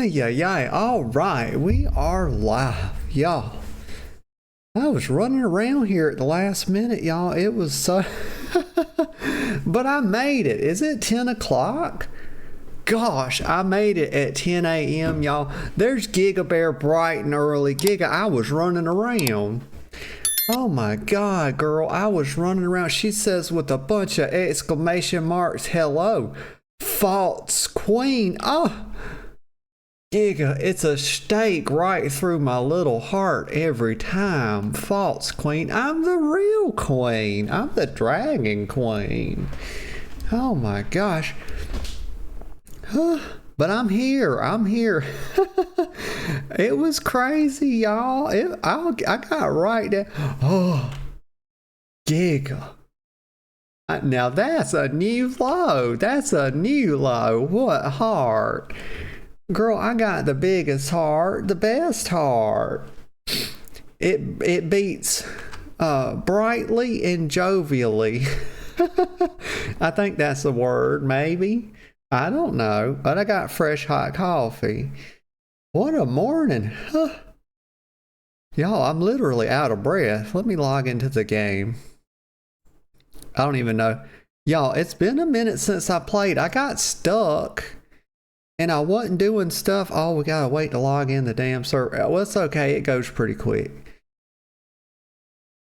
Yeah. All right, we are live, y'all. I was running around here at the last minute, y'all. It was so. But I made it. Is it 10 o'clock? Gosh, I made it at 10 a.m., y'all. There's Giga Bear bright and early. Giga, I was running around. Oh my God, girl, I was running around. She says with a bunch of exclamation marks, hello, false queen. Oh, Giga, it's a stake right through my little heart every time. False queen. I'm the real queen. I'm the dragon queen. Oh my gosh. But I'm here. It was crazy, y'all. I got right there. Oh, Giga. Now that's a new low. What heart? Girl, I got the biggest heart, the best heart. It beats brightly and jovially. I think that's the word, maybe. I don't know, but I got fresh hot coffee. What a morning. Y'all, I'm literally out of breath. Let me log into the game. I don't even know. Y'all, it's been a minute since I played. I got stuck. And I wasn't doing stuff. Oh, we gotta wait to log in the damn server. Well, it's okay. It goes pretty quick.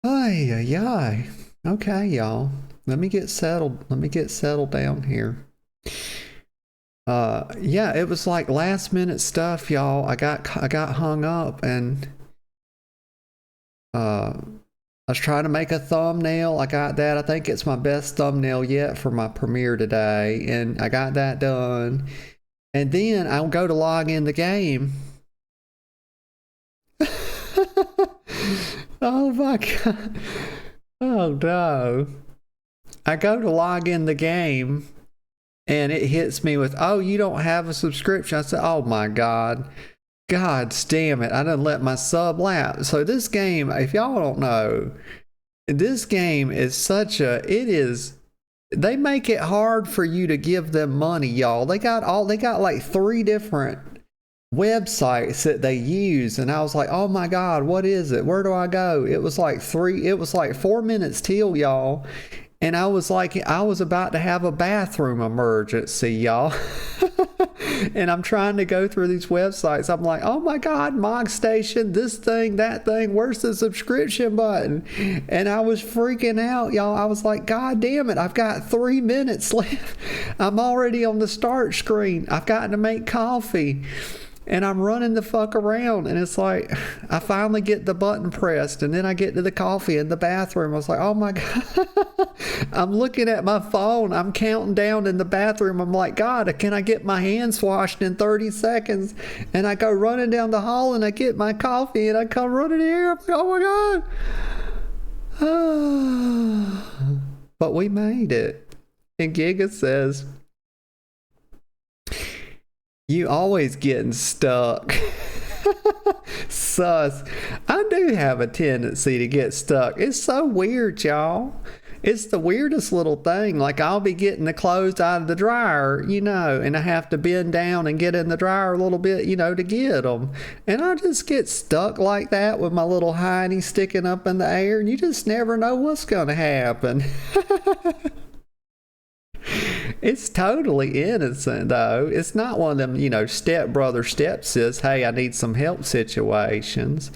Ay. Okay, y'all. Let me get settled down here. Yeah, it was like last minute stuff, y'all. I got hung up and I was trying to make a thumbnail. I got that. I think it's my best thumbnail yet for my premiere today, and I got that done. And then I'll go to log in the game. Oh my God. Oh no. I go to log in the game and it hits me with, oh, you don't have a subscription. I said, oh my God. God damn it. I done let my sub lapse. So this game, if y'all don't know, this game is they make it hard for you to give them money, y'all. They got like 3 different websites that they use, and I was like, oh my God, what is it? Where do I go? It was like 4 minutes till, y'all. And I was about to have a bathroom emergency, y'all. And I'm trying to go through these websites. I'm like, oh my God, Mog Station, this thing, that thing, where's the subscription button? And I was freaking out, y'all. I was like, God damn it, I've got 3 minutes left. I'm already on the start screen. I've got to make coffee. And I'm running the fuck around, and it's like, I finally get the button pressed, and then I get to the coffee in the bathroom. I was like, oh my God. I'm looking at my phone. I'm counting down in the bathroom. I'm like, God, can I get my hands washed in 30 seconds? And I go running down the hall, and I get my coffee, and I come running here. I'm like, oh my God. But we made it. And Giga says, you always getting stuck. Sus. I do have a tendency to get stuck. It's so weird, y'all. It's the weirdest little thing. Like, I'll be getting the clothes out of the dryer, and I have to bend down and get in the dryer a little bit, to get them. And I just get stuck like that with my little hiney sticking up in the air, and you just never know what's going to happen. It's totally innocent, though. It's not one of them, stepbrother, stepsis, hey, I need some help situations.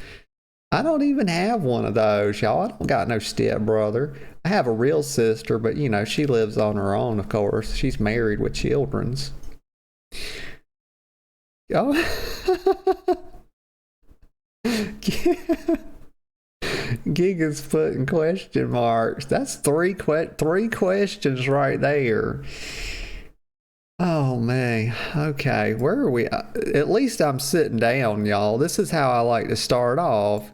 I don't even have one of those, y'all. I don't got no stepbrother. I have a real sister, but, she lives on her own, of course. She's married with children's. Oh. Giga's putting question marks. That's three questions right there. Oh man. Okay, where are we? At least I'm sitting down, y'all. This is how I like to start off.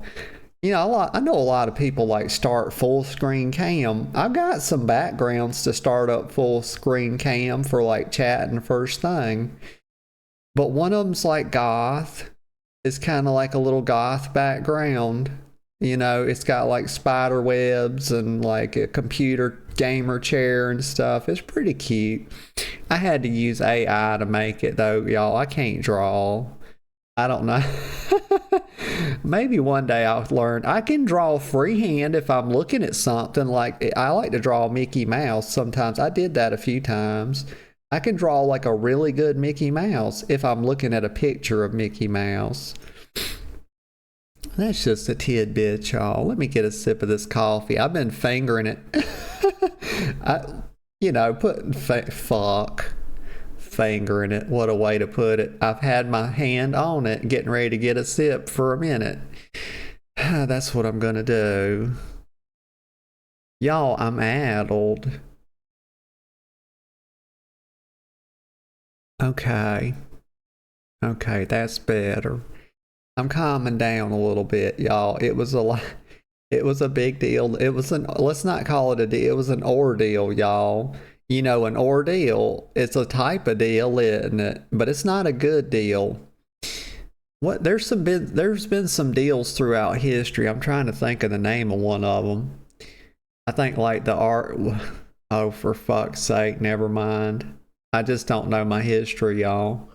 I know a lot of people like start full screen cam. I've got some backgrounds to start up full screen cam for like chatting first thing. But one of them's like goth. It's kind of like a little goth background. It's got like spider webs and like a computer gamer chair and stuff. It's pretty cute. I had to use AI to make it though, y'all. I can't draw. I don't know. Maybe one day I'll learn. I can draw freehand if I'm looking at something. Like I like to draw Mickey Mouse sometimes. I did that a few times. I can draw like a really good Mickey Mouse if I'm looking at a picture of Mickey Mouse. That's just a tidbit, y'all. Let me get a sip of this coffee. I've been fingering it. Putting fuck. Fingering it. What a way to put it. I've had my hand on it, getting ready to get a sip for a minute. That's what I'm gonna do. Y'all, I'm addled. Okay. Okay, that's better. I'm calming down a little bit, y'all. It was a lot. It was a big deal. Let's not call it a deal. It was an ordeal, y'all. An ordeal, it's a type of deal, isn't it? But it's not a good deal. There's been some deals throughout history. I'm trying to think of the name of one of them. I think like the art. Oh, for fuck's sake, never mind. I just don't know my history, y'all.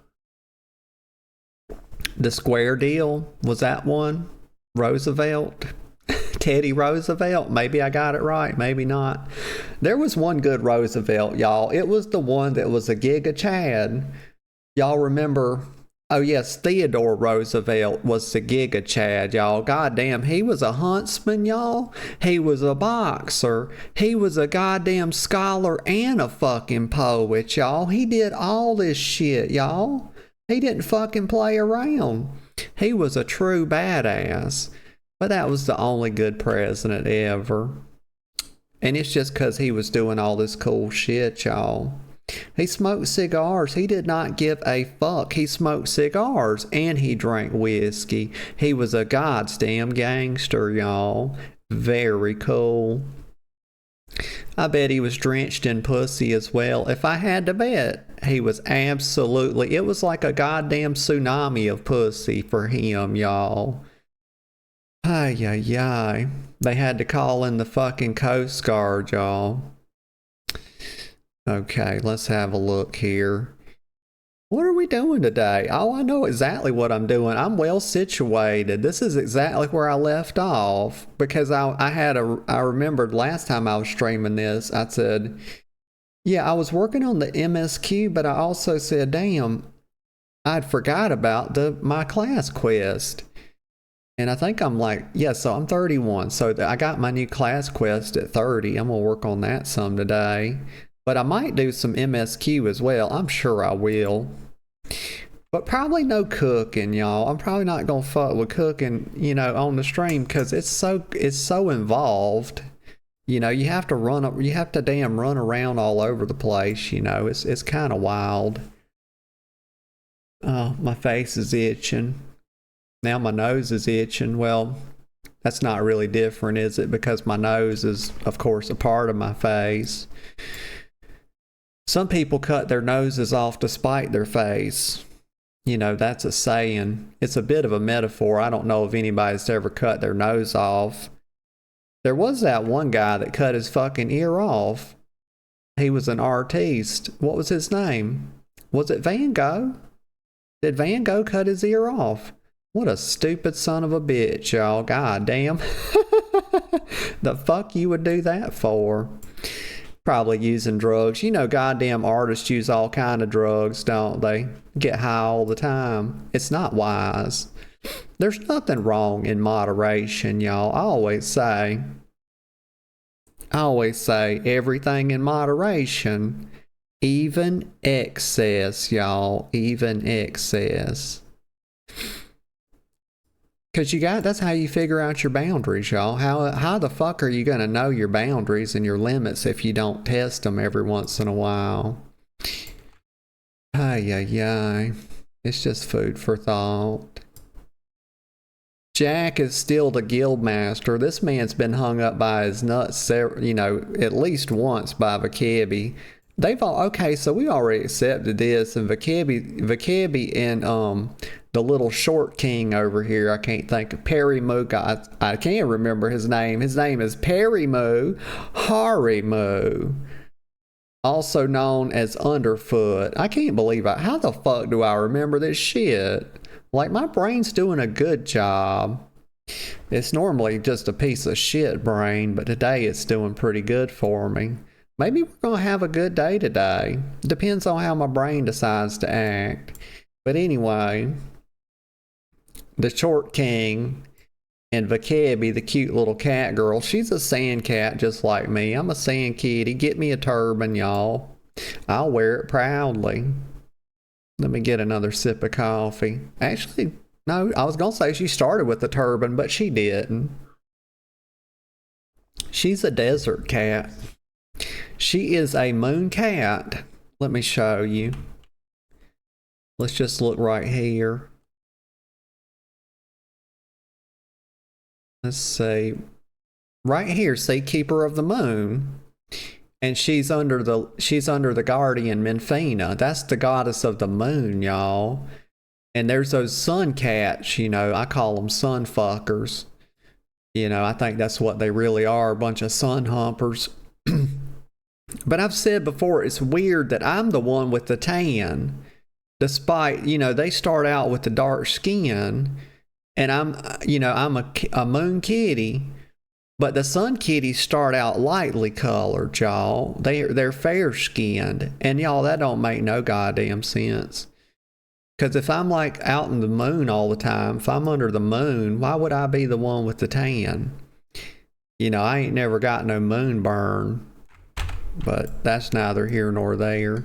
The square deal, was that one? Roosevelt? Teddy Roosevelt? Maybe I got it right, maybe not. There was one good Roosevelt, y'all. It was the one that was a Giga Chad. Y'all remember? Oh yes, Theodore Roosevelt was the Giga Chad, y'all. Goddamn, he was a huntsman, y'all. He was a boxer. He was a goddamn scholar and a fucking poet, y'all. He did all this shit, y'all. He didn't fucking play around. He was a true badass. But that was the only good president ever. And it's just because he was doing all this cool shit, y'all. He smoked cigars. He did not give a fuck. He smoked cigars and he drank whiskey. He was a goddamn gangster, y'all. Very cool. I bet he was drenched in pussy as well. If I had to bet, he was absolutely... It was like a goddamn tsunami of pussy for him, y'all. Ay, ay, ay. They had to call in the fucking Coast Guard, y'all. Okay, let's have a look here. What are we doing today? Oh, I know exactly what I'm doing. I'm well situated. This is exactly where I left off. Because I remembered last time I was streaming this, I said, yeah, I was working on the MSQ, but I also said, damn, I'd forgot about my class quest. And I think I'm like, yeah, so I'm 31. So I got my new class quest at 30. I'm going to work on that some today. But I might do some MSQ as well. I'm sure I will. But probably no cooking, y'all. I'm probably not going to fuck with cooking, on the stream because it's so involved. You have to damn run around all over the place, It's kind of wild. Oh, my face is itching. Now my nose is itching. Well, that's not really different, is it? Because my nose is, of course, a part of my face. Some people cut their noses off to spite their face. That's a saying. It's a bit of a metaphor. I don't know if anybody's ever cut their nose off. There was that one guy that cut his fucking ear off. He was an artiste. What was his name? Was it Van Gogh? Did Van Gogh cut his ear off? What a stupid son of a bitch, y'all. God damn. The fuck you would do that for? Probably using drugs. Goddamn artists use all kind of drugs, don't they? Get high all the time. It's not wise. There's nothing wrong in moderation, y'all. I always say everything in moderation. Even excess, y'all. Even excess. Because that's how you figure out your boundaries, y'all. How the fuck are you going to know your boundaries and your limits if you don't test them every once in a while? Ay, ay, ay. It's just food for thought. Jack is still the guild master. This man's been hung up by his nuts, at least once by Vakebi. Okay, so we already accepted this, and Vakebi and the little short king over here, I can't think of Perimu. I can't remember his name. His name is Perimu Harimu, also known as Underfoot. I can't believe how the fuck do I remember this shit? Like, my brain's doing a good job. It's normally just a piece of shit brain, but today it's doing pretty good for me. Maybe we're going to have a good day today. Depends on how my brain decides to act. But anyway, the Short King and Vakebi, the cute little cat girl, she's a sand cat just like me. I'm a sand kitty. Get me a turban, y'all. I'll wear it proudly. Let me get another sip of coffee. Actually, no, I was going to say she started with the turban, but she didn't. She's a desert cat. She is a moon cat. Let me show you. Let's just look right here. Let's see. Right here, see, Keeper of the Moon. And she's under the guardian Menfina. That's the goddess of the moon, y'all. And there's those sun cats, you know, I call them sun fuckers. You know, I think that's what they really are, a bunch of sun humpers. But I've said before, it's weird that I'm the one with the tan. Despite, you know, they start out with the dark skin. And I'm a moon kitty. But the sun kitties start out lightly colored, y'all. They're fair skinned. And y'all, that don't make no goddamn sense. Because if I'm like out in the moon all the time, if I'm under the moon, why would I be the one with the tan? You know, I ain't never got no moon burn. But that's neither here nor there.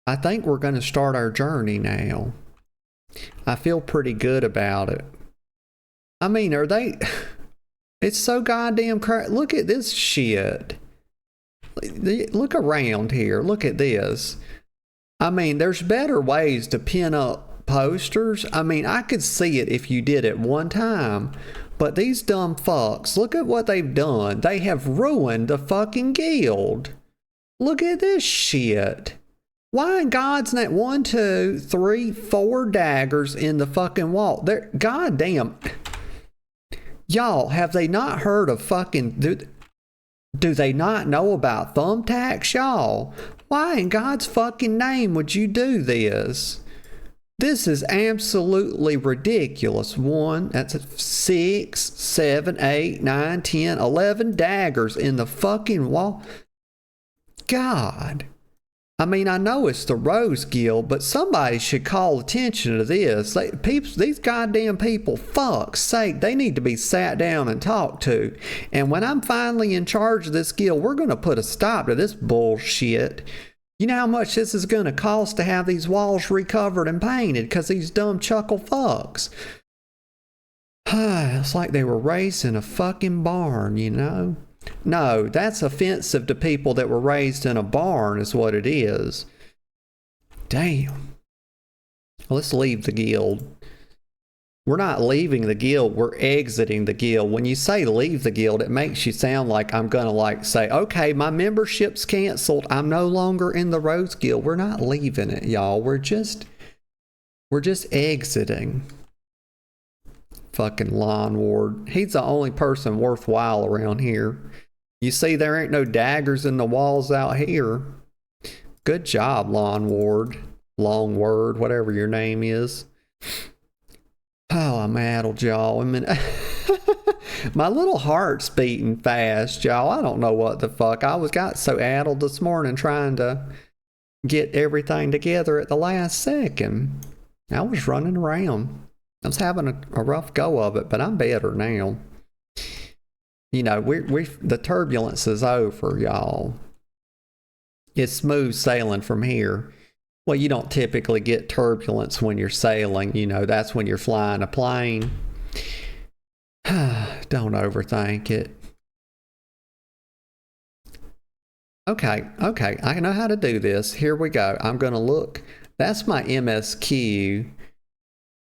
I think we're going to start our journey now. I feel pretty good about it. I mean, are they... It's so goddamn crap. Look at this shit. Look around here. Look at this. I mean, there's better ways to pin up posters. I mean, I could see it if you did it one time. But these dumb fucks, look at what they've done. They have ruined the fucking guild. Look at this shit. Why in God's name? 1, 2, 3, 4 daggers in the fucking wall. They're goddamn... Y'all, have they not heard of fucking... Do they not know about thumbtacks, y'all? Why in God's fucking name would you do this? This is absolutely ridiculous. 1, that's 6, 7, 8, 9, 10, 11 daggers in the fucking wall. God. I mean, I know it's the Rose Guild, but somebody should call attention to this. These goddamn people, fuck's sake, they need to be sat down and talked to. And when I'm finally in charge of this guild, we're going to put a stop to this bullshit. You know how much this is going to cost to have these walls recovered and painted because these dumb chuckle fucks. It's like they were raised in a fucking barn, you know? No, that's offensive to people that were raised in a barn is what it is. Damn. Let's leave the guild. We're not leaving the guild, we're exiting the guild. When you say leave the guild, it makes you sound like I'm gonna like say, okay, my membership's canceled. I'm no longer in the Rose Guild. We're not leaving it, y'all. We're just exiting. Fucking Lawn Ward. He's the only person worthwhile around here. You see, there ain't no daggers in the walls out here. Good job, Lawn Ward. Longword, whatever your name is. Oh, I'm addled, y'all. I mean, my little heart's beating fast, y'all. I don't know what the fuck. Got so addled this morning trying to get everything together at the last second. I was running around. I was having a rough go of it, but I'm better now. You know, the turbulence is over, y'all. It's smooth sailing from here. Well, you don't typically get turbulence when you're sailing. You know, that's when you're flying a plane. Don't overthink it. Okay, I know how to do this. Here we go. I'm going to look. That's my MSQ.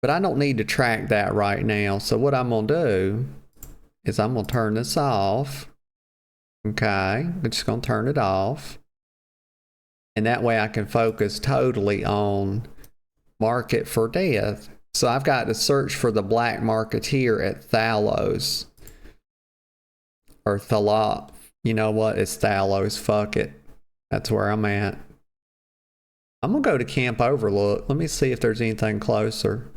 But I don't need to track that right now. So what I'm going to do is I'm going to turn this off. Okay, I'm just going to turn it off. And that way I can focus totally on Market for Death. So I've got to search for the Black Marketeer at Thalos. Or Thalop. You know what? It's Thalos. Fuck it. That's where I'm at. I'm going to go to Camp Overlook. Let me see if there's anything closer.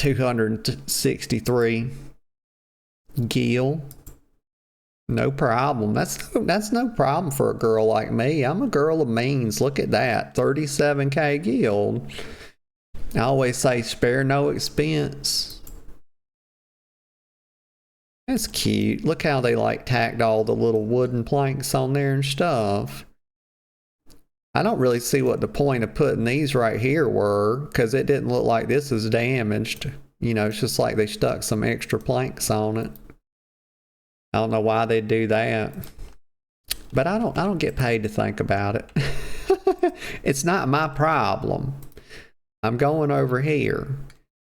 263 gil. No problem. That's no problem for a girl like me. I'm a girl of means. Look at that. 37k gil. I always say spare no expense. That's cute. Look how they like tacked all the little wooden planks on there and stuff. I don't really see what the point of putting these right here were, because it didn't look like this is damaged. You know, it's just like they stuck some extra planks on it. I don't know why they'd do that, but I don't get paid to think about it. It's not my problem. I'm going over here.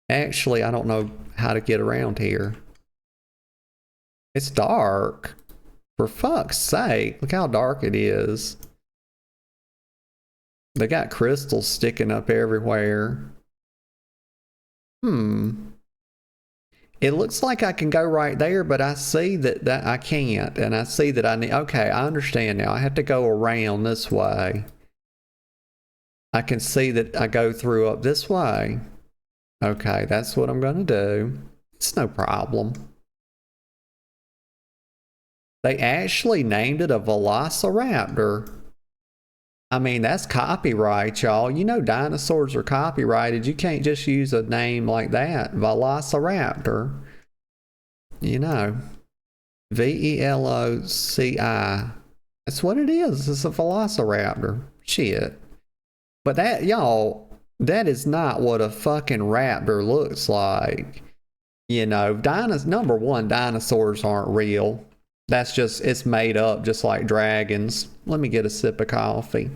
Actually, I don't know how to get around here. It's dark. For fuck's sake, look how dark it is. They got crystals sticking up everywhere. It looks like I can go right there, but I see that I can't. And I see that I need... Okay, I understand now. I have to go around this way. I can see that I go through up this way. Okay, that's what I'm going to do. It's no problem. They actually named it a Velociraptor. I mean, that's copyright, y'all. You know dinosaurs are copyrighted. You can't just use a name like that. Velociraptor. You know. V-E-L-O-C-I. That's what it is. It's a Velociraptor. Shit. But that, y'all, that is not what a fucking raptor looks like. You know, number one, dinosaurs aren't real. That's just, it's made up just like dragons. Let me get a sip of coffee.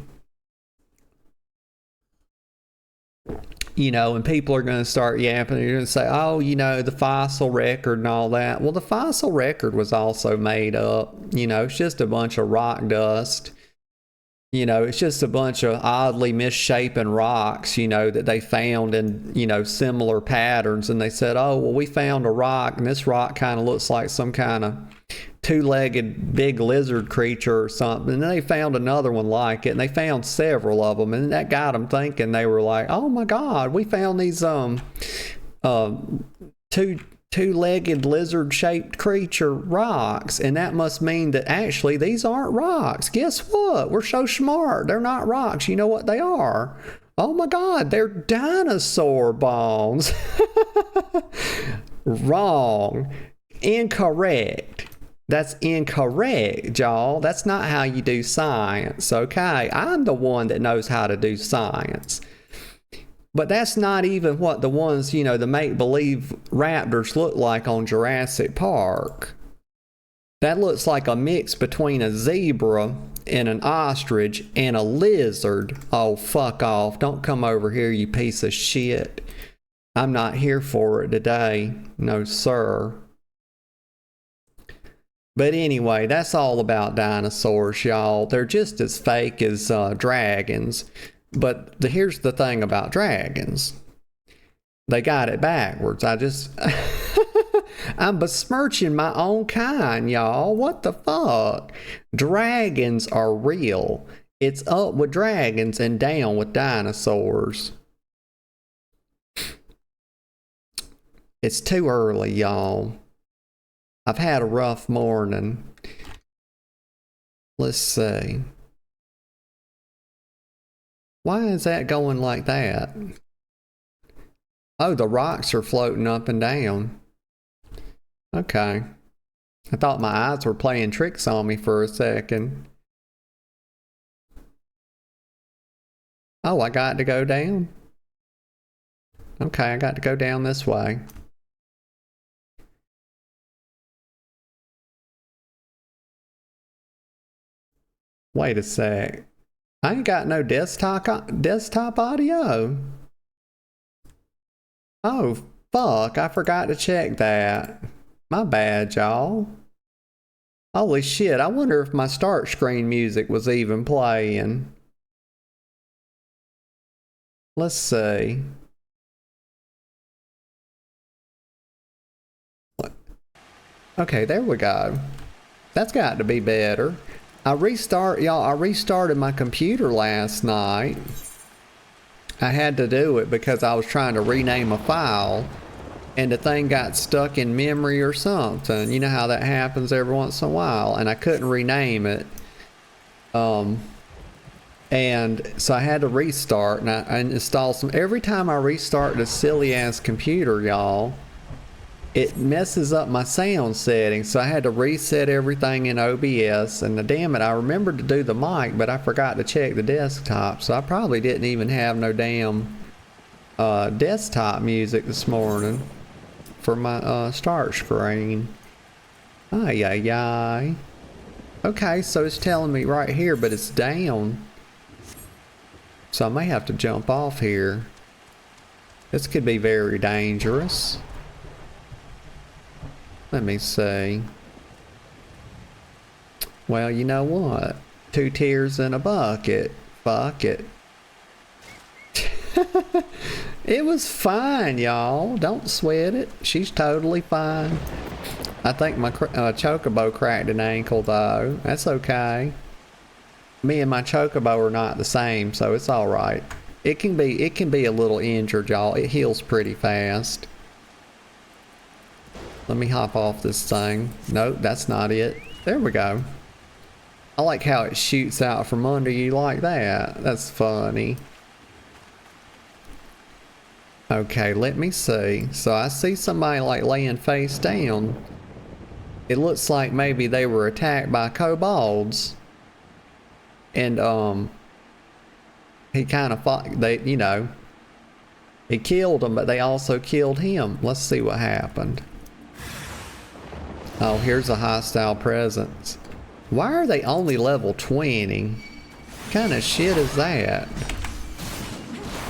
You know, and people are going to start yapping. They're going to say, oh, you know, the fossil record and all that. Well, the fossil record was also made up. You know, it's just a bunch of rock dust. You know, it's just a bunch of oddly misshapen rocks, you know, that they found in, you know, similar patterns. And they said, oh, well, we found a rock, and this rock kind of looks like some kind of two-legged big lizard creature or something. And then they found another one like it, and they found several of them. And that got them thinking. They were like, oh, my God, we found these two-legged lizard-shaped creature rocks, and that must mean that actually these aren't rocks. Guess what? We're so smart. They're not rocks. You know what they are? Oh my God, they're dinosaur bones. Wrong. Incorrect. That's incorrect, y'all. That's not how you do science, okay? I'm the one that knows how to do science. But that's not even what the ones, you know, the make-believe raptors look like on Jurassic Park. That looks like a mix between a zebra and an ostrich and a lizard. Oh, fuck off. Don't come over here, you piece of shit. I'm not here for it today. No, sir. But anyway, that's all about dinosaurs, y'all. They're just as fake as dragons. But here's the thing about dragons. They got it backwards. I'm besmirching my own kind, y'all. What the fuck? Dragons are real. It's up with dragons and down with dinosaurs. It's too early, y'all. I've had a rough morning. Let's see. Why is that going like that? Oh, the rocks are floating up and down. Okay. I thought my eyes were playing tricks on me for a second. Oh, I got to go down? Okay, I got to go down this way. Wait a sec. I ain't got no desktop audio. Oh, fuck. I forgot to check that. My bad, y'all. Holy shit. I wonder if my start screen music was even playing. Let's see. Okay, there we go. That's got to be better. I restarted my computer last night. I had to do it because I was trying to rename a file. and the thing got stuck in memory or something. You know how that happens every once in a while, and I couldn't rename it. And so I had to restart, and I installed some. Every time I restart this silly ass computer, y'all, it messes up my sound settings. So I had to reset everything in OBS, and damn it, I remembered to do the mic, but I forgot to check the desktop, so I probably didn't even have no damn desktop music this morning for my start screen. Ay, ay, ay. Okay, so it's telling me right here, but it's down. So I may have to jump off here. This could be very dangerous. Let me see. Well, you know what? 2 tears in a bucket. Fuck it. It was fine, y'all. Don't sweat it. She's totally fine. I think my chocobo cracked an ankle, though. That's okay. Me and my chocobo are not the same, so it's all right. It can be a little injured, y'all. It heals pretty fast. Let me hop off this thing. Nope, that's not it. There we go. I like how it shoots out from under you like that. That's funny. Okay, let me see. So I see somebody like laying face down. It looks like maybe they were attacked by kobolds. And he kind of fought, he killed them, but they also killed him. Let's see what happened. Oh, here's a hostile presence. Why are they only level 20? What kind of shit is that?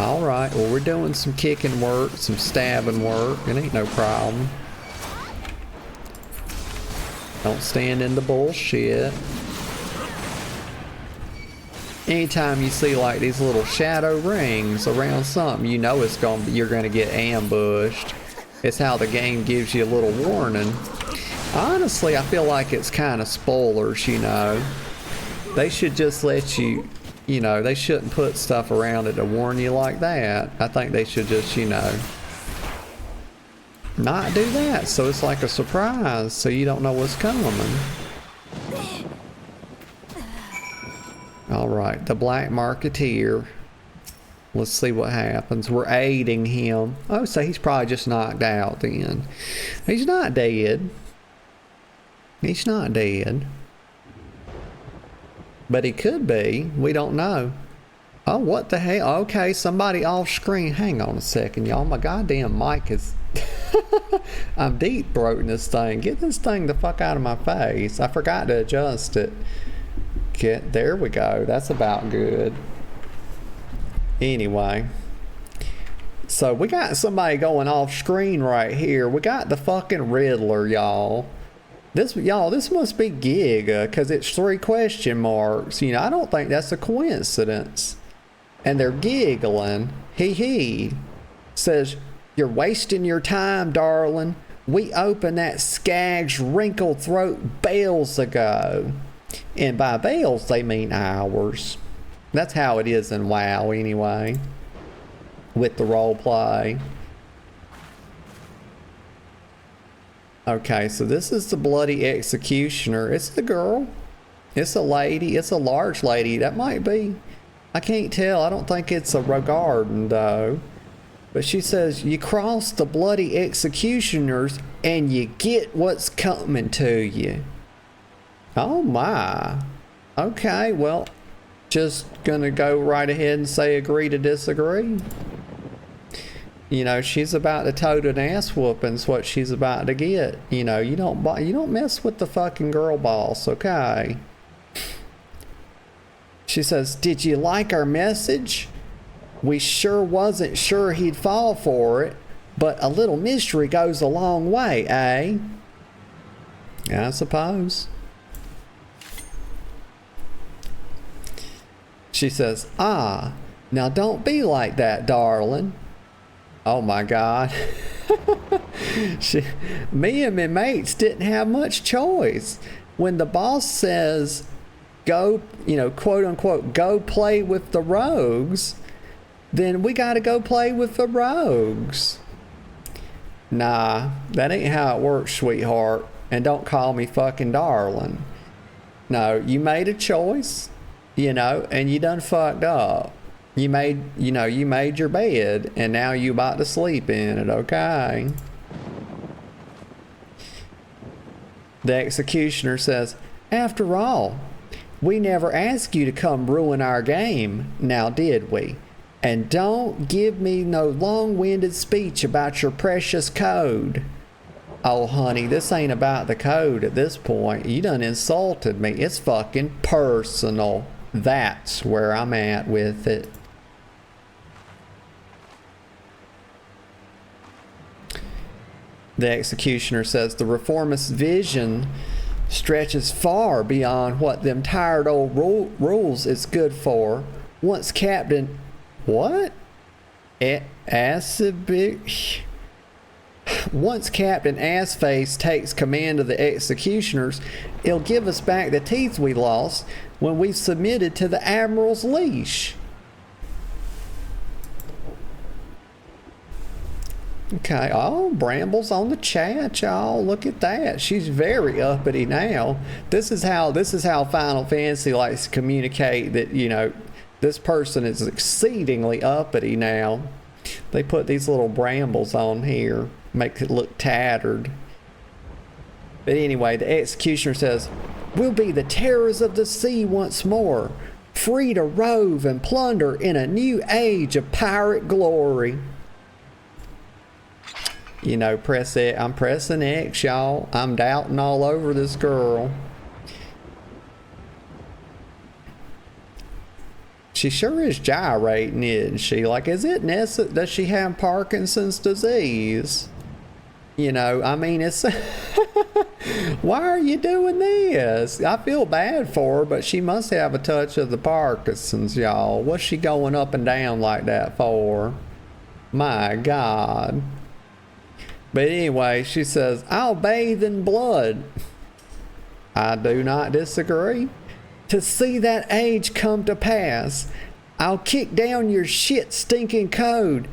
Alright, well, we're doing some kicking work, some stabbing work. It ain't no problem. Don't stand in the bullshit. Anytime you see like these little shadow rings around something, you know you're gonna get ambushed. It's how the game gives you a little warning. Honestly, I feel like it's kind of spoilers, you know. They should just let you, they shouldn't put stuff around it to warn you like that. I think they should just, not do that, so it's like a surprise, so you don't know what's coming. Alright, the Black Marketeer. Let's see what happens. We're aiding him. Oh, so he's probably just knocked out then. He's not dead. He's not dead. But he could be. We don't know. Oh, what the hell? Okay, somebody off screen. Hang on a second, y'all. My goddamn mic is... I'm deep throating this thing. Get this thing the fuck out of my face. I forgot to adjust it. There we go. That's about good. Anyway. So we got somebody going off screen right here. We got the fucking Riddler, y'all. This must be Giga, because it's 3 question marks. I don't think that's a coincidence. And they're giggling. He says, "You're wasting your time, darling. We opened that Skaggs wrinkled throat bells ago." And by bells, they mean hours. That's how it is in WoW anyway. With the role play. Okay, so this is the Bloody Executioner. It's the girl. It's a lady. It's a large lady. That might be. I can't tell. I don't think it's a Rogarden though. But she says, "You cross the Bloody Executioners and you get what's coming to you." Oh my. Okay, well, just gonna go right ahead and say agree to disagree. She's about to tote an ass whooping's what she's about to get. You don't mess with the fucking girl boss, okay? She says, "Did you like our message? We sure wasn't sure he'd fall for it, but a little mystery goes a long way, eh?" I suppose. She says, "Ah, now don't be like that, darling." Oh my God. Me and my mates didn't have much choice. When the boss says, go, quote unquote, go play with the rogues, then we got to go play with the rogues. Nah, that ain't how it works, sweetheart. And don't call me fucking darling. No, you made a choice, and you done fucked up. You made your bed, and now you about to sleep in it, okay? The executioner says, after all, we never asked you to come ruin our game, now did we? And don't give me no long-winded speech about your precious code. Oh, honey, this ain't about the code at this point. You done insulted me. It's fucking personal. That's where I'm at with it. The executioner says the reformist's vision stretches far beyond what them tired old rules is good for. Once Captain... What? Once Captain Assface takes command of the executioners, he'll give us back the teeth we lost when we submitted to the Admiral's leash. Okay, oh, Bramble's on the chat, y'all. Look at that. She's very uppity now. This is how Final Fantasy likes to communicate that, this person is exceedingly uppity now. They put these little brambles on here, make it look tattered. But anyway, the executioner says, we'll be the terrors of the sea once more, free to rove and plunder in a new age of pirate glory. Press it. I'm pressing X, y'all. I'm doubting all over this girl. She sure is gyrating, isn't she? Like, is it necessary? Does she have Parkinson's disease? It's... Why are you doing this? I feel bad for her, but she must have a touch of the Parkinson's, y'all. What's she going up and down like that for? My God. But anyway, she says, I'll bathe in blood. I do not disagree. To see that age come to pass, I'll kick down your shit stinking code.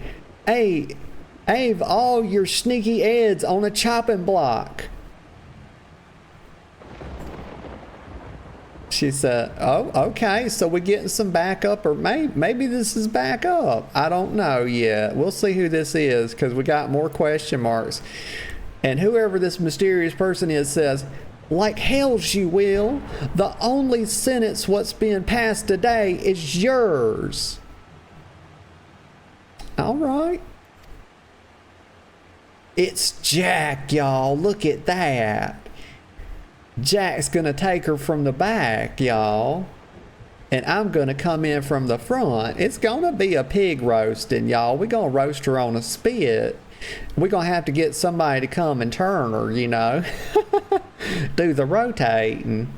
Ave all your sneaky eds on a chopping block. She said, oh, okay, so we're getting some backup, or maybe this is backup. I don't know yet. We'll see who this is, because we got more question marks. And whoever this mysterious person is says, like hell's you will, the only sentence what's being passed today is yours. All right. It's Jack, y'all. Look at that. Jack's gonna take her from the back, y'all. And I'm gonna come in from the front. It's gonna be a pig roasting, y'all. We're gonna roast her on a spit. We're gonna have to get somebody to come and turn her, do the rotating.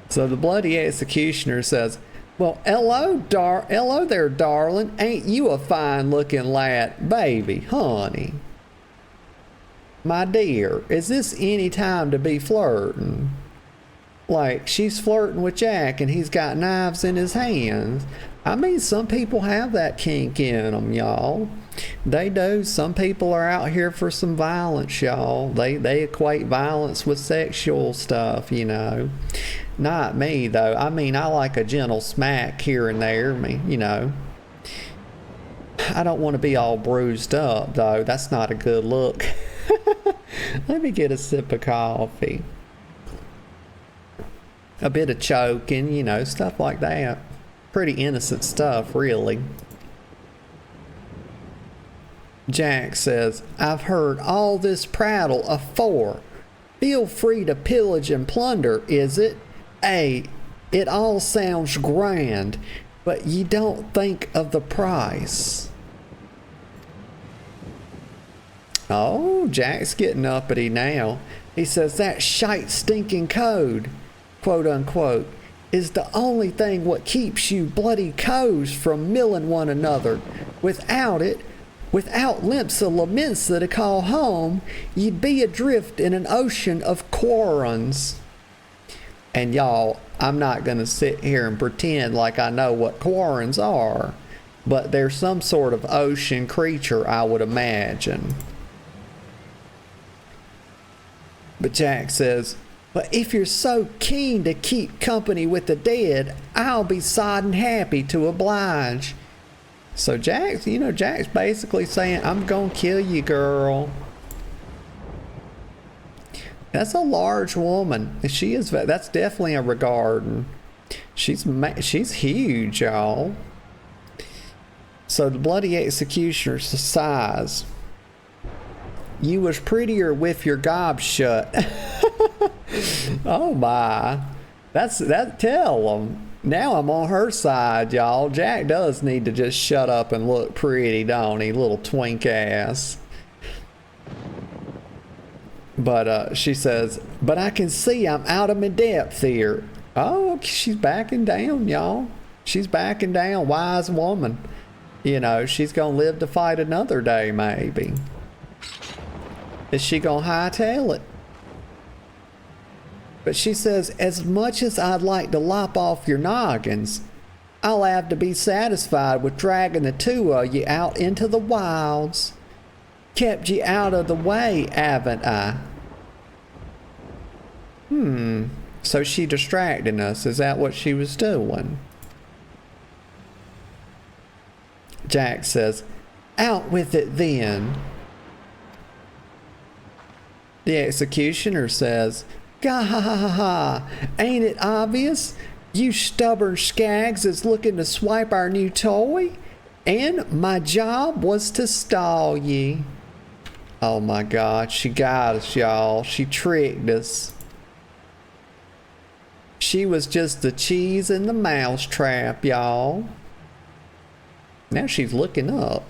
So the bloody executioner says, well, hello there, darling. Ain't you a fine looking lad? Baby, honey. My dear, is this any time to be flirting? Like, she's flirting with Jack and he's got knives in his hands. I mean, some people have that kink in them, y'all. They do. Some people are out here for some violence, y'all. They equate violence with sexual stuff, Not me, though. I mean, I like a gentle smack here and there. I don't want to be all bruised up, though. That's not a good look. Let me get a sip of coffee. A bit of choking, stuff like that. Pretty innocent stuff, really. Jack says, I've heard all this prattle afore. Feel free to pillage and plunder, is it? It all sounds grand, but you don't think of the price. Oh, Jack's getting uppity now. He says that shite stinking code, quote unquote, is the only thing what keeps you bloody coes from milling one another. Without it, without Limpsa Laminsa to call home, you'd be adrift in an ocean of quarrons. And y'all, I'm not going to sit here and pretend like I know what quarrons are. but they're some sort of ocean creature, I would imagine. But Jack says, but if you're so keen to keep company with the dead, I'll be sodden happy to oblige. So Jack's basically saying, I'm gonna kill you, girl. That's a large woman. That's definitely a regarding. She's huge, y'all. So the bloody executioner sighs. You was prettier with your gob shut. Oh my. Tell them. Now I'm on her side, y'all. Jack does need to just shut up and look pretty, don't he? Little twink ass. But she says, but I can see I'm out of my depth here. Oh, she's backing down, y'all. She's backing down. Wise woman. You know, she's gonna live to fight another day, maybe. Is she gonna hightail it? But she says, as much as I'd like to lop off your noggins, I'll have to be satisfied with dragging the two of you out into the wilds. Kept you out of the way, haven't I? So she distracting us. Is that what she was doing? Jack says, out with it then. The executioner says, gah ha ha ha ha, ain't it obvious? You stubborn skags is looking to swipe our new toy? And my job was to stall ye. Oh my God, she got us, y'all. She tricked us. She was just the cheese in the mouse trap, y'all. Now she's looking up.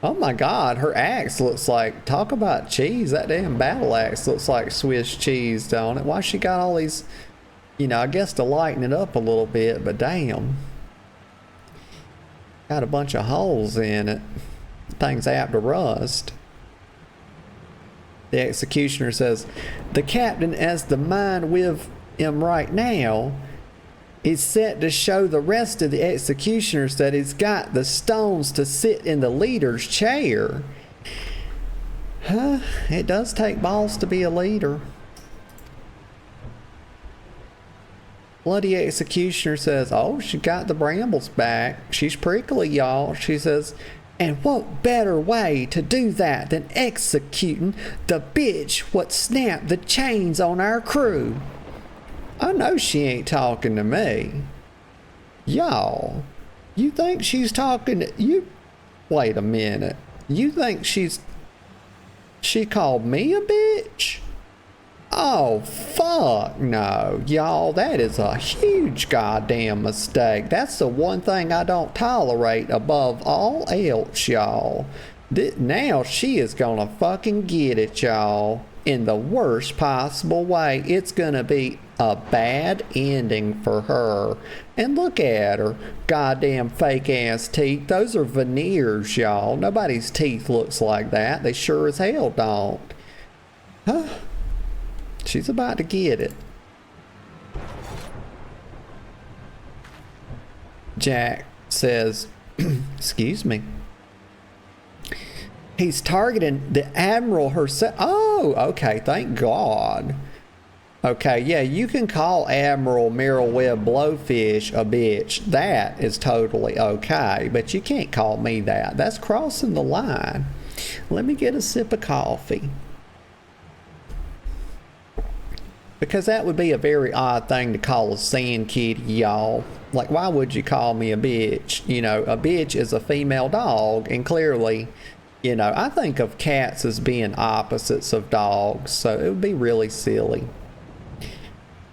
Oh my God, her axe looks like, talk about cheese, that damn battle axe looks like Swiss cheese, don't it? Why she got all these, I guess to lighten it up a little bit, but damn. Got a bunch of holes in it. Thing's apt to rust. The executioner says, the captain, as the mind with him right now, is set to show the rest of the executioners that he's got the stones to sit in the leader's chair. It does take balls to be a leader. Bloody executioner says, oh, she got the brambles back. She's prickly, y'all. She says, and what better way to do that than executing the bitch what snapped the chains on our crew? I know she ain't talking to me. Y'all, you think she's talking to you? Wait a minute. You think she called me a bitch? Oh, fuck no. Y'all, that is a huge goddamn mistake. That's the one thing I don't tolerate above all else, y'all. Now she is gonna fucking get it, y'all. In the worst possible way. It's gonna be a bad ending for her. And look at her. Goddamn fake ass teeth. Those are veneers, y'all. Nobody's teeth looks like that. They sure as hell don't. Huh? She's about to get it. Jack says, excuse me. He's targeting the Admiral herself. Oh, okay. Thank God. Okay, yeah, you can call Admiral Merrill-Webb Blowfish a bitch. That is totally okay, but you can't call me that. That's crossing the line. Let me get a sip of coffee. Because that would be a very odd thing to call a sand kitty, y'all. Like, why would you call me a bitch? A bitch is a female dog, and clearly, I think of cats as being opposites of dogs, so it would be really silly.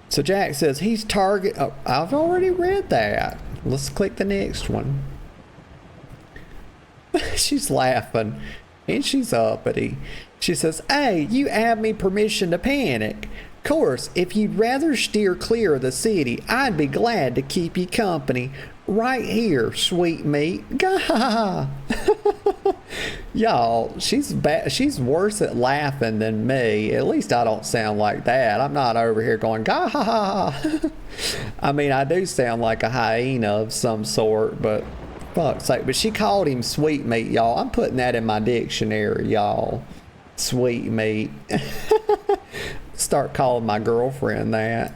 So Jack says he's target. Oh, I've already read that. Let's click the next one. She's laughing and she's uppity. She says, hey, you have me permission to panic. Course, if you'd rather steer clear of the city, I'd be glad to keep you company. Right here, sweet meat. Gah! Y'all, she's worse at laughing than me. At least I don't sound like that. I'm not over here going, gah! I mean, I do sound like a hyena of some sort, but Fuck's sake. But she called him sweet meat, y'all. I'm putting that in my dictionary, y'all. Sweet meat. Start calling my girlfriend that.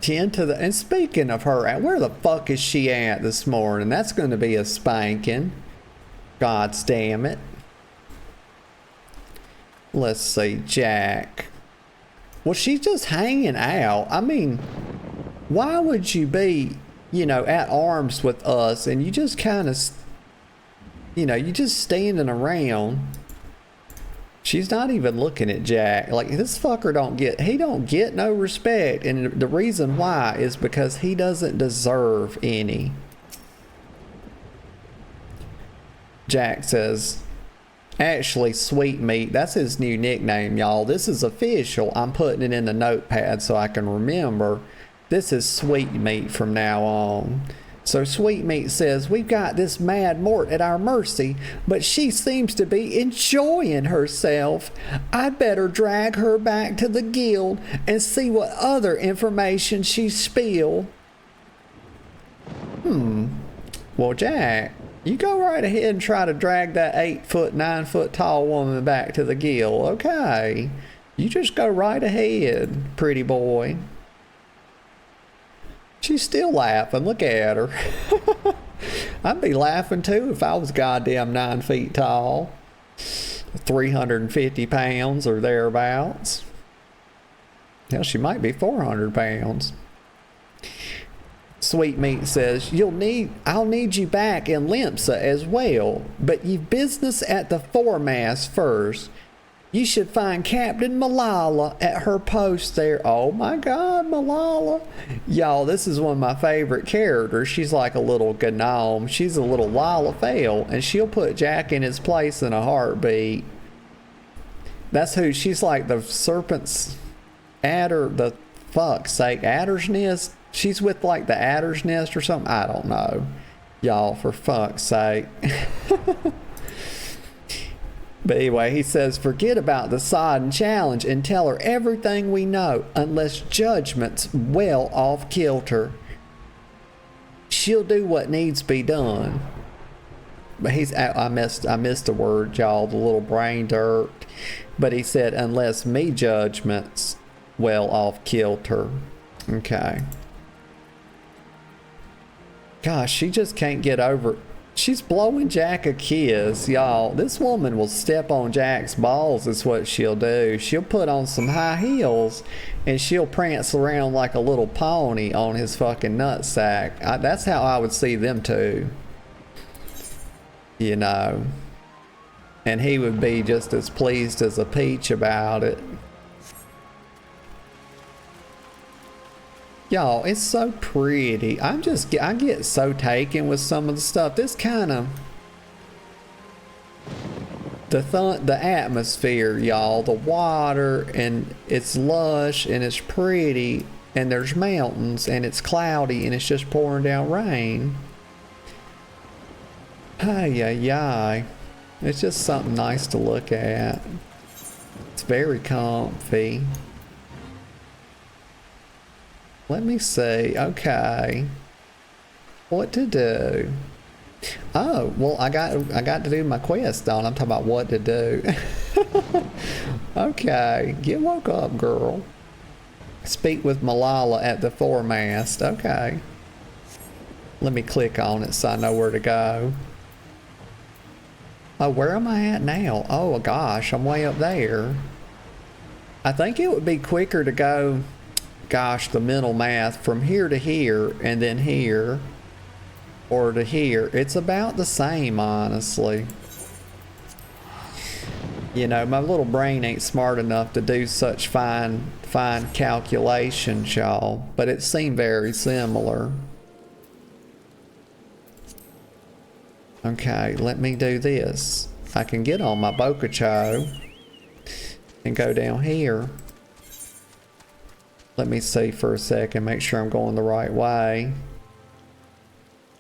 And speaking of her, where the fuck is she at this morning? That's going to be a spanking. God damn it. Let's see, Jack. Well, she's just hanging out. I mean, why would you be, you know, at arms with us and you just kind of, you know, you just standing around. She's not even looking at Jack. Like, this fucker don't get no respect. And the reason why is because he doesn't deserve any. Jack says, actually, Sweet Meat, that's his new nickname, y'all. This is official. I'm putting it in the notepad so I can remember. This is Sweet Meat from now on. So Sweet Meat says, we've got this Mad Mort at our mercy, but she seems to be enjoying herself. I'd better drag her back to the guild and see what other information she spill. Well, Jack, you go right ahead and try to drag that 8-foot, 9-foot tall woman back to the guild, okay? You just go right ahead, pretty boy. She's still laughing. Look at her. I'd be laughing too if I was goddamn 9 feet tall. 350 pounds or thereabouts. Hell, she might be 400 pounds. Sweet Meat says, I'll need you back in Limsa as well, but you've business at the foremast first. You should find Captain Malala at her post there. Oh my God, Malala. Y'all, this is one of my favorite characters. She's like a little gnome. She's a little Lalafell, and she'll put Jack in his place in a heartbeat. That's who, she's like the serpent's adder, the fuck's sake, adder's nest. She's with like the adder's nest or something. I don't know. Y'all, for fuck's sake. But anyway, he says, forget about the sodden challenge and tell her everything we know, unless Judgment's well off kilter. She'll do what needs to be done. But I missed a word, y'all, the little brain dirt. But he said, unless me Judgment's well off kilter. Okay. Gosh, she just can't get over. She's blowing Jack a kiss, y'all. This woman will step on Jack's balls is what she'll do. She'll put on some high heels and she'll prance around like a little pony on his fucking nutsack. That's how I would see them two. You know. And he would be just as pleased as a peach about it. Y'all, it's so pretty. I get so taken with some of the stuff. This kind of the atmosphere, y'all, the water, and it's lush and it's pretty, and there's mountains and it's cloudy and it's just pouring down rain. Ay, ay, ay. It's just something nice to look at. It's very comfy. Let me see. Okay. What to do? Oh, well, I got to do my quest, Don. I'm talking about what to do. Okay. Get woke up, girl. Speak with Malala at the foremast. Okay. Let me click on it so I know where to go. Oh, where am I at now? Oh, gosh. I'm way up there. I think it would be quicker to go... Gosh, the mental math from here to here and then here or to here, it's about the same, honestly. You know, my little brain ain't smart enough to do such fine calculations, y'all, but it seemed very similar. Okay, let me do this. I can get on my Bokacho and go down here. Let me see for a second, make sure I'm going the right way.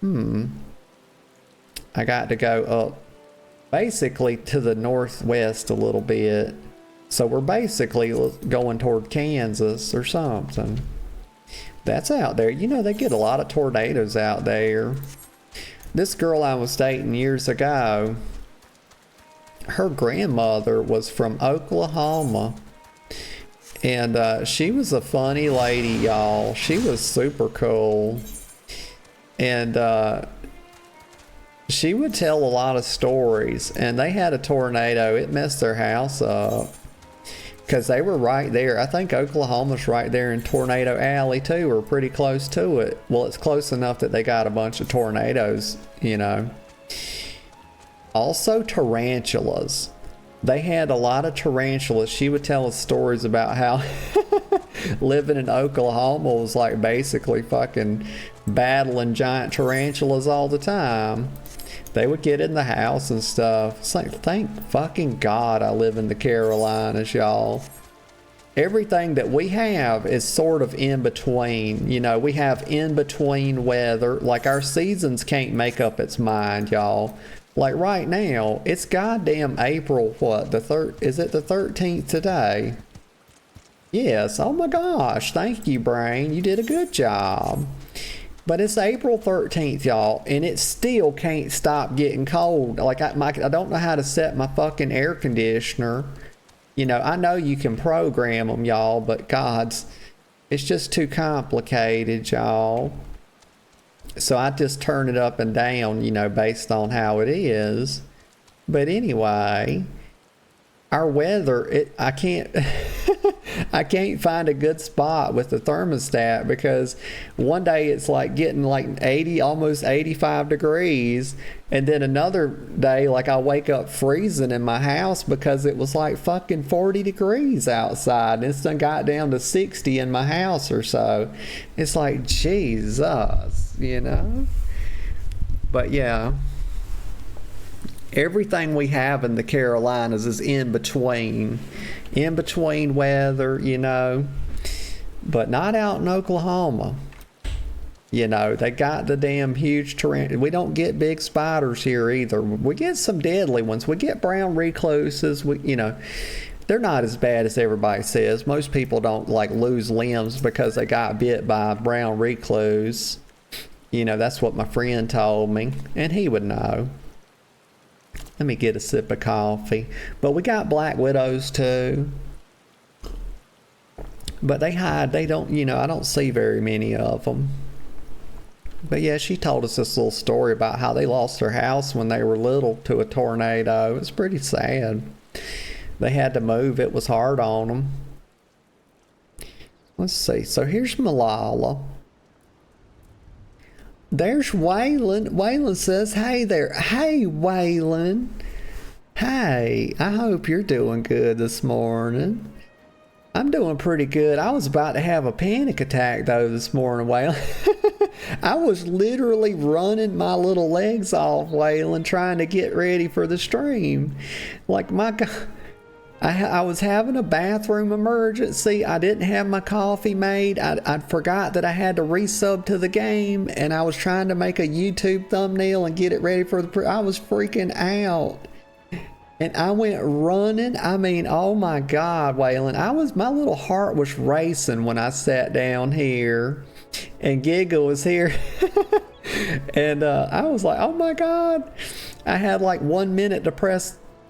I got to go up basically to the northwest a little bit. So we're basically going toward Kansas or something. That's out there. You know, they get a lot of tornadoes out there. This girl I was dating years ago, her grandmother was from Oklahoma. And she was a funny lady, y'all. She was super cool. And she would tell a lot of stories. And they had a tornado. It messed their house up. Because they were right there. I think Oklahoma's right there in Tornado Alley too, or pretty close to it. Well, it's close enough that they got a bunch of tornadoes, you know. Also tarantulas. They had a lot of tarantulas. She would tell us stories about how living in Oklahoma was like basically fucking battling giant tarantulas all the time. They would get in the house and stuff. It's like, thank fucking God I live in the Carolinas, y'all. Everything that we have is sort of in between. You know, we have in between weather. Like our seasons can't make up its mind, y'all. Like right now, it's goddamn April, what, is it the 13th today? Yes, oh my gosh, thank you, brain. You did a good job. But it's April 13th, y'all, and it still can't stop getting cold. Like, I don't know how to set my fucking air conditioner. You know, I know you can program them, y'all, but gods, it's just too complicated, y'all. So I just turn it up and down, you know, based on how it is. But anyway, our weather, I can't I can't find a good spot with the thermostat, because one day it's like getting like 80, almost 85 degrees, and then another day like I wake up freezing in my house because it was like fucking 40 degrees outside, and it's done got down to 60 in my house or so. It's like, Jesus, you know. But yeah, everything we have in the Carolinas is in between weather, you know, but not out in Oklahoma. You know, they got the damn huge tarantula. We don't get big spiders here either. We get some deadly ones. We get brown recluses. You know, they're not as bad as everybody says. Most people don't like lose limbs because they got bit by a brown recluse. You know, that's what my friend told me, and he would know. Let me get a sip of coffee. But we got black widows too. But they hide. They don't, you know, I don't see very many of them. But yeah, she told us this little story about how they lost their house when they were little to a tornado. It's pretty sad. They had to move. It was hard on them. Let's see. So here's Malala. There's Waylon. Waylon says, hey there. Hey, Waylon. Hey, I hope you're doing good this morning. I'm doing pretty good. I was about to have a panic attack, though, this morning, Waylon. I was literally running my little legs off, Waylon, trying to get ready for the stream. Like, my God. I was having a bathroom emergency. I didn't have my coffee made. I forgot that I had to resub to the game, and I was trying to make a YouTube thumbnail and get it ready for the I was freaking out. And I went running. I mean, oh my God, Waylon. My little heart was racing when I sat down here, and Giga was here. And I was like, oh my God. I had like 1 minute to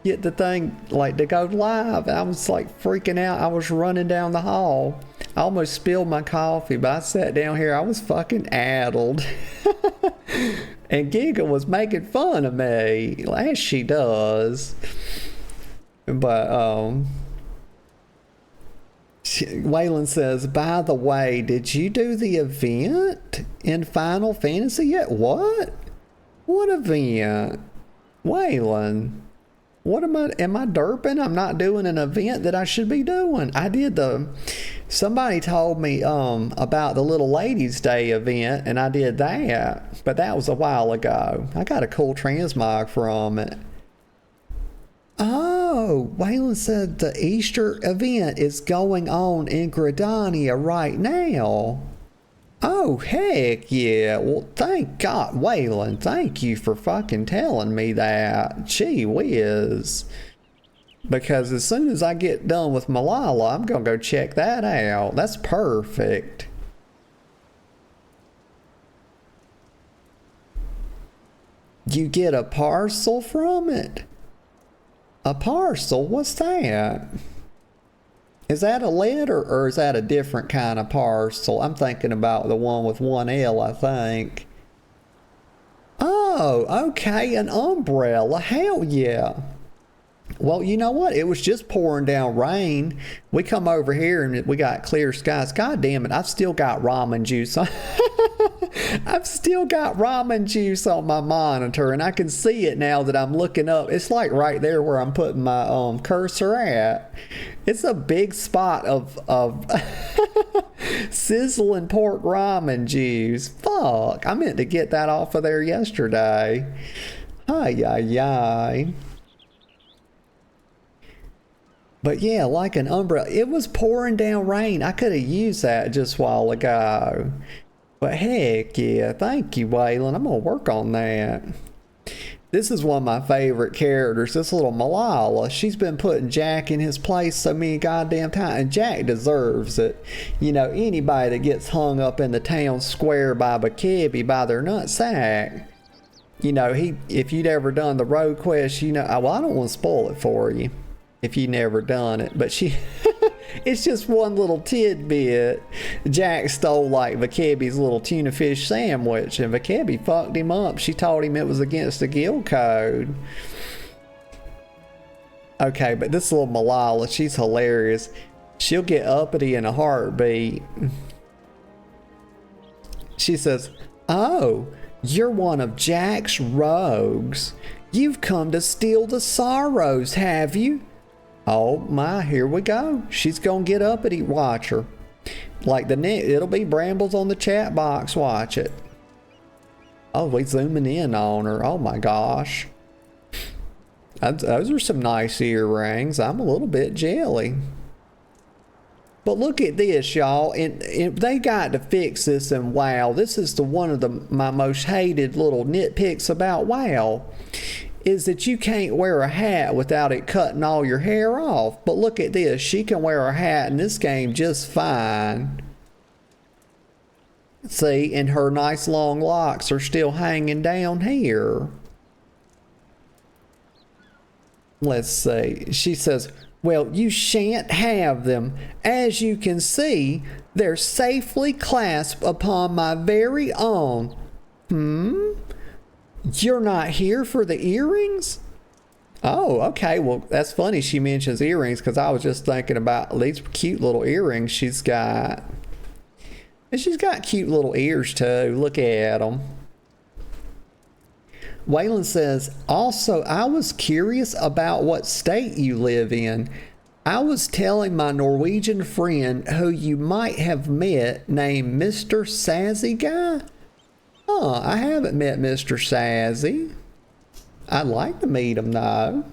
get the thing like to go live. I was like freaking out. I was running down the hall. I almost spilled my coffee, but I sat down here. I was fucking addled. And Giga was making fun of me, as she does. But Waylon says, by the way, did you do the event in Final Fantasy yet? What event? Waylon, what am I derping? I'm not doing an event that I should be doing. I did somebody told me about the Little Ladies Day event, and I did that, but that was a while ago. I got a cool transmog from it. Oh, Waylon said the Easter event is going on in Gridania right now. Oh, heck yeah. Well, thank God, Waylon. Thank you for fucking telling me that. Gee whiz. Because as soon as I get done with Malala, I'm going to go check that out. That's perfect. You get a parcel from it? A parcel? What's that? Is that a letter or is that a different kind of parcel? I'm thinking about the one with one L, I think. Oh, okay, an umbrella. Hell yeah. Well, you know what? It was just pouring down rain. We come over here and we got clear skies. God damn it, I've still got ramen juice on. I've still got ramen juice on my monitor, and I can see it now that I'm looking up. It's like right there where I'm putting my cursor at. It's a big spot of sizzling pork ramen juice. Fuck, I meant to get that off of there yesterday. Ay, ay, ay. But yeah, like an umbrella. It was pouring down rain. I could have used that just a while ago. But heck yeah, thank you, Waylon. I'm going to work on that. This is one of my favorite characters, this little Malala. She's been putting Jack in his place so many goddamn times, and Jack deserves it. You know, anybody that gets hung up in the town square by Bikibby by their nutsack, you know, if you'd ever done the road quest, you know, well, I don't want to spoil it for you if you never done it, but it's just one little tidbit. Jack stole like Bikibby's little tuna fish sandwich, and Bikibby fucked him up. She told him it was against the guild code. Okay, but this little Malala, she's hilarious. She'll get uppity in a heartbeat. She says, "Oh, you're one of Jack's rogues. You've come to steal the sorrows, have you?" Oh my, here we go. She's gonna get uppity. Watch her. Like it'll be Brambles on the chat box. Watch it. Oh, we zooming in on her. Oh my gosh. Those are some nice earrings. I'm a little bit jelly. But look at this, y'all. And they got to fix this in WoW. This is one of my most hated little nitpicks about WoW. Is that you can't wear a hat without it cutting all your hair off. But look at this. She can wear a hat in this game just fine. See, and her nice long locks are still hanging down here. Let's see. She says, "Well, you shan't have them. As you can see, they're safely clasped upon my very own." You're not here for the earrings? Oh, okay. Well, that's funny she mentions earrings, because I was just thinking about these cute little earrings she's got. And she's got cute little ears too. Look at them. Waylon says, "Also, I was curious about what state you live in. I was telling my Norwegian friend who you might have met named Mr. Sassy Guy." Oh, I haven't met Mr. Sassy. I'd like to meet him though.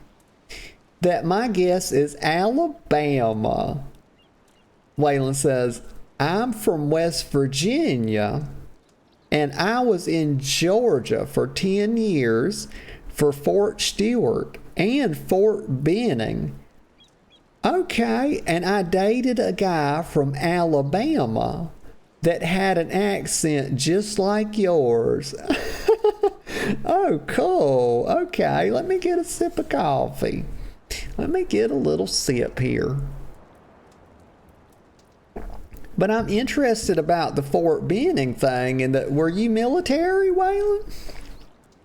That my guess is Alabama. Waylon says, "I'm from West Virginia, and I was in Georgia for 10 years for Fort Stewart and Fort Benning. Okay, and I dated a guy from Alabama that had an accent just like yours." Oh, cool. Okay, let me get a sip of coffee. Let me get a little sip here. But I'm interested about the Fort Benning thing. And were you military, Waylon?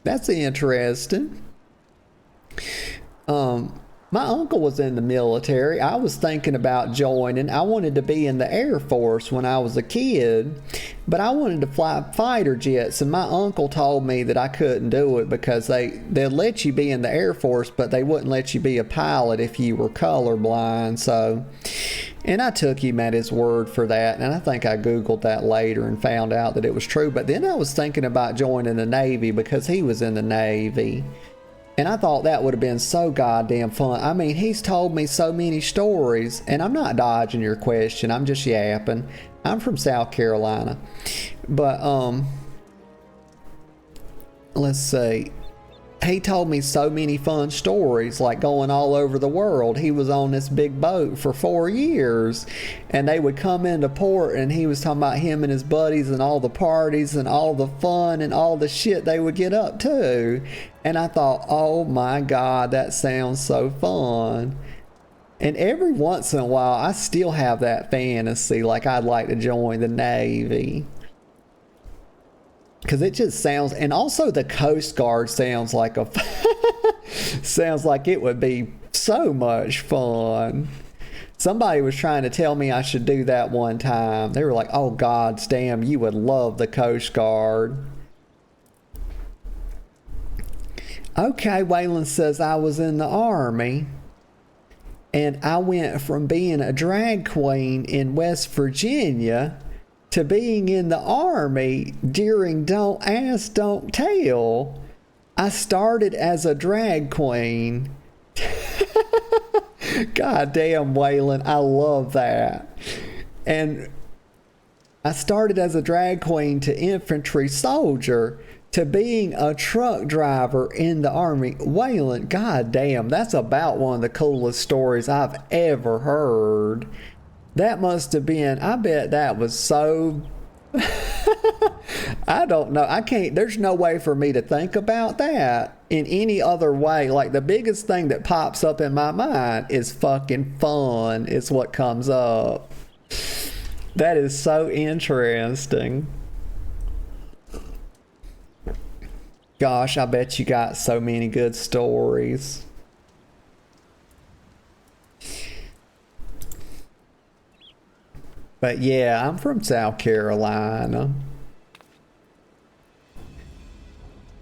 That's interesting. My uncle was in the military. I was thinking about joining. I wanted to be in the Air Force when I was a kid, but I wanted to fly fighter jets, and my uncle told me that I couldn't do it because they'd let you be in the Air Force, but they wouldn't let you be a pilot if you were colorblind. So, and I took him at his word for that, and I think I Googled that later and found out that it was true. But then I was thinking about joining the Navy because he was in the Navy. And I thought that would have been so goddamn fun. I mean, he's told me so many stories, and I'm not dodging your question. I'm just yapping. I'm from South Carolina. But, let's see. he told me so many fun stories, like going all over the world. He was on this big boat for 4 years, and they would come into port, and he was talking about him and his buddies and all the parties and all the fun and all the shit they would get up to. And I thought, oh my God, that sounds so fun. And every once in a while, I still have that fantasy, like I'd like to join the Navy. Because it just sounds, and also the Coast Guard sounds like a, sounds like it would be so much fun. Somebody was trying to tell me I should do that one time. They were like, oh God, damn, you would love the Coast Guard. Okay, Waylon says, I was in the Army, and I went from being a drag queen in West Virginia to being in the Army during Don't Ask, Don't Tell. I started as a drag queen. God damn, Waylon, I love that. And I started as a drag queen to infantry soldier to being a truck driver in the Army. Waylon, god damn, that's about one of the coolest stories I've ever heard. That must have been, I bet that was so, I don't know. I can't, there's no way for me to think about that in any other way. Like, the biggest thing that pops up in my mind is fucking fun. It's what comes up. That is so interesting. Gosh, I bet you got so many good stories. But yeah, I'm from South Carolina.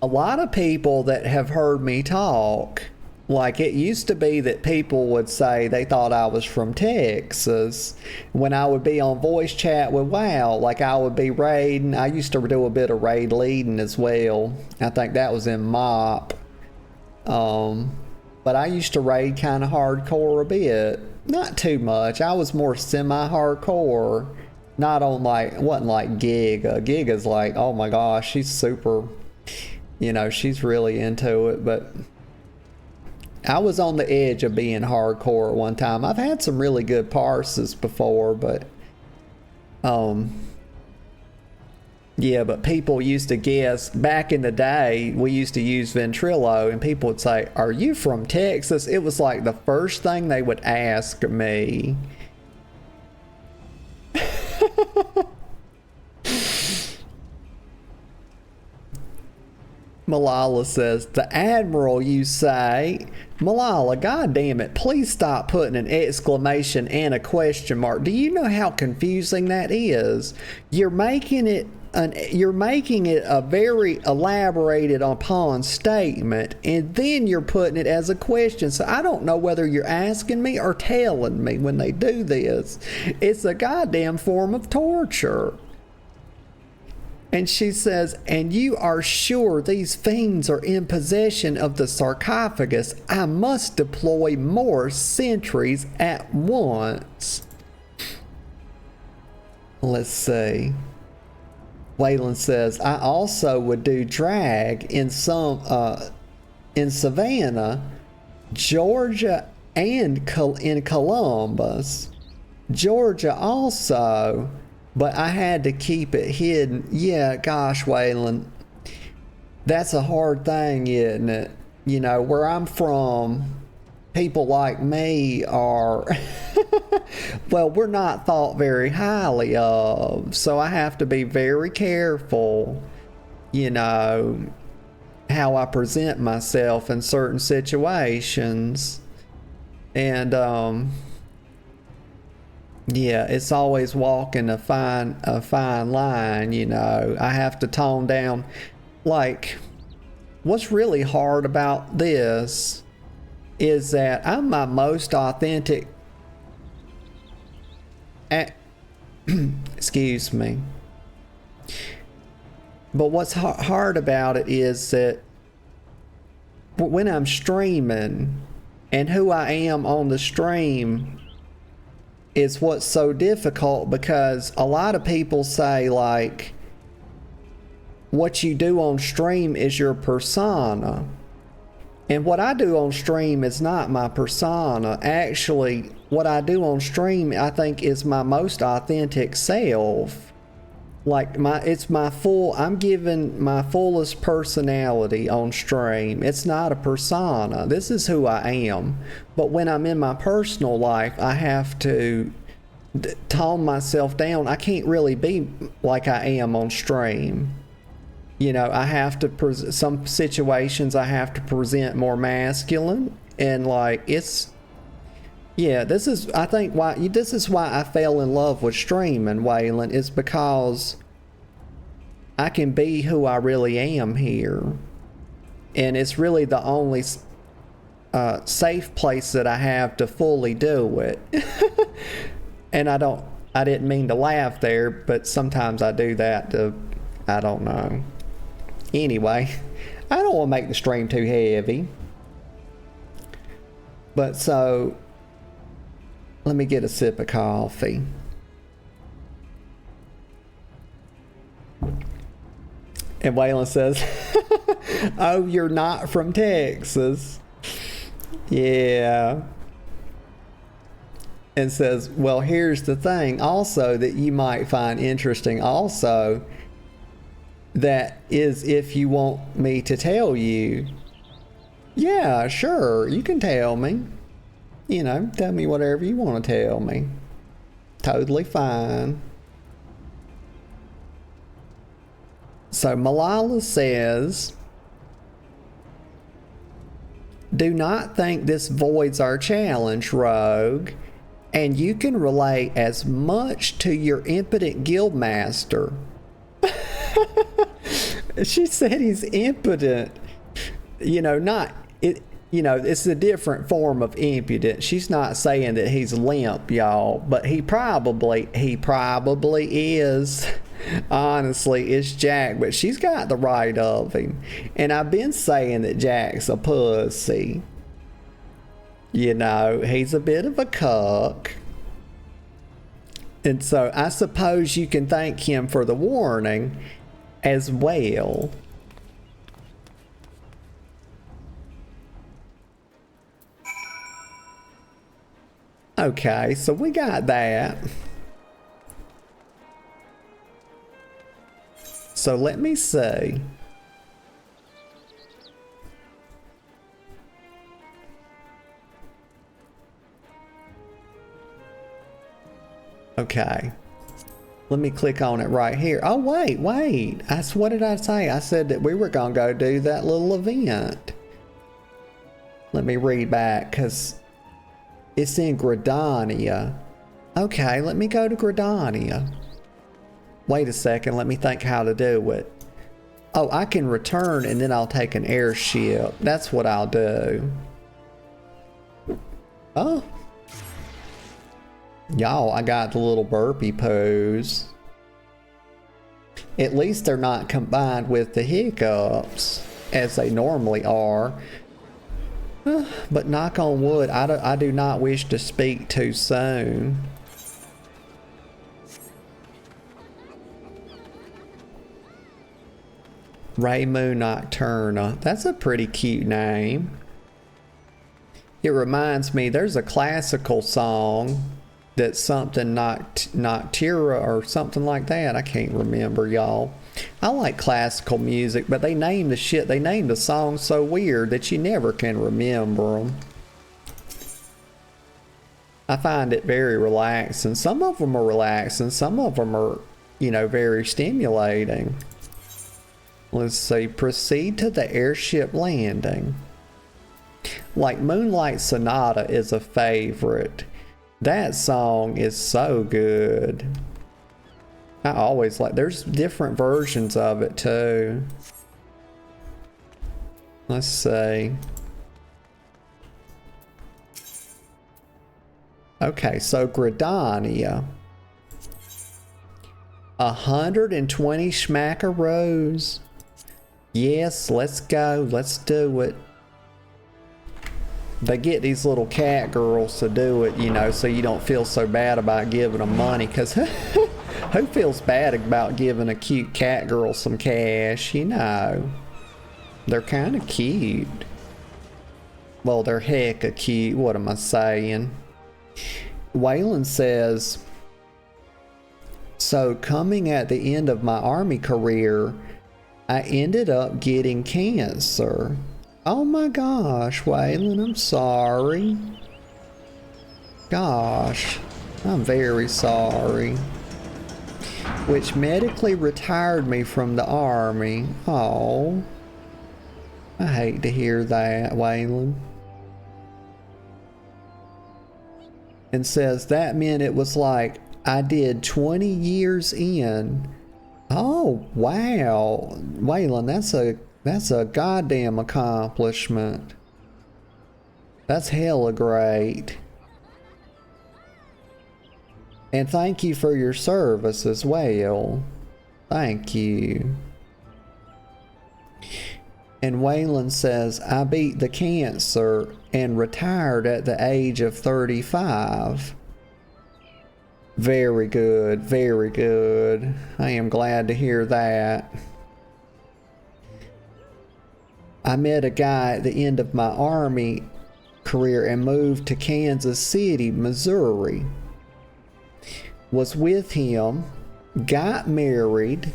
A lot of people that have heard me talk, like, it used to be that people would say they thought I was from Texas. When I would be on voice chat with WoW, like I would be raiding. I used to do a bit of raid leading as well. I think that was in MOP. But I used to raid kind of hardcore a bit. Not too much. I was more semi-hardcore. Not on like, wasn't like Giga. Giga's like, oh my gosh, she's super, you know, she's really into it. But I was on the edge of being hardcore at one time. I've had some really good parses before, but yeah, but people used to guess, back in the day, we used to use Ventrilo, and people would say, are you from Texas? It was like the first thing they would ask me. Malala says, the Admiral, you say? Malala, god damn it, please stop putting an exclamation and a question mark. Do you know how confusing that is? You're making it a very elaborated upon statement, and then you're putting it as a question. So I don't know whether you're asking me or telling me when they do this. It's a goddamn form of torture. And she says, and you are sure these fiends are in possession of the sarcophagus? I must deploy more sentries at once. Let's see. Waylon says, I also would do drag in some, in Savannah, Georgia, and in Columbus. Georgia also, but I had to keep it hidden. Yeah, gosh, Waylon, that's a hard thing, isn't it? You know, where I'm from, people like me are, well, we're not thought very highly of, so I have to be very careful, you know, how I present myself in certain situations. And yeah, it's always walking a fine line, you know. I have to tone down. Like, what's really hard about this is that I'm my most authentic, excuse me. But what's hard about it is that when I'm streaming, and who I am on the stream is what's so difficult, because a lot of people say, like, what you do on stream is your persona. And what I do on stream is not my persona. Actually, what I do on stream, I think, is my most authentic self. Like I'm giving my fullest personality on stream. It's not a persona. This is who I am. But when I'm in my personal life, I have to tone myself down. I can't really be like I am on stream. You know, I have to, some situations I have to present more masculine, and like this is, I think, this is why I fell in love with streaming, Waylon, is because I can be who I really am here. And it's really the only safe place that I have to fully do it. And I didn't mean to laugh there, but sometimes I do that I don't know. Anyway, I don't want to make the stream too heavy. But so, let me get a sip of coffee. And Waylon says, oh, you're not from Texas. Yeah. And says, well, here's the thing also that you might find interesting also. That is, if you want me to tell you. Yeah, sure, you can tell me. You know, tell me whatever you want to tell me. Totally fine. So Malala says, do not think this voids our challenge, Rogue, and you can relate as much to your impotent guildmaster. She said he's impotent. You know, not it. You know, it's a different form of impudent. She's not saying that he's limp, y'all, but he probably is. Honestly, it's Jack, but she's got the right of him. And I've been saying that Jack's a pussy. You know, he's a bit of a cuck. And so I suppose you can thank him for the warning as well. Okay, so we got that. So let me see. Okay. Let me click on it right here. Oh, wait. What did I say? I said that we were going to go do that little event. Let me read back, because it's in Gridania. Okay, let me go to Gridania. Wait a second, let me think how to do it. Oh, I can return and then I'll take an airship. That's what I'll do. Oh. Y'all, I got the little burpee pose. At least they're not combined with the hiccups as they normally are. But knock on wood, I do not wish to speak too soon. Raymu Nocturna. That's a pretty cute name. It reminds me, there's a classical song that's something Noctura or something like that. I can't remember, y'all. I like classical music, but they name the songs so weird that you never can remember them. I find it very relaxing. Some of them are relaxing, some of them are, you know, very stimulating. Let's see, proceed to the airship landing. Like Moonlight Sonata is a favorite. That song is so good. I always like, there's different versions of it too. Let's see. Okay, so Gridania. 120 schmackaroos. Yes, let's go. Let's do it. They get these little cat girls to do it, you know, so you don't feel so bad about giving them money, because who feels bad about giving a cute cat girl some cash, you know? They're kind of cute. Well, they're hecka cute. What am I saying? Waylon says, so coming at the end of my Army career, I ended up getting cancer. Oh my gosh, Waylon, I'm sorry. Gosh, I'm very sorry. Which medically retired me from the Army. Oh, I hate to hear that, Waylon. And says that meant it was like I did 20 years in. Oh wow, Waylon, that's a goddamn accomplishment. That's hella great. And thank you for your service as well. Thank you. And Waylon says, I beat the cancer and retired at the age of 35. Very good, very good. I am glad to hear that. I met a guy at the end of my Army career and moved to Kansas City, Missouri. Was with him, got married,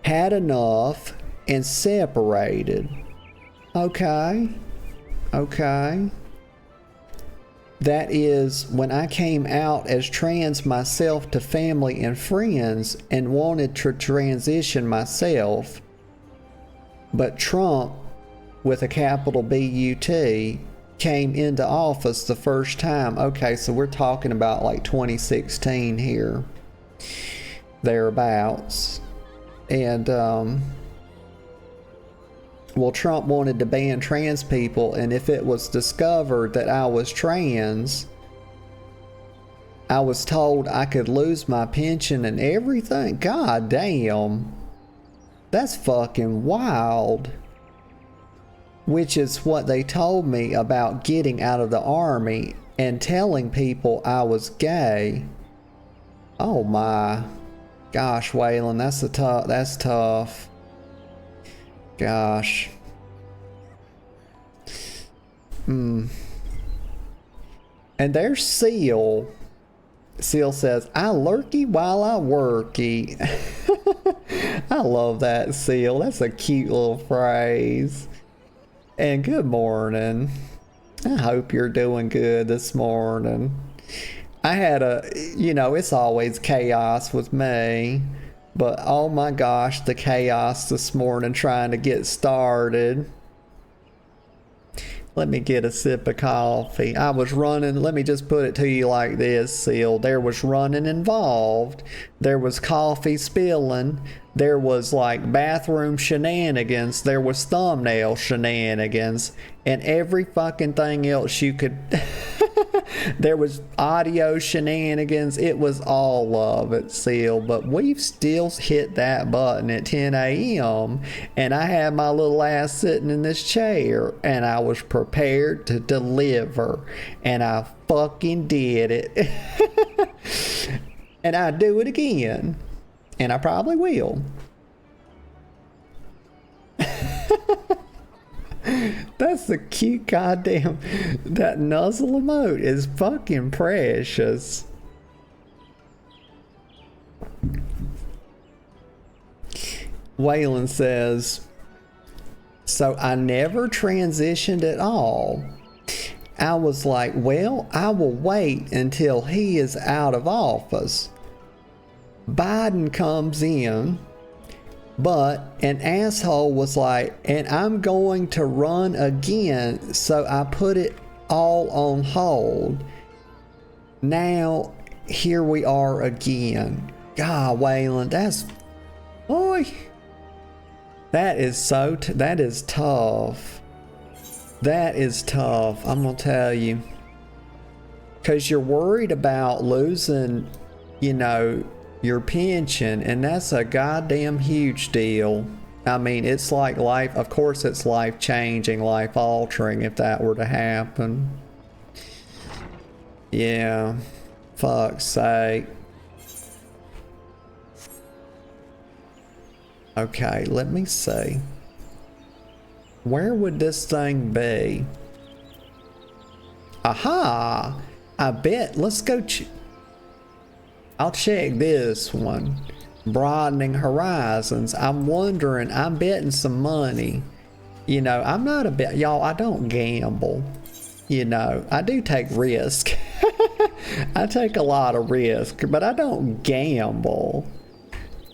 had enough, and separated. Okay. That is when I came out as trans myself to family and friends and wanted to transition myself. But Trump, with a capital B-U-T, came into office the first time. Okay, so we're talking about like 2016 here, thereabouts. And well, Trump wanted to ban trans people, and if it was discovered that I was trans, I was told I could lose my pension and everything. God damn, that's fucking wild. Which is what they told me about getting out of the Army and telling people I was gay. Oh my gosh, Waylon, that's tough. Gosh. And there's Seal. Seal says, I lurky while I worky. I love that, Seal. That's a cute little phrase. And good morning. I hope you're doing good this morning. I had it's always chaos with me. But oh my gosh, the chaos this morning trying to get started. Let me get a sip of coffee. I was running, let me just put it to you like this, Seal. There was running involved. There was coffee spilling. There was like bathroom shenanigans. There was thumbnail shenanigans. And every fucking thing else you could... There was audio shenanigans. It was all of it, Seal. But we've still hit that button at 10 a.m. And I had my little ass sitting in this chair. And I was prepared to deliver. And I fucking did it. And I'd do it again. And I probably will. That's the cute goddamn... That nuzzle emote is fucking precious. Waylon says, so I never transitioned at all. I was like, well, I will wait until he is out of office. Biden comes in, but an asshole was like, and I'm going to run again, so I put it all on hold. Now, here we are again. God, Waylon, that's... Boy, that is so... that is tough. That is tough, I'm gonna tell you. Because you're worried about losing, your pension, and that's a goddamn huge deal. I mean, it's like life, of course it's life changing, life altering if that were to happen. Yeah, fuck's sake. Okay, let me see. Where would this thing be? Aha! I bet. Let's go. I'll check this one. Broadening horizons. I'm wondering. I'm betting some money. You know, I'm not a bet. Y'all, I don't gamble. You know, I do take risk. I take a lot of risk, but I don't gamble.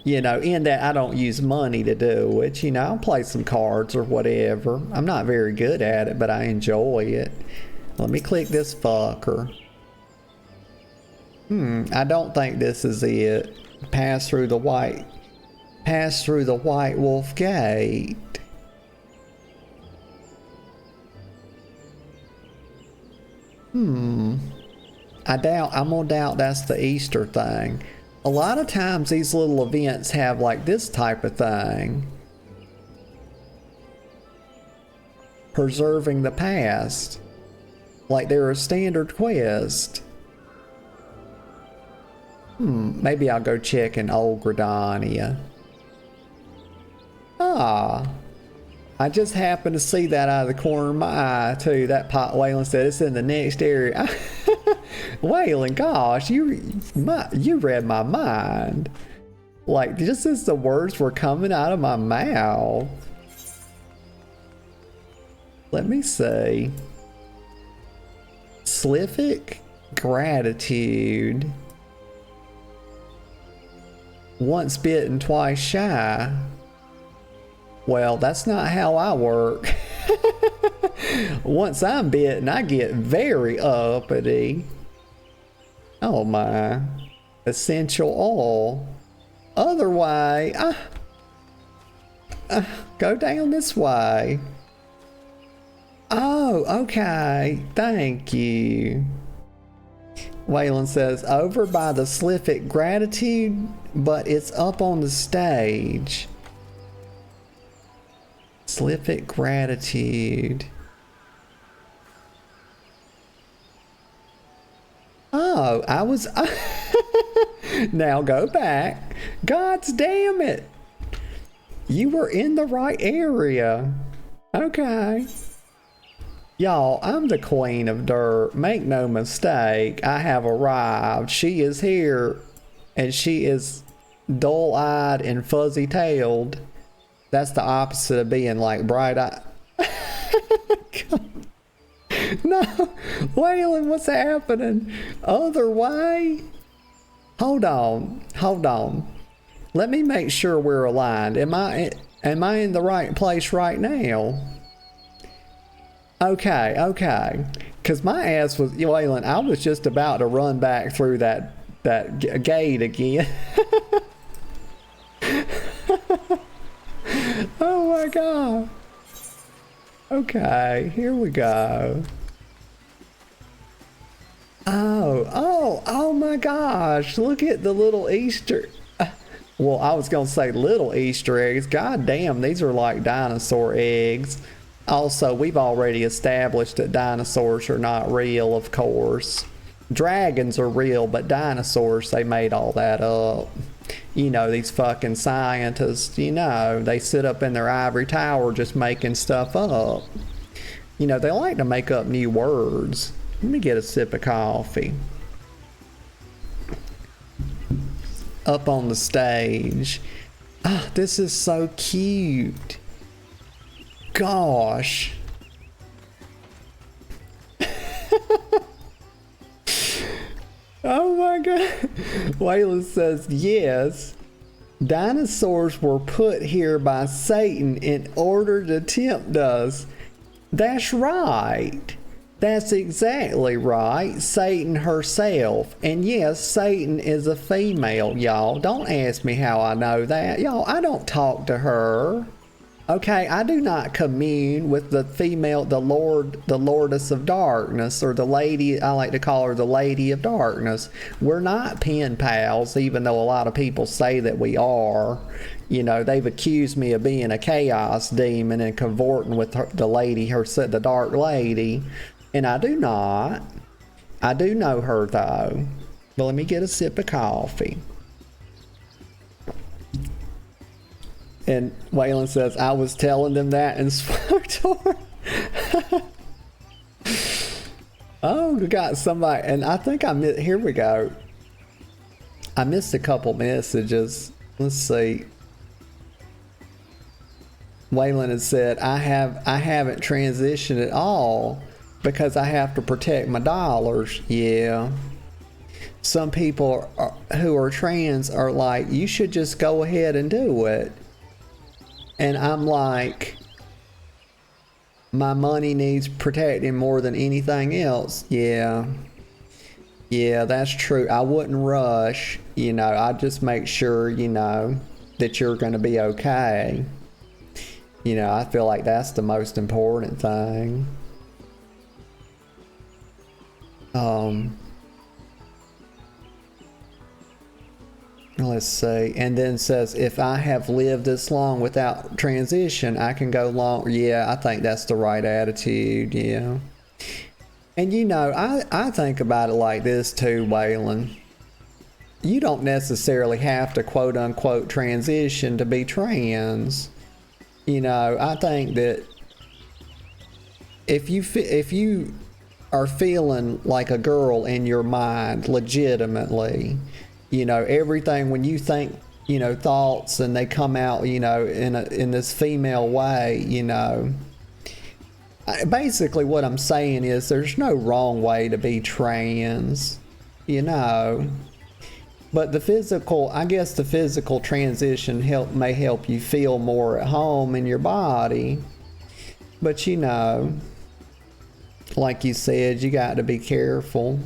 You know, in that I don't use money to do it. You know, I'll play some cards or whatever. I'm not very good at it, but I enjoy it. Let me click this fucker. I don't think this is it. Pass through the White Wolf Gate. I'm gonna doubt that's the Easter thing. A lot of times these little events have like this type of thing. Preserving the past. Like they're a standard quest. Maybe I'll go check in Old Gridania. I just happened to see that out of the corner of my eye too. That pot Waylon said it's in the next area. Waylon, gosh, you read my mind. Like just as the words were coming out of my mouth. Let me see. Slific gratitude. Once bitten, twice shy. Well, that's not how I work. Once I'm bitten, I get very uppity. Oh my. Essential oil. Other way. Go down this way. Oh, okay. Thank you. Waylon says, over by the Slific gratitude, but it's up on the stage. Slific gratitude. Oh, I was... Now go back. Gods damn it. You were in the right area. Okay. Y'all, I'm the queen of dirt. Make no mistake. I have arrived. She is here. And she is dull-eyed and fuzzy-tailed. That's the opposite of being like bright-eyed. No, Waylon, what's happening? Other way? Hold on. Let me make sure we're aligned. Am I in the right place right now? Okay. Cause my ass was, Waylon, I was just about to run back through that gate again. Oh my god. Okay, here we go. Oh my gosh, look at the little Easter. Well, I was gonna say little Easter eggs. God damn, these are like dinosaur eggs. Also, we've already established that dinosaurs are not real, of course. Dragons are real, but dinosaurs, they made all that up. You know, these fucking scientists, you know, they sit up in their ivory tower just making stuff up. You know, they like to make up new words. Let me get a sip of coffee. Up on the stage. Ah, this is so cute. Gosh. Oh my god. Waylon says, yes, dinosaurs were put here by Satan in order to tempt us. That's right. That's exactly right. Satan herself. And yes, Satan is a female, y'all. Don't ask me how I know that. Y'all, I don't talk to her. Okay, I do not commune with the female, the Lordess of Darkness, or the lady, I like to call her the Lady of Darkness. We're not pen pals, even though a lot of people say that we are. You know, they've accused me of being a chaos demon and cavorting with the lady, the Dark Lady. And I do not. I do know her, though. But let me get a sip of coffee. And Waylon says, I was telling them that in Spartor. Oh, we got somebody, and I think I missed. Here we go. I missed a couple messages. Let's see. Waylon has said, I haven't transitioned at all because I have to protect my dollars. Yeah. Some people who are trans are like, you should just go ahead and do it. And I'm like, my money needs protecting more than anything else. Yeah. Yeah, that's true. I wouldn't rush, I'd just make sure, that you're going to be okay. I feel like that's the most important thing. Let's see. And then says, if I have lived this long without transition, I can go long. Yeah, I think that's the right attitude. Yeah. And I think about it like this too, Waylon. You don't necessarily have to quote unquote transition to be trans. I think that if you are feeling like a girl in your mind legitimately, everything when you think, thoughts and they come out, in this female way, basically what I'm saying is there's no wrong way to be trans, but the physical transition may help you feel more at home in your body. But like you said, you got to be careful.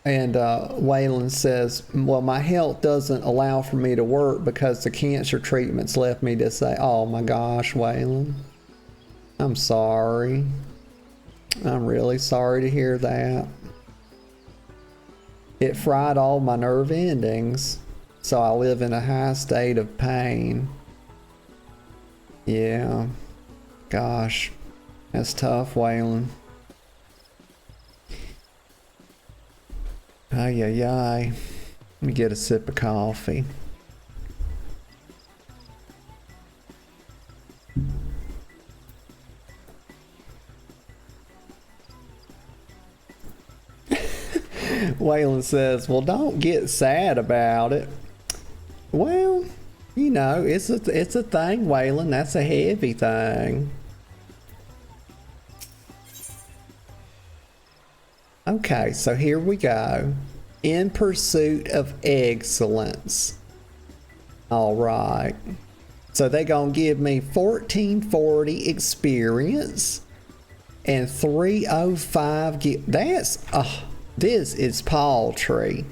And Waylon says, well, my health doesn't allow for me to work because the cancer treatments left me to say, oh my gosh, Waylon, I'm sorry. I'm really sorry to hear that. It fried all my nerve endings, so I live in a high state of pain. Yeah. Gosh, that's tough, Waylon. Ay, ay, ay. Let me get a sip of coffee. Waylon says, well, don't get sad about it. Well, it's a thing, Waylon. That's a heavy thing. Okay, so here we go. In pursuit of excellence. All right. So they gonna give me 1440 experience and 305 that's this is paltry.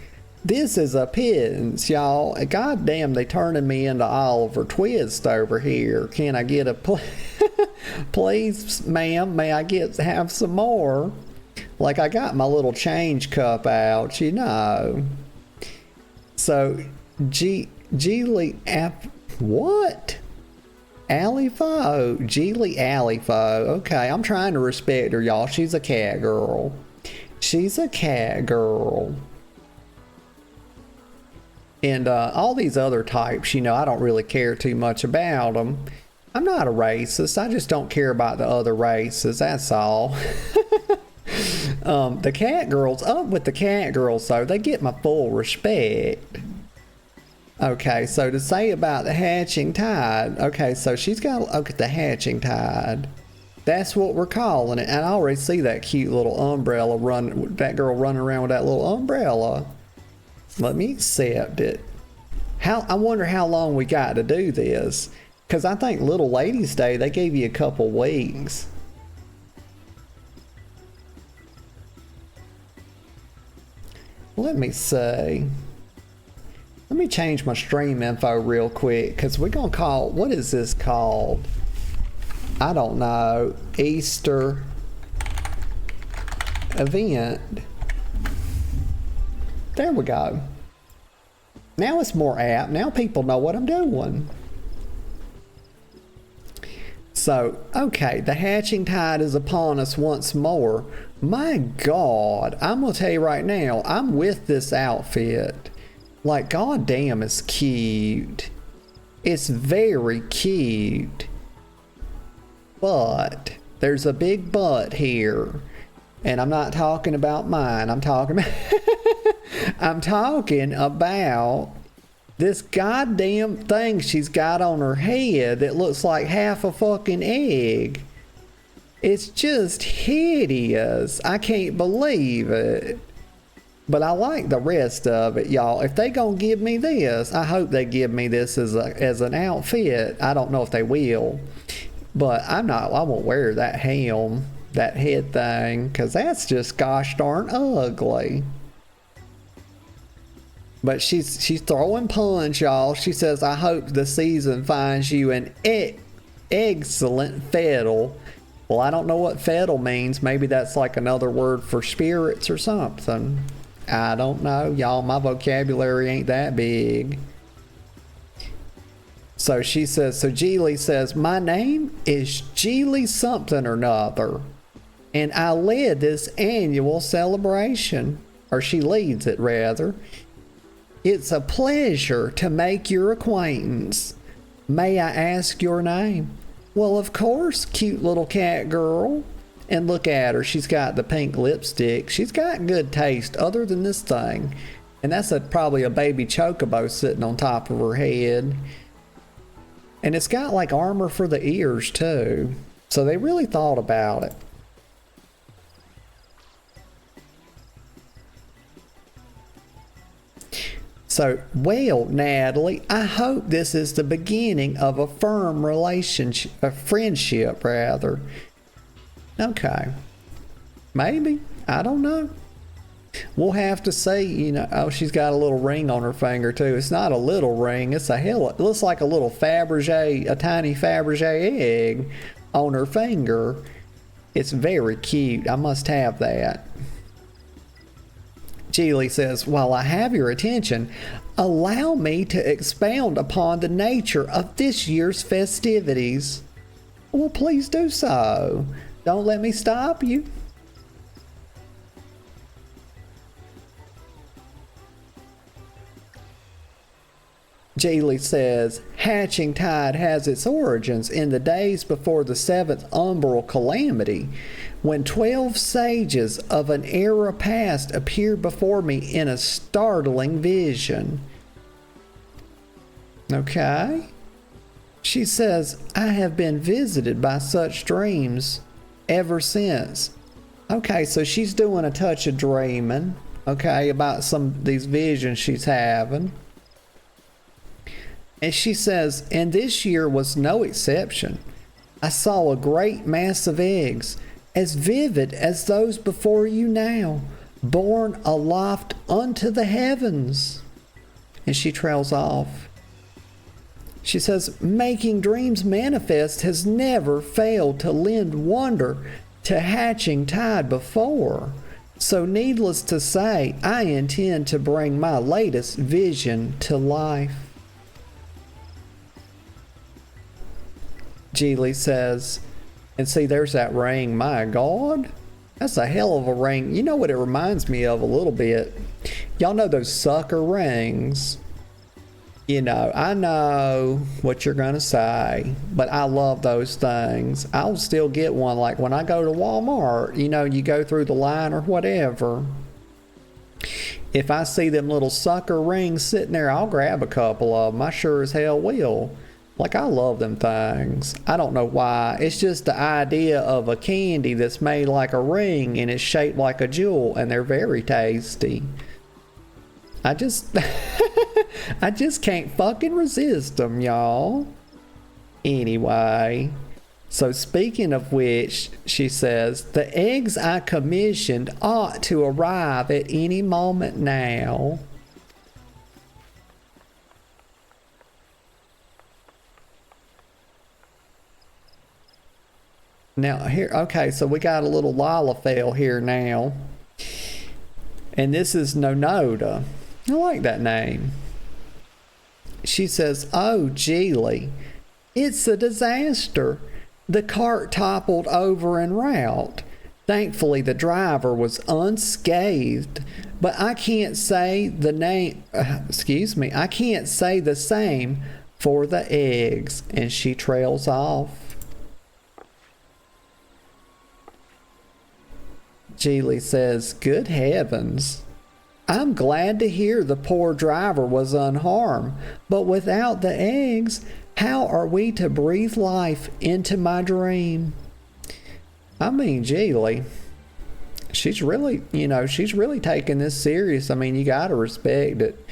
This is a pittance, y'all. God damn, they turning me into Oliver Twist over here. Can I get a please, ma'am, may I have some more? Like, I got my little change cup out, So, Geely what? Alifo. Geely Alifo. Okay, I'm trying to respect her, y'all. She's a cat girl. She's a cat girl. And all these other types, I don't really care too much about them. I'm not a racist. I just don't care about the other races. That's all. The cat girls, up with the cat girls, though, they get my full respect. Okay, so to say about the hatching tide, okay, so she's got, the hatching tide. That's what we're calling it. And I already see that cute little umbrella that girl running around with that little umbrella. Let me accept it. I wonder how long we got to do this. Because I think Little Ladies Day, they gave you a couple weeks. Let me see. Let me change my stream info real quick, because we're going to call, what is this called? I don't know. Easter event. There we go. Now it's more apt. Now people know what I'm doing. So, okay, the hatching tide is upon us once more. My God, I'm going to tell you right now, I'm with this outfit. Like, God damn, it's cute. It's very cute. But There's a big but here. And I'm not talking about mine. I'm talking about I'm talking about this goddamn thing she's got on her head that looks like half a fucking egg. It's just hideous. I can't believe it. But I like the rest of it, y'all. If they gonna give me this, I hope they give me this as an outfit. I don't know if they will. But I won't wear that helm, that head thing, because that's just gosh darn ugly. But she's throwing punch, y'all. She says, I hope the season finds you an excellent fiddle. Well, I don't know what fiddle means. Maybe that's like another word for spirits or something. I don't know, y'all. My vocabulary ain't that big. So she says, so Geely says, my name is Geely something or another. And I led this annual celebration. Or she leads it, rather. It's a pleasure to make your acquaintance. May I ask your name? Well, of course, cute little cat girl. And look at her. She's got the pink lipstick. She's got good taste other than this thing. And that's probably a baby chocobo sitting on top of her head. And it's got like armor for the ears too. So they really thought about it. So, well, Natalie, I hope this is the beginning of a firm relationship, a friendship rather. Okay. Maybe. I don't know. We'll have to see, you know. Oh, she's got a little ring on her finger too. It's not a little ring. It's a hell. It looks like a little Fabergé, a tiny Fabergé egg on her finger. It's very cute. I must have that. Geely says, while I have your attention, allow me to expound upon the nature of this year's festivities. Well, please do so. Don't let me stop you. Geely says, Hatching Tide has its origins in the days before the seventh umbral calamity, when 12 sages of an era past appeared before me in a startling vision. Okay. She says, I have been visited by such dreams ever since. Okay, so she's doing a touch of dreaming, okay, about some of these visions she's having. And she says, and this year was no exception. I saw a great mass of eggs, as vivid as those before you now, borne aloft unto the heavens. And she trails off. She says, making dreams manifest has never failed to lend wonder to Hatching Tide before. So needless to say, I intend to bring my latest vision to life. Geely says, and see, there's that ring. My God, that's a hell of a ring. You know what it reminds me of a little bit? Y'all know those sucker rings? You know, I know what you're going to say, but I love those things. I'll still get one. Like when I go to Walmart, you know, you go through the line or whatever. If I see them little sucker rings sitting there, I'll grab a couple of them. I sure as hell will. Like, I love them things. I don't know why. It's just the idea of a candy that's made like a ring and it's shaped like a jewel, and they're very tasty. I just can't fucking resist them, y'all. Anyway, so speaking of which, she says, the eggs I commissioned ought to arrive at any moment now. Now here, okay, so we got a little Lalafell here now. And this is Nonoda. I like that name. She says, oh, Geely, it's a disaster. The cart toppled over en route. Thankfully, the driver was unscathed. But I can't say the name, I can't say the same for the eggs. And she trails off. Geely says, good heavens. I'm glad to hear the poor driver was unharmed, but without the eggs, how are we to breathe life into my dream? I mean, Geely, she's really taking this serious. I mean, you gotta respect it.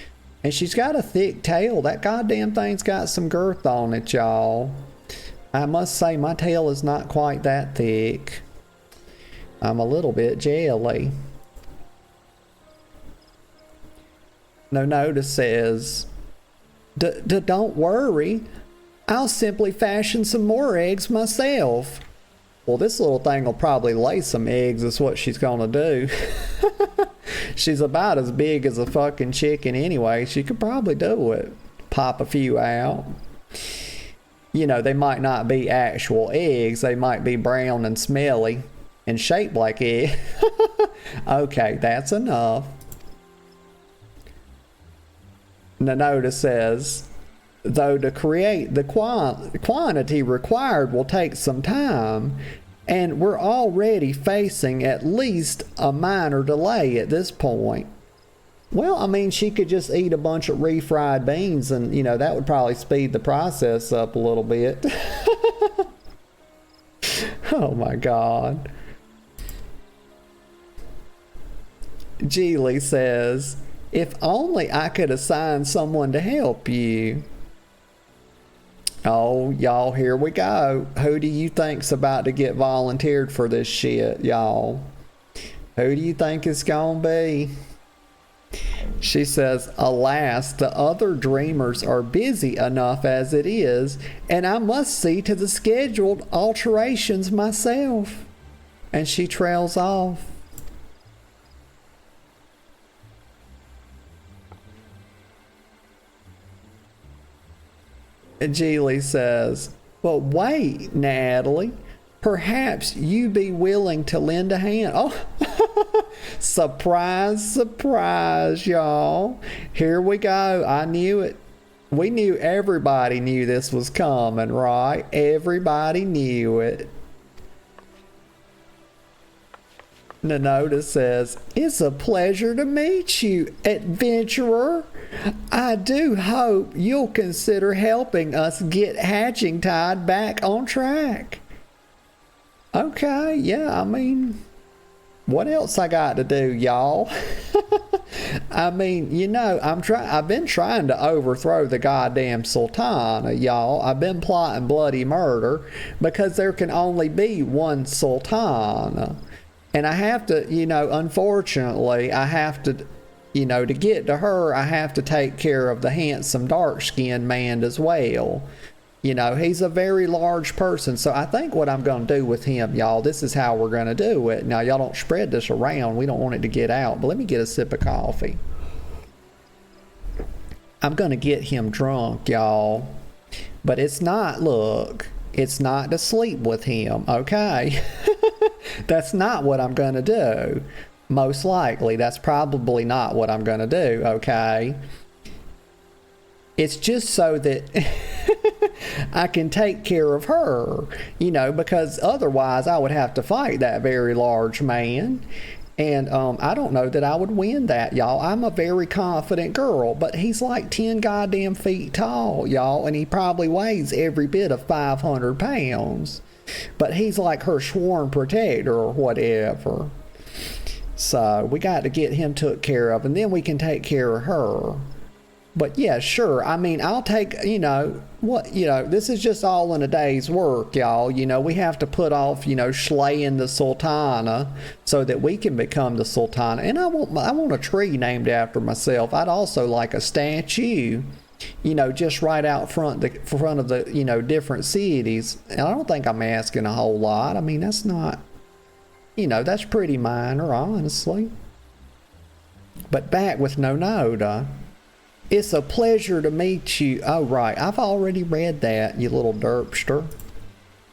And she's got a thick tail. That goddamn thing's got some girth on it, y'all. I must say, my tail is not quite that thick. I'm a little bit jelly. Noda says, don't worry. I'll simply fashion some more eggs myself. Well, this little thing will probably lay some eggs is what she's gonna do. She's about as big as a fucking chicken anyway. She could probably do it. Pop a few out. You know, they might not be actual eggs. They might be brown and smelly and shaped like egg. Okay, that's enough. Noda says, though to create the quantity required will take some time, and we're already facing at least a minor delay at this point. Well, I mean, she could just eat a bunch of refried beans and, you know, that would probably speed the process up a little bit. Oh my God. Geely says, if only I could assign someone to help you. Oh, y'all, here we go. Who do you think's about to get volunteered for this shit, y'all? Who do you think it's gonna be? She says, alas, the other dreamers are busy enough as it is, and I must see to the scheduled alterations myself. And she trails off. Geely says, but wait, Natalie, perhaps you be willing to lend a hand. Oh, surprise, surprise, y'all. Here we go. I knew it. We knew everybody knew this was coming, right? Everybody knew it. Noda says, it's a pleasure to meet you, adventurer. I do hope you'll consider helping us get Hatching Tide back on track. Okay, yeah, I mean, what else I got to do, y'all? I mean, you know, I've been trying to overthrow the goddamn Sultana, y'all. I've been plotting bloody murder because there can only be one Sultana. And I have to, you know, unfortunately, I have to, you know, to get to her, I have to take care of the handsome dark-skinned man as well. You know, he's a very large person. So I think what I'm going to do with him, y'all, this is how we're going to do it. Now, y'all don't spread this around. We don't want it to get out. But let me get a sip of coffee. I'm going to get him drunk, y'all. But it's not, look, it's not to sleep with him, okay? That's not what I'm going to do. Most likely, that's probably not what I'm going to do, okay? It's just so that I can take care of her, you know, because otherwise I would have to fight that very large man. And I don't know that I would win that, y'all. I'm a very confident girl, but he's like 10 goddamn feet tall, y'all, and he probably weighs every bit of 500 pounds. But he's like her sworn protector or whatever. So we got to get him took care of, and then we can take care of her. But yeah, sure. I mean, I'll take, you know, what, you know, this is just all in a day's work, y'all. You know, we have to put off, you know, slaying the Sultana so that we can become the Sultana. And I want a tree named after myself. I'd also like a statue, you know, just right out front of the, you know, different cities. And I don't think I'm asking a whole lot. I mean, that's not, you know, that's pretty minor, honestly. But back with Noda. It's a pleasure to meet you. Oh, right. I've already read that, you little derpster.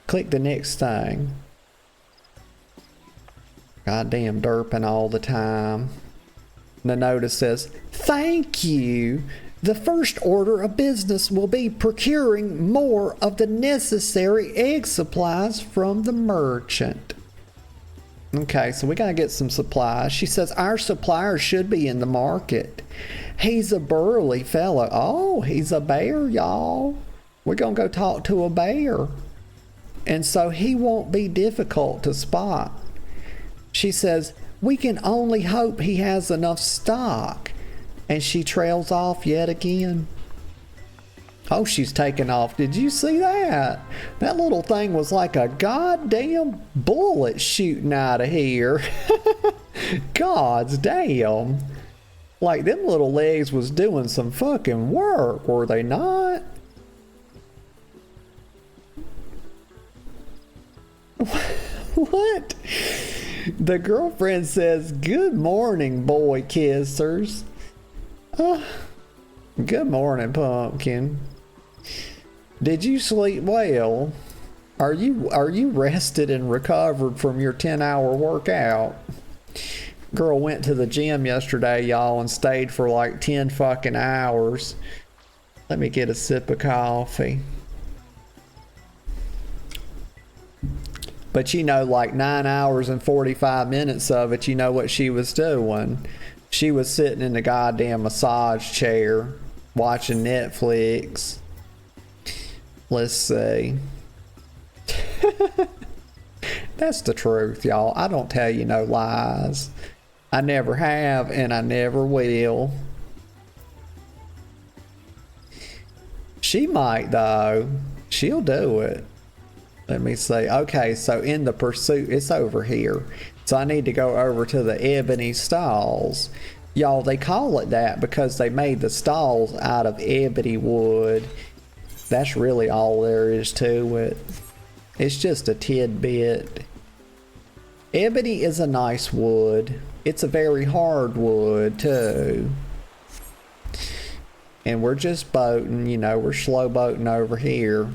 Click the next thing. Goddamn derping all the time. Noda says, thank you. The first order of business will be procuring more of the necessary egg supplies from the merchant. Okay, so we gotta get some supplies. She says, our supplier should be in the market. He's a burly fella. Oh, he's a bear, y'all. We're gonna go talk to a bear. And so he won't be difficult to spot. She says, we can only hope he has enough stock. And she trails off yet again. Oh, she's taking off. Did you see that? That little thing was like a goddamn bullet shooting out of here. God's damn. Like, them little legs was doing some fucking work, were they not? What? The girlfriend says, good morning, boy kissers. Good morning, Pumpkin. Did you sleep well? Are you rested and recovered from your 10-hour workout? Girl went to the gym yesterday, y'all, and stayed for like 10 fucking hours. Let me get a sip of coffee. But you know, like 9 hours and 45 minutes of it, you know what she was doing? She was sitting in the goddamn massage chair, watching Netflix. Let's see. That's the truth, y'all. I don't tell you no lies. I never have, and I never will. She might, though. She'll do it. Let me see. Okay, so in the pursuit, it's over here. So I need to go over to the ebony stalls. Y'all, they call it that because they made the stalls out of ebony wood. That's really all there is to it. It's just a tidbit. Ebony is a nice wood. It's a very hard wood too. And we're just boating, you know, we're slow boating over here.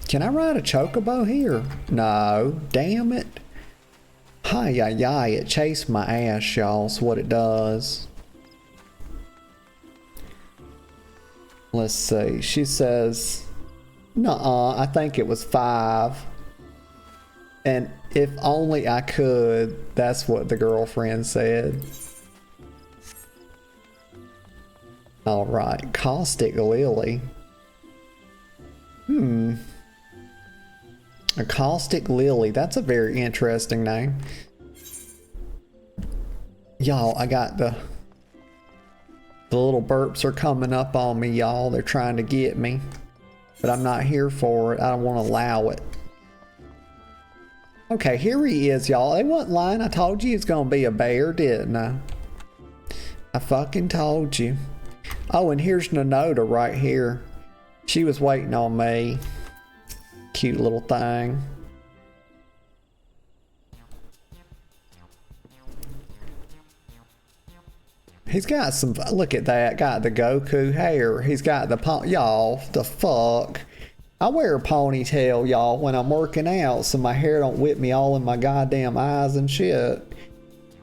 Can I ride a chocobo here? No, damn it. Hi-yi-yi, it chased my ass, y'all, is what it does. Let's see, she says, nuh-uh, I think it was 5. And if only I could, that's what the girlfriend said. All right, Caustic Lily. A Caustic Lily, that's a very interesting name. Y'all, I got the little burps are coming up on me, y'all. They're trying to get me. But I'm not here for it. I don't want to allow it. Okay, here he is, y'all. They wasn't lying. I told you it's going to be a bear, didn't I? I fucking told you. Oh, and here's Nonota right here. She was waiting on me. Cute little thing. He's got some, look at that, got the Goku hair. He's got the, y'all, the fuck. I wear a ponytail, y'all, when I'm working out so my hair don't whip me all in my goddamn eyes and shit.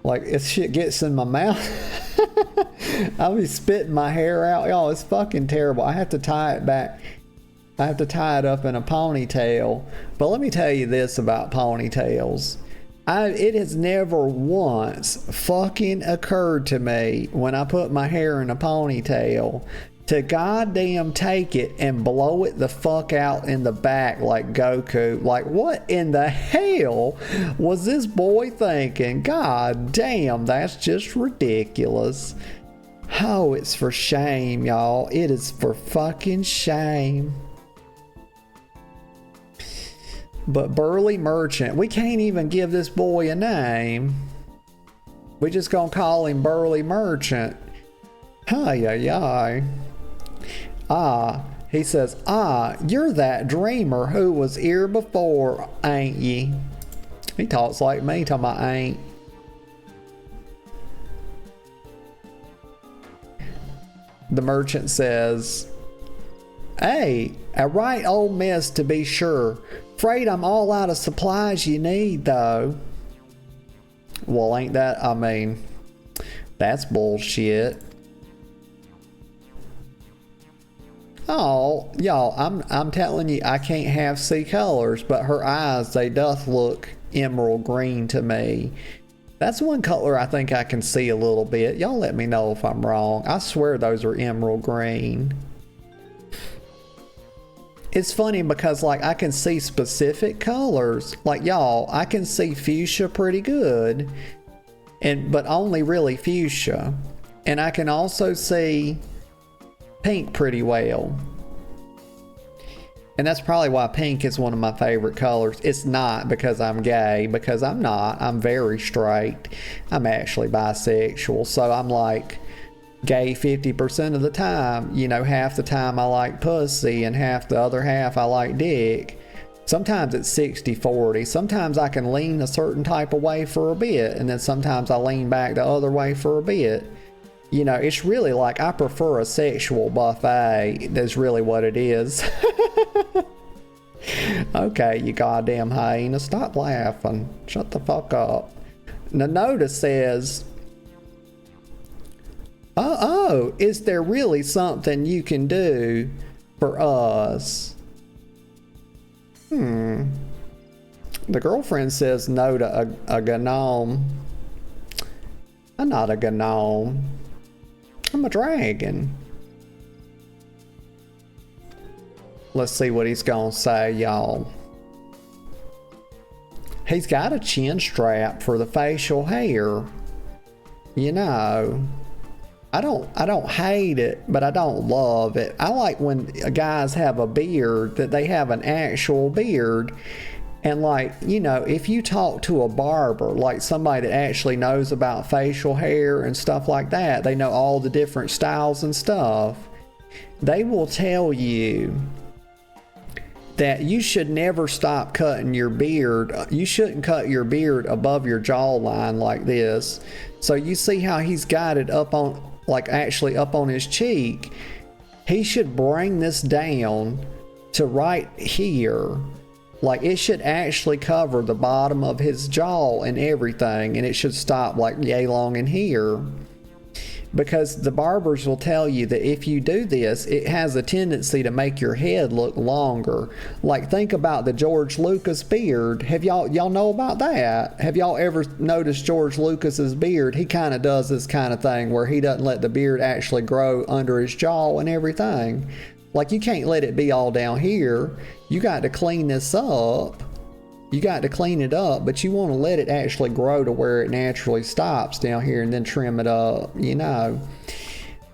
Like, if shit gets in my mouth, I'll be spitting my hair out, y'all. It's fucking terrible. I have to tie it back. I have to tie it up in a ponytail. But let me tell you this about ponytails. It has never once fucking occurred to me when I put my hair in a ponytail to goddamn take it and blow it the fuck out in the back like Goku. Like, what in the hell was this boy thinking? God damn, that's just ridiculous. Oh, it's for shame, y'all. It is for fucking shame. But Burly Merchant, we can't even give this boy a name. We just gonna call him Burly Merchant. Hi-yi-yi. Ah, he says, you're that dreamer who was here before, ain't ye? He talks like me, talking about ain't. The merchant says, hey, a right old mess to be sure. Afraid I'm all out of supplies you need, though. Well, ain't that, I mean, that's bullshit. Oh, y'all, I'm telling you, I can't have see colors, but her eyes, they doth look emerald green to me. That's one color I think I can see a little bit. Y'all let me know if I'm wrong. I swear those are emerald green. It's funny because like I can see specific colors. Like y'all, I can see fuchsia pretty good, but only really fuchsia. And I can also see pink pretty well. And that's probably why pink is one of my favorite colors. It's not because I'm gay, because I'm not. I'm very straight. I'm actually bisexual. So I'm like gay 50% of the time. You know, half the time I like pussy and half the other half I like dick. Sometimes it's 60-40. Sometimes I can lean a certain type of way for a bit, and then sometimes I lean back the other way for a bit. You know, it's really like I prefer a sexual buffet. That's really what it is. Okay, you goddamn hyena, stop laughing. Shut the fuck up. Nanota says, oh, is there really something you can do for us? The girlfriend says no to a gnome. I'm not a gnome. I'm a dragon. Let's see what he's gonna say, y'all. He's got a chin strap for the facial hair. You know, I don't hate it, but I don't love it. I like when guys have a beard, that they have an actual beard. And like, you know, if you talk to a barber, like somebody that actually knows about facial hair and stuff like that, they know all the different styles and stuff, they will tell you that you should never stop cutting your beard. You shouldn't cut your beard above your jawline like this. So you see how he's got it up on, like actually up on his cheek. He should bring this down to right here. Like it should actually cover the bottom of his jaw and everything, and it should stop like yay long in here. Because the barbers will tell you that if you do this, it has a tendency to make your head look longer. Like think about the George Lucas beard. Have y'all know about that? Have y'all ever noticed George Lucas's beard? He kind of does this kind of thing where he doesn't let the beard actually grow under his jaw and everything. Like you can't let it be all down here. You got to clean this up. You got to clean it up, but you want to let it actually grow to where it naturally stops down here and then trim it up, you know.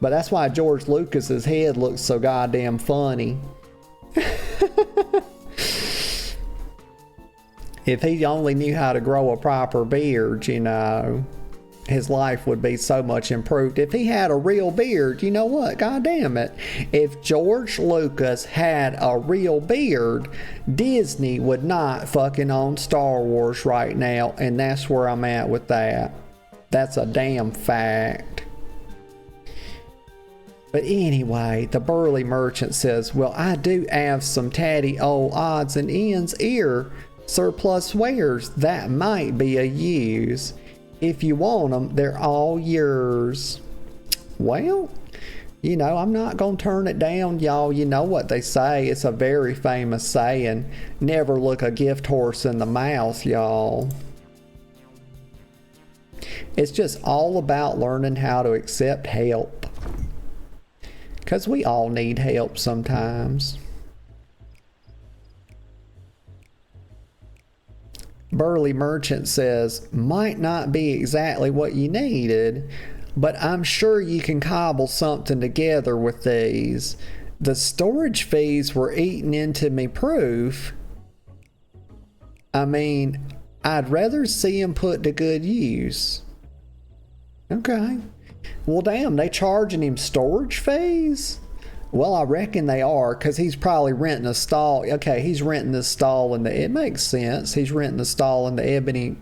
But that's why George Lucas's head looks so goddamn funny. If he only knew how to grow a proper beard, you know, his life would be so much improved. If he had a real beard, you know what? God damn it. If George Lucas had a real beard, Disney would not fucking own Star Wars right now. And that's where I'm at with that. That's a damn fact. But anyway, the burly merchant says, well, I do have some tatty old odds and ends here. Surplus wares. That might be a use. If you want them, they're all yours. Well, you know, I'm not going to turn it down, y'all. You know what they say. It's a very famous saying. Never look a gift horse in the mouth, y'all. It's just all about learning how to accept help. Because we all need help sometimes. Burly Merchant says, might not be exactly what you needed, but I'm sure you can cobble something together with these. The storage fees were eating into me proof. I mean, I'd rather see them put to good use. Okay. Well, damn, they charging him storage fees? Well, I reckon they are, because he's probably renting a stall. Okay, he's renting this stall it makes sense. He's renting the stall in the Ebony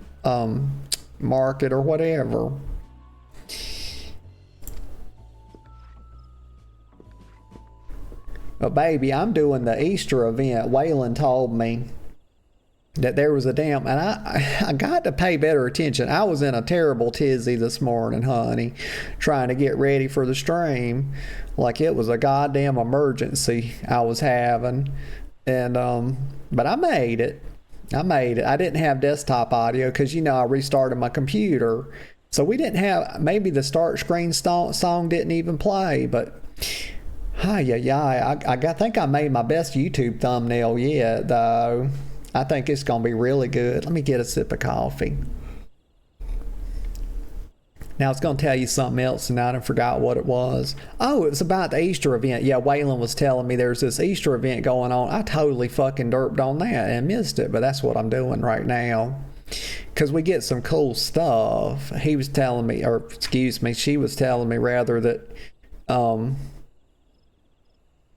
market or whatever. But baby, I'm doing the Easter event. Waylon told me that there was a damn, and I got to pay better attention. I was in a terrible tizzy this morning, honey, trying to get ready for the stream. Like it was a goddamn emergency I was having. And but I made it. I made it. I didn't have desktop audio because, I restarted my computer. So we didn't have, maybe the start screen song didn't even play, but I think I made my best YouTube thumbnail yet, though. I think it's going to be really good. Let me get a sip of coffee. Now, I was going to tell you something else, and I forgot what it was. Oh, it was about the Easter event. Yeah, Waylon was telling me there's this Easter event going on. I totally fucking derped on that and missed it, but that's what I'm doing right now. Because we get some cool stuff. He was telling me, or excuse me, she was telling me rather that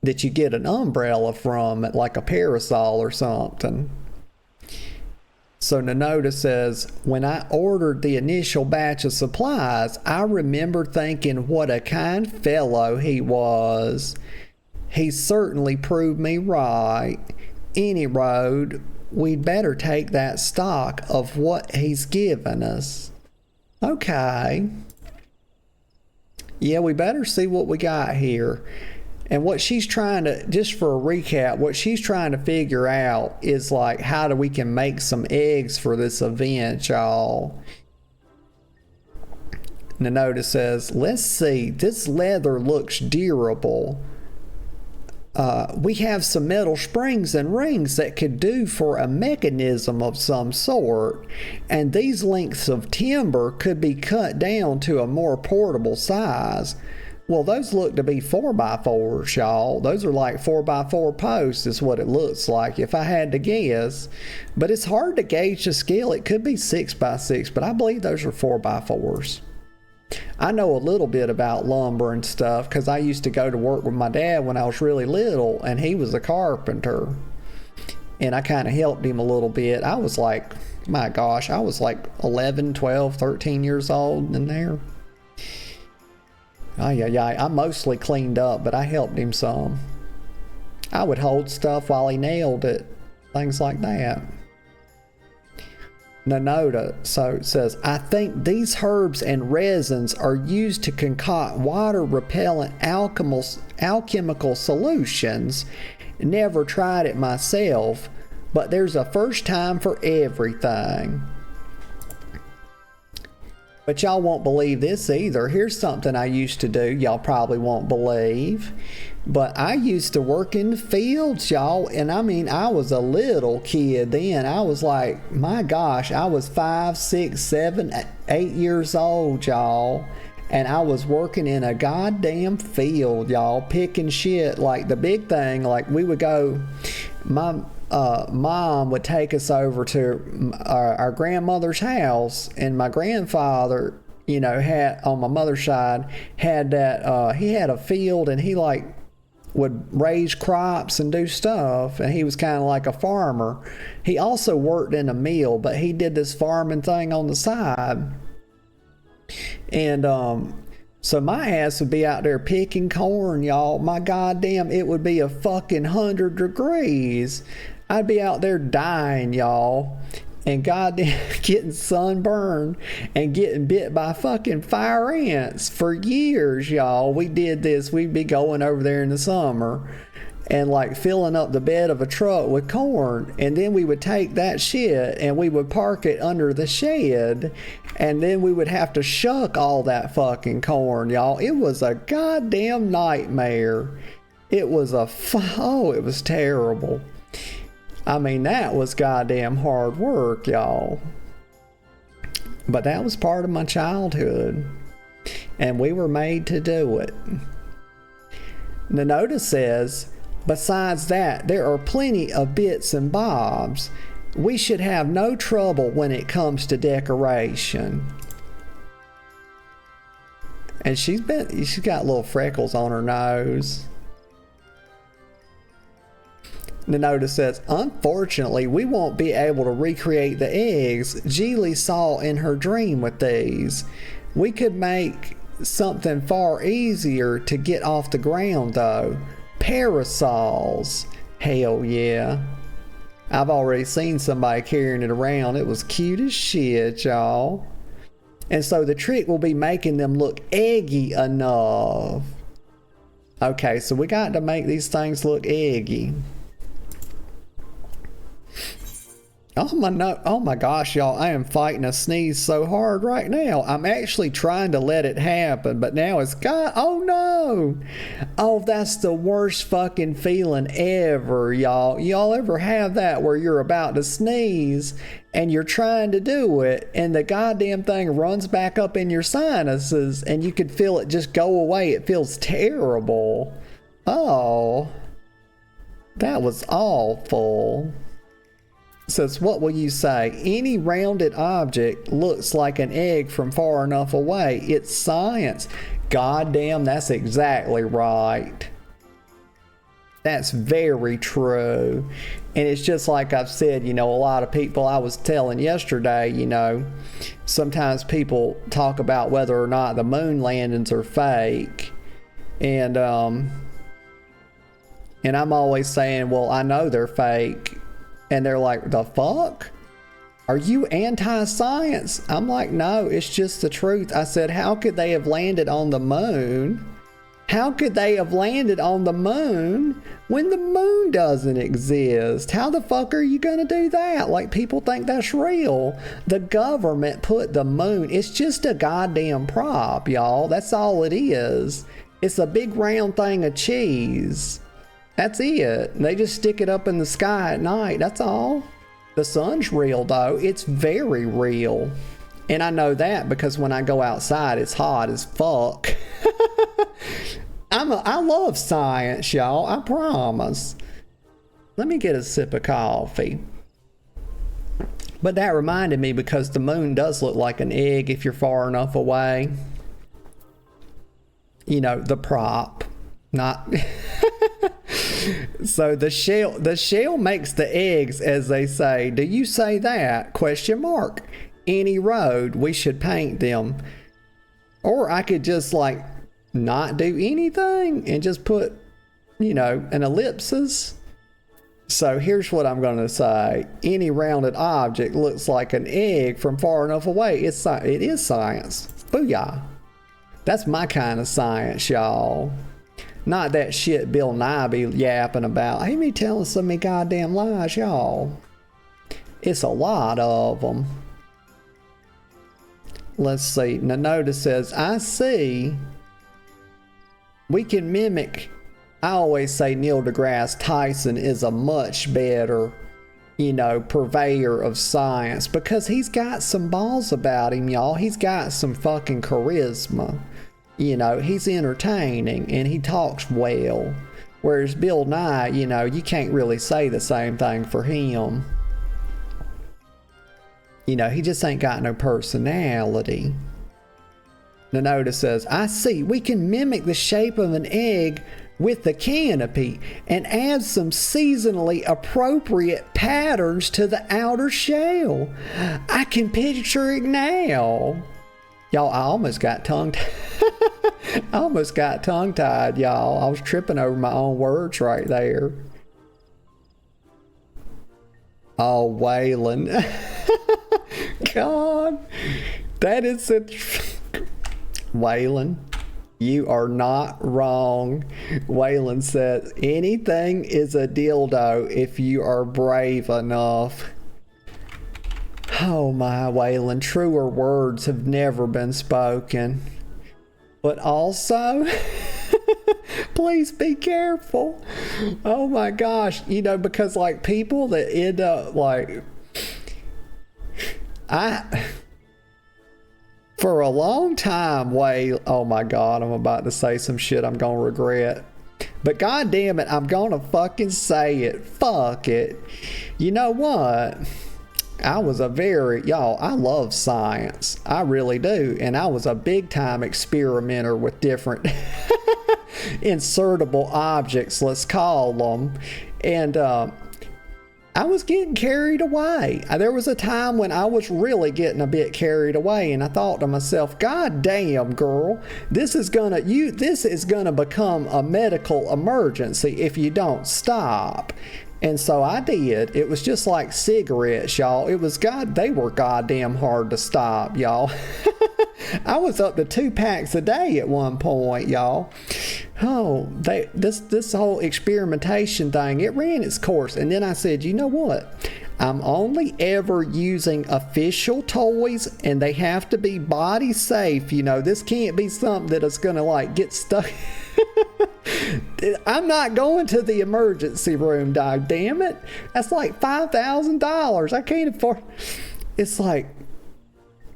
that you get an umbrella from it, like a parasol or something. So Nanota says, when I ordered the initial batch of supplies, I remember thinking what a kind fellow he was. He certainly proved me right. Any road, we'd better take that stock of what he's given us. Okay. Yeah, we better see what we got here. And what she's trying to, just for a recap, what she's trying to figure out is like how we can make some eggs for this event, y'all. Nanota says, let's see, this leather looks durable. We have some metal springs and rings that could do for a mechanism of some sort, and these lengths of timber could be cut down to a more portable size. Well, those look to be 4x4s, y'all. Those are like 4x4 posts is what it looks like, if I had to guess. But it's hard to gauge the scale. It could be 6x6, but I believe those are 4x4s. I know a little bit about lumber and stuff because I used to go to work with my dad when I was really little, and he was a carpenter. And I kind of helped him a little bit. I was like, my gosh, I was like 11, 12, 13 years old in there. I mostly cleaned up, but I helped him some. I would hold stuff while he nailed it. Things like that. Nanota says, I think these herbs and resins are used to concoct water-repellent alchemical solutions. Never tried it myself, but there's a first time for everything. But y'all won't believe this either. Here's something I used to do. Y'all probably won't believe. But I used to work in the fields, y'all. And I mean, I was a little kid then. I was like, my gosh, I was 5, 6, 7, 8 years old, y'all. And I was working in a goddamn field, y'all, picking shit. Like the big thing, like we would go, my mom would take us over to our grandmother's house, and my grandfather, had, on my mother's side, had that, he had a field, and he like would raise crops and do stuff, and he was kind of like a farmer. He also worked in a mill, but he did this farming thing on the side. And so my ass would be out there picking corn, y'all. My goddamn, it would be a fucking 100 degrees. I'd be out there dying, y'all, and goddamn getting sunburned and getting bit by fucking fire ants for years, y'all. We did this. We'd be going over there in the summer and like filling up the bed of a truck with corn, and then we would take that shit and we would park it under the shed, and then we would have to shuck all that fucking corn, y'all. It was a goddamn nightmare. It was it was terrible. I mean, that was goddamn hard work, y'all. But that was part of my childhood, and we were made to do it. Nanota says, besides that, there are plenty of bits and bobs. We should have no trouble when it comes to decoration. And she's got little freckles on her nose. Nanota says, unfortunately, we won't be able to recreate the eggs Geely saw in her dream with these. We could make something far easier to get off the ground, though. Parasols. Hell yeah. I've already seen somebody carrying it around. It was cute as shit, y'all. And so the trick will be making them look eggy enough. Okay, so we got to make these things look eggy. Oh my gosh, y'all, I am fighting a sneeze so hard right now. I'm actually trying to let it happen, but now it's got, oh no. Oh, that's the worst fucking feeling ever, y'all. Y'all ever have that where you're about to sneeze and you're trying to do it and the goddamn thing runs back up in your sinuses and you can feel it just go away? It feels terrible. Oh, that was awful. Says, what will you say? Any rounded object looks like an egg from far enough away. It's science. Goddamn, that's exactly right. That's very true. And it's just like I've said, you know, a lot of people, I was telling yesterday, you know, sometimes people talk about whether or not the moon landings are fake. And I'm always saying, well, I know they're fake. And they're like, the fuck? Are you anti-science? I'm like, no, it's just the truth. I said, how could they have landed on the moon? How could they have landed on the moon when the moon doesn't exist? How the fuck are you gonna do that? Like, people think that's real. The government put the moon, it's just a goddamn prop, y'all. That's all it is. It's a big round thing of cheese. That's it. They just stick it up in the sky at night. That's all. The sun's real though. It's very real. And I know that because when I go outside, it's hot as fuck. I love science, y'all. I promise. Let me get a sip of coffee. But that reminded me because the moon does look like an egg if you're far enough away. You know, the prop. Not... So the shell makes the eggs, as they say. Do you say that? Question mark. Any road, we should paint them. Or I could just like not do anything and just put, you know, an ellipsis. So here's what I'm going to say. Any rounded object looks like an egg from far enough away. It is science. Booyah. That's my kind of science, y'all. Not that shit Bill Nye be yapping about. He be telling so many goddamn lies, y'all. It's a lot of them. Let's see. Nanota says, I see. We can mimic. I always say Neil deGrasse Tyson is a much better, you know, purveyor of science because he's got some balls about him, y'all. He's got some fucking charisma. You know, he's entertaining and he talks well. Whereas Bill Nye, you know, you can't really say the same thing for him. You know, he just ain't got no personality. Nanota says, I see. We can mimic the shape of an egg with the canopy and add some seasonally appropriate patterns to the outer shell. I can picture it now. Y'all, I almost got tongue-tied. Y'all. I was tripping over my own words right there. Oh, Waylon. God, that is such... Waylon, you are not wrong. Waylon says, anything is a dildo if you are brave enough. Oh my, Waylon, truer words have never been spoken. But also, please be careful. Oh my gosh, you know, because like people that end up like, for a long time, oh my God, I'm about to say some shit I'm gonna regret. But god damn it, I'm gonna fucking say it. Fuck it. You know what? I was y'all, I love science. I really do. And I was a big time experimenter with different insertable objects, let's call them. And I was getting carried away. There was a time when I was really getting a bit carried away, and I thought to myself, God damn, girl, this is gonna become a medical emergency if you don't stop. And so I did. It was just like cigarettes, y'all. They were goddamn hard to stop, y'all. I was up to 2 packs a day at one point, y'all. Oh, this whole experimentation thing, it ran its course. And then I said, you know what? I'm only ever using official toys, and they have to be body safe. You know, this can't be something that is gonna like get stuck. I'm not going to the emergency room, dog. Damn it. That's like $5,000. I can't afford. It's like,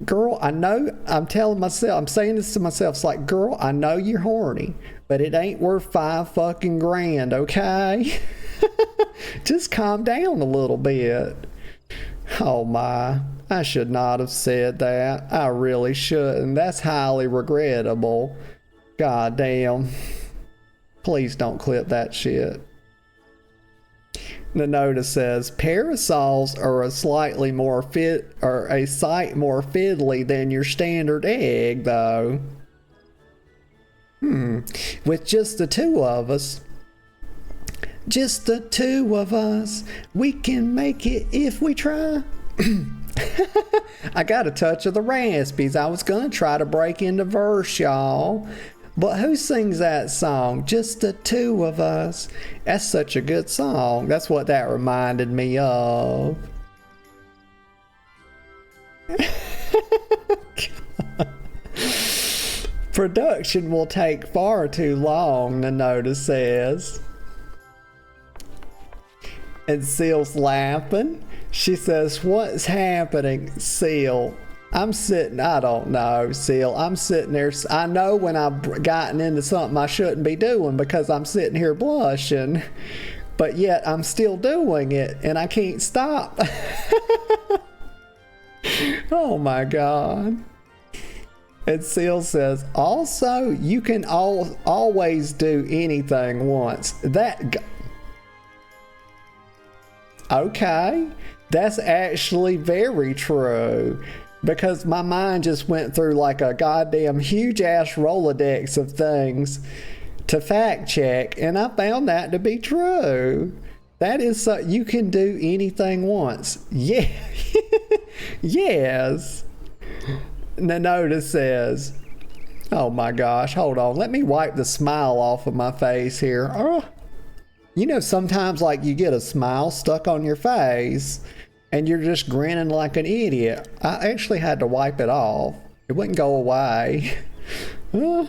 girl, I know, I'm telling myself, I'm saying this to myself. It's like, girl, I know you're horny, but it ain't worth $5 fucking grand, okay? Just calm down a little bit. Oh my, I should not have said that. I really shouldn't. That's highly regrettable. God damn. Please don't clip that shit. The notice says parasols are a slightly more a sight more fiddly than your standard egg, though. With just the two of us. Just the two of us. We can make it if we try. I got a touch of the raspies. I was gonna try to break into verse, y'all. But who sings that song? Just the two of us. That's such a good song. That's what that reminded me of. Production will take far too long, the notice says. And Seal's laughing. She says, what's happening, Seal? I'm sitting, I don't know, Seal. I'm sitting there. I know when I've gotten into something I shouldn't be doing because I'm sitting here blushing, but yet I'm still doing it and I can't stop. Oh my God. And Seal says, also, you can always do anything once. Okay, that's actually very true. Because my mind just went through like a goddamn huge ass Rolodex of things to fact check, and I found that to be true. That is so, you can do anything once. Yeah. Yes. And the notice says, oh my gosh, hold on. Let me wipe the smile off of my face here. Oh. You know, sometimes like you get a smile stuck on your face and you're just grinning like an idiot. I actually had to wipe it off. It wouldn't go away. And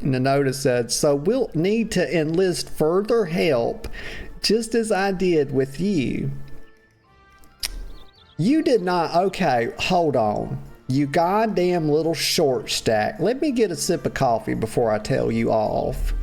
the notice said, so we'll need to enlist further help, just as I did with you. You did not, okay, hold on. You goddamn little short stack. Let me get a sip of coffee before I tell you off.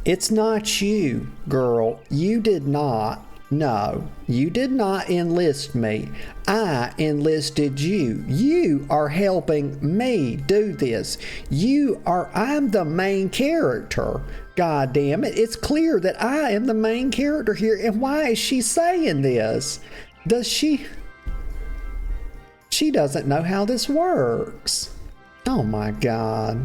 It's not you, girl. You did not. No, you did not enlist me. I enlisted you. You are helping me do this. I'm the main character. God damn it. It's clear that I am the main character here. And why is she saying this? She doesn't know how this works. Oh my God.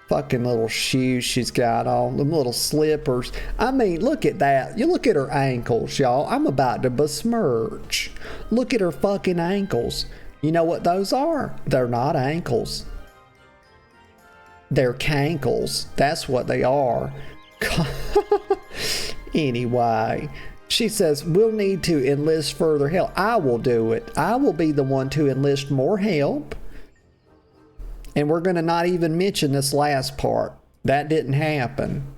Fucking little shoes she's got on, them little slippers. I mean, look at that. You look at her ankles, y'all. I'm about to besmirch. Look at her fucking ankles. You know what those are? They're not ankles. They're cankles. That's what they are. Anyway, she says, we'll need to enlist further help. I will do it. I will be the one to enlist more help. And we're going to not even mention this last part. That didn't happen.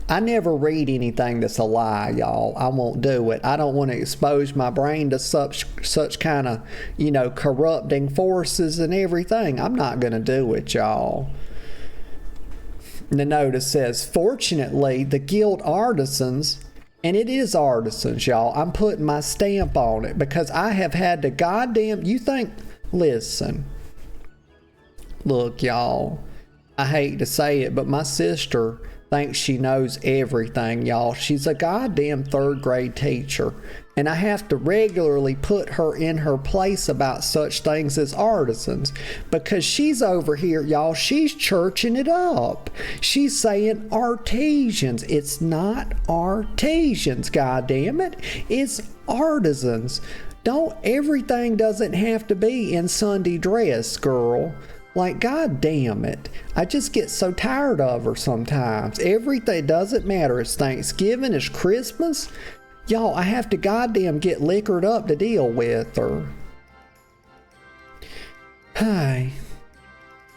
I never read anything that's a lie, y'all. I won't do it. I don't want to expose my brain to such kind of, you know, corrupting forces and everything. I'm not going to do it, y'all. The notice says, fortunately, the guild artisans, and it is artisans, y'all. I'm putting my stamp on it because I have had to goddamn, listen. Look, y'all, I hate to say it, but my sister thinks she knows everything, y'all. She's a goddamn third grade teacher, and I have to regularly put her in her place about such things as artisans because she's over here, y'all. She's churching it up. She's saying artisans. It's not artisans, goddamn it. It's artisans. Everything doesn't have to be in Sunday dress, girl. Like, god damn it. I just get so tired of her sometimes. Everything doesn't matter. It's Thanksgiving, it's Christmas. Y'all, I have to goddamn get liquored up to deal with her. Hey.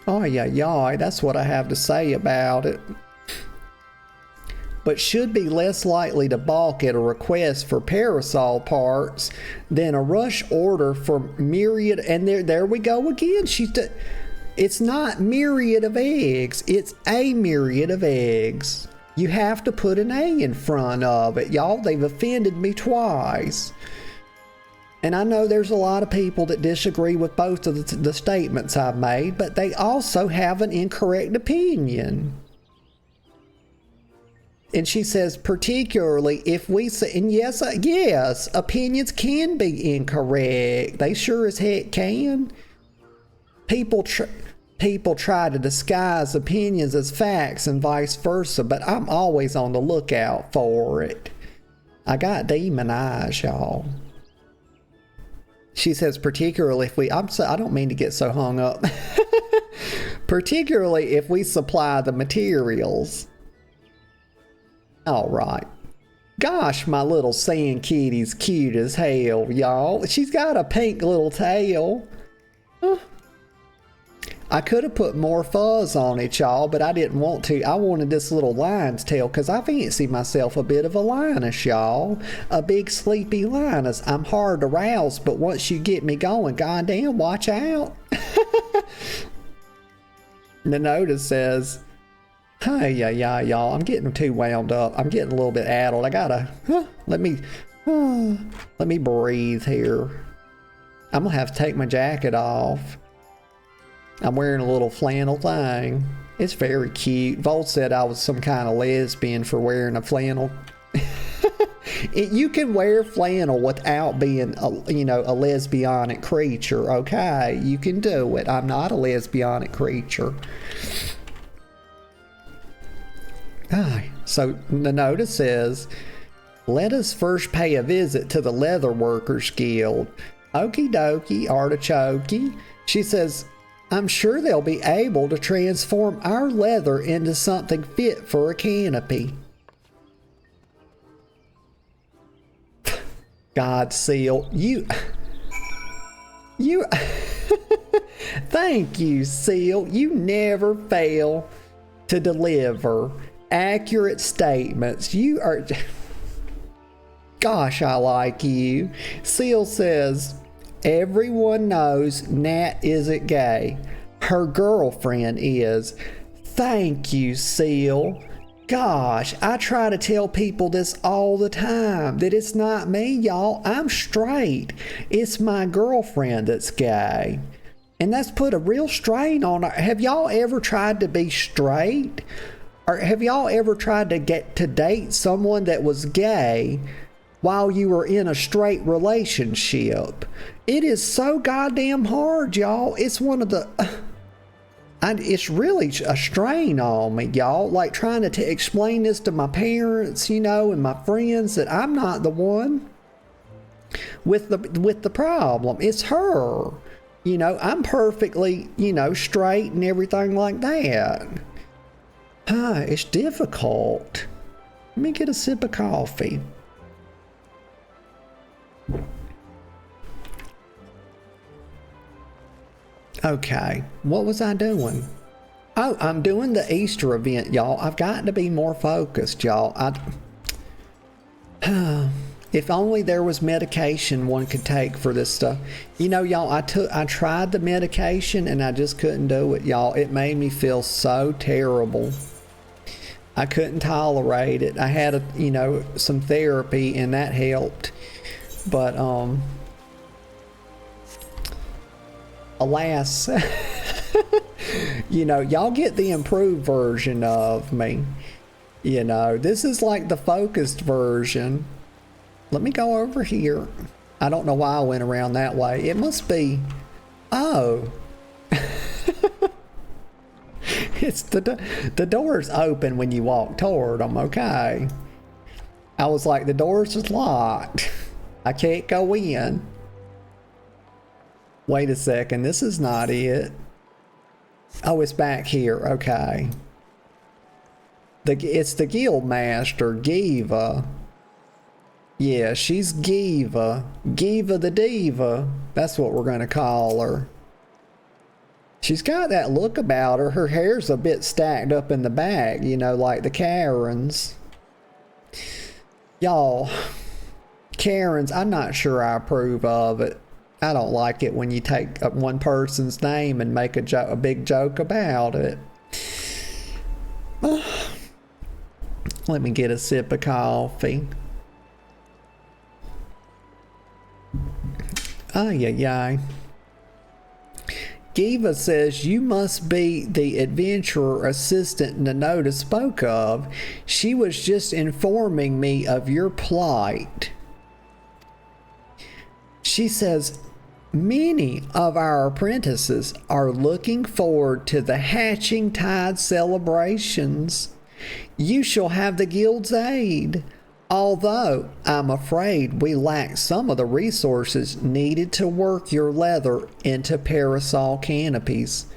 Oh yeah, that's what I have to say about it. But should be less likely to balk at a request for parasol parts than a rush order for myriad. And there we go again. It's not myriad of eggs. It's a myriad of eggs. You have to put an A in front of it. Y'all, they've offended me twice. And I know there's a lot of people that disagree with both of the statements I've made, but they also have an incorrect opinion. And she says, particularly if we say, and yes, opinions can be incorrect. They sure as heck can. People try to disguise opinions as facts and vice versa, but I'm always on the lookout for it. I got demon eyes, y'all. She says, particularly if I don't mean to get so hung up. Particularly if we supply the materials. All right. Gosh, my little sand kitty's cute as hell, y'all. She's got a pink little tail. Huh. I could have put more fuzz on it, y'all, but I didn't want to. I wanted this little lion's tail because I fancy myself a bit of a lioness, y'all. A big sleepy lioness. I'm hard to rouse, but once you get me going, goddamn, watch out. The notice says, hey, y'all, I'm getting too wound up. I'm getting a little bit addled. I gotta, let me breathe here. I'm gonna have to take my jacket off. I'm wearing a little flannel thing. It's very cute. Volt said I was some kind of lesbian for wearing a flannel. You can wear flannel without being a lesbianic creature, okay? You can do it. I'm not a lesbianic creature. So the notice says, let us first pay a visit to the Leather Workers Guild. Okie dokie, artichoke. She says, I'm sure they'll be able to transform our leather into something fit for a canopy. God, Seal, you thank you, Seal. You never fail to deliver accurate statements. You are, gosh, I like you. Seal says, everyone knows Nat isn't gay. Her girlfriend is. Thank you, Seal. Gosh, I try to tell people this all the time, that it's not me, y'all. I'm straight. It's my girlfriend that's gay. And that's put a real strain on her. Have y'all ever tried to be straight? Or have y'all ever tried to get to date someone that was gay while you were in a straight relationship? It is so goddamn hard, y'all. It's one of the... it's really a strain on me, y'all. Like trying to explain this to my parents, and my friends, that I'm not the one with the problem. It's her. I'm perfectly, straight and everything like that. It's difficult. Let me get a sip of coffee. Okay, what was I doing? Oh, I'm doing the Easter event, y'all. I've got to be more focused, y'all. If only there was medication one could take for this stuff. Y'all, I tried the medication and I just couldn't do it, y'all. It made me feel so terrible. I couldn't tolerate it. I had some therapy and that helped. But alas, y'all get the improved version of me. This is like the focused version. Let me go over here. I don't know why I went around that way. It must be, oh. It's the door's open when you walk toward them, okay? I was like, the door's just locked. I can't go in. Wait a second, this is not it. Oh, it's back here. Okay. It's the guild master, Giva. Yeah, she's Giva. Giva the Diva. That's what we're gonna call her. She's got that look about her. Her hair's a bit stacked up in the back, you know, like the Karens. Y'all, Karens, I'm not sure I approve of it. I don't like it when you take one person's name and make a big joke about it. Let me get a sip of coffee. Ay, ay, ay. Giva says you must be the adventurer assistant Nanota spoke of. She was just informing me of your plight. She says many of our apprentices are looking forward to the Hatching Tide celebrations. You shall have the guild's aid, although I'm afraid we lack some of the resources needed to work your leather into parasol canopies.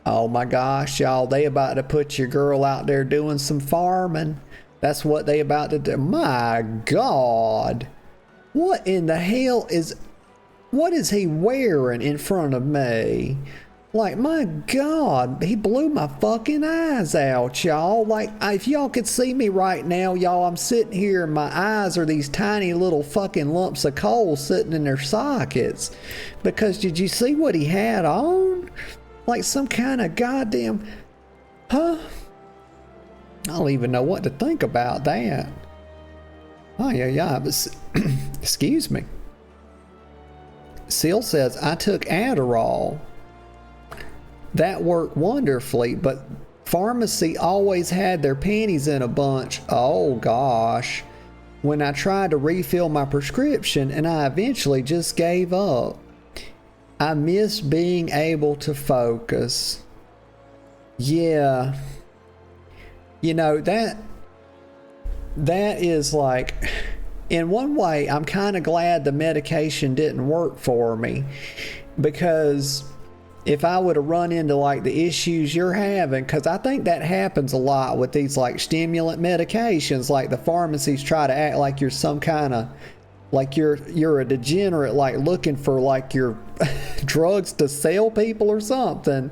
Oh my gosh, y'all, they about to put your girl out there doing some farming. That's what they about to do. My God. What in the hell what is he wearing in front of me? Like, my God, he blew my fucking eyes out, y'all. Like, if y'all could see me right now, y'all, I'm sitting here and my eyes are these tiny little fucking lumps of coal sitting in their sockets. Because did you see what he had on? Like some kind of goddamn, I don't even know what to think about that. Oh, yeah, but, excuse me. Seal says, I took Adderall. That worked wonderfully, but pharmacy always had their panties in a bunch. Oh gosh. When I tried to refill my prescription and I eventually just gave up. I miss being able to focus. Yeah. You know, that is like, in one way, I'm kind of glad the medication didn't work for me, because if I would have run into like the issues you're having, because I think that happens a lot with these like stimulant medications, like the pharmacies try to act like you're some kind of, like you're a degenerate, like looking for like your drugs to sell people or something.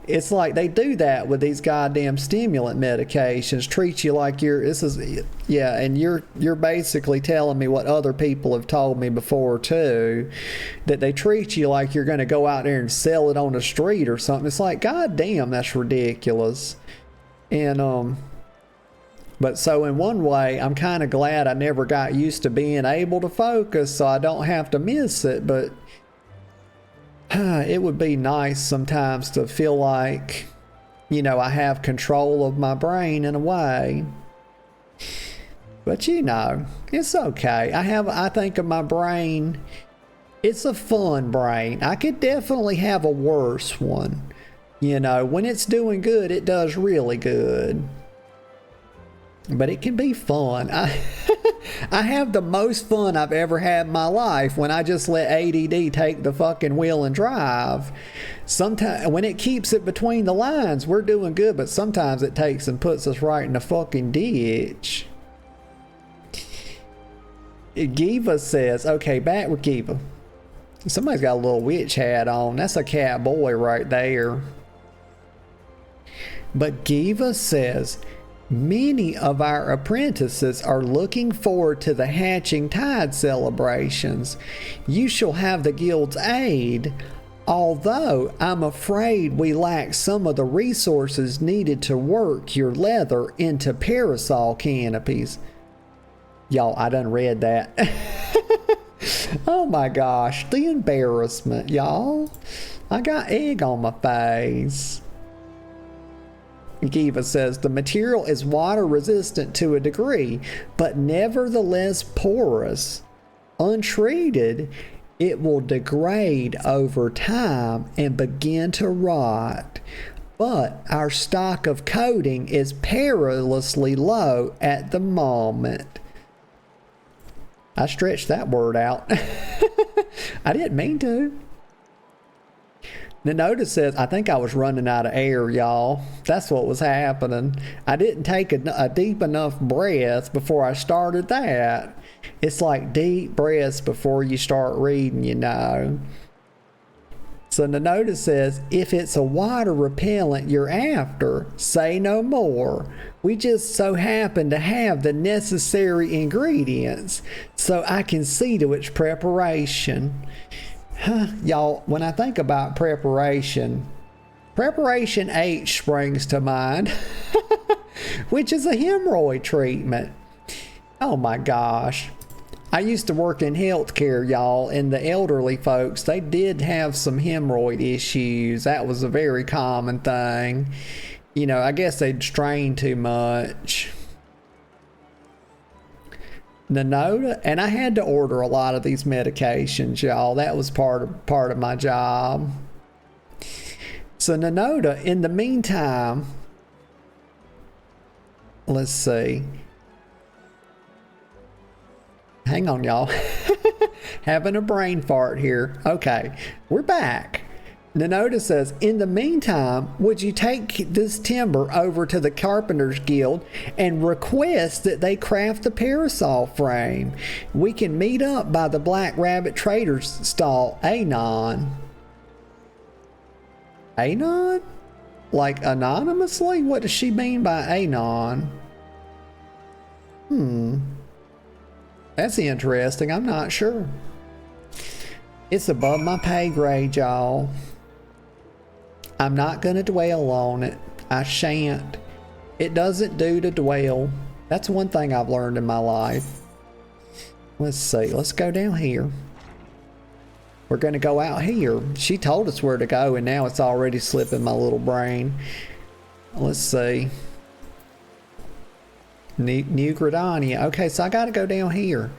It's like they do that with these goddamn stimulant medications, treat you like and you're basically telling me what other people have told me before too, that they treat you like you're going to go out there and sell it on the street or something. It's like, goddamn, that's ridiculous. And but so in one way, I'm kind of glad I never got used to being able to focus so I don't have to miss it, but it would be nice sometimes to feel like, you know, I have control of my brain in a way. But you know, it's okay. I think of my brain, it's a fun brain. I could definitely have a worse one. You know, when it's doing good, it does really good. But it can be fun. I have the most fun I've ever had in my life when I just let ADD take the fucking wheel and drive. Sometimes when it keeps it between the lines, we're doing good, but sometimes it takes and puts us right in the fucking ditch. Giva says, okay, back with Giva. Somebody's got a little witch hat on. That's a cat boy right there. But Giva says, many of our apprentices are looking forward to the Hatching Tide celebrations. You shall have the guild's aid, although I'm afraid we lack some of the resources needed to work your leather into parasol canopies. Y'all, I done read that. Oh my gosh, the embarrassment, y'all. I got egg on my face. Giva says, the material is water resistant to a degree, but nevertheless porous. Untreated, it will degrade over time and begin to rot. But our stock of coating is perilously low at the moment. I stretched that word out. I didn't mean to. The notice says, I think I was running out of air, y'all. That's what was happening. I didn't take a deep enough breath before I started that. It's like deep breaths before you start reading, you know. So the notice says, if it's a water repellent you're after, say no more. We just so happen to have the necessary ingredients, so I can see to its preparation. Y'all, when I think about preparation H springs to mind, which is a hemorrhoid treatment. Oh my gosh. I used to work in healthcare, y'all, and the elderly folks, they did have some hemorrhoid issues. That was a very common thing. You know, I guess they'd strain too much. Nanoda, and I had to order a lot of these medications, y'all. That was part of my job. So Nanoda, in the meantime, let's see. Hang on, y'all. Having a brain fart here. Okay, we're back. Nanoda says, in the meantime, would you take this timber over to the Carpenters Guild and request that they craft the parasol frame? We can meet up by the Black Rabbit Trader's stall, Anon. Anon? Like anonymously? What does she mean by Anon? That's interesting. I'm not sure. It's above my pay grade, y'all. I'm not going to dwell on it. I shan't. It doesn't do to dwell. That's one thing I've learned in my life. Let's see. Let's go down here. We're going to go out here. She told us where to go, and now it's already slipping my little brain. Let's see. New Gridania. Okay, so I got to go down here.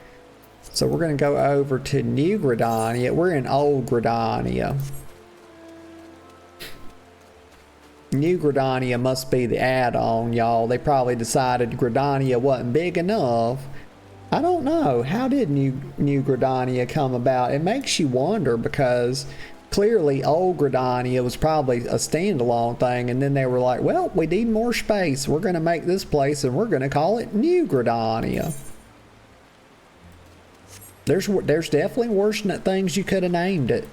So we're going to go over to New Gridania. We're in Old Gridania. New Gridania must be the add-on, y'all. They probably decided Gridania wasn't big enough. I don't know. How did New Gridania come about? It makes you wonder, because clearly Old Gridania was probably a standalone thing, and then they were like, well, we need more space. We're going to make this place, and we're going to call it New Gridania. There's definitely worse things you could have named it.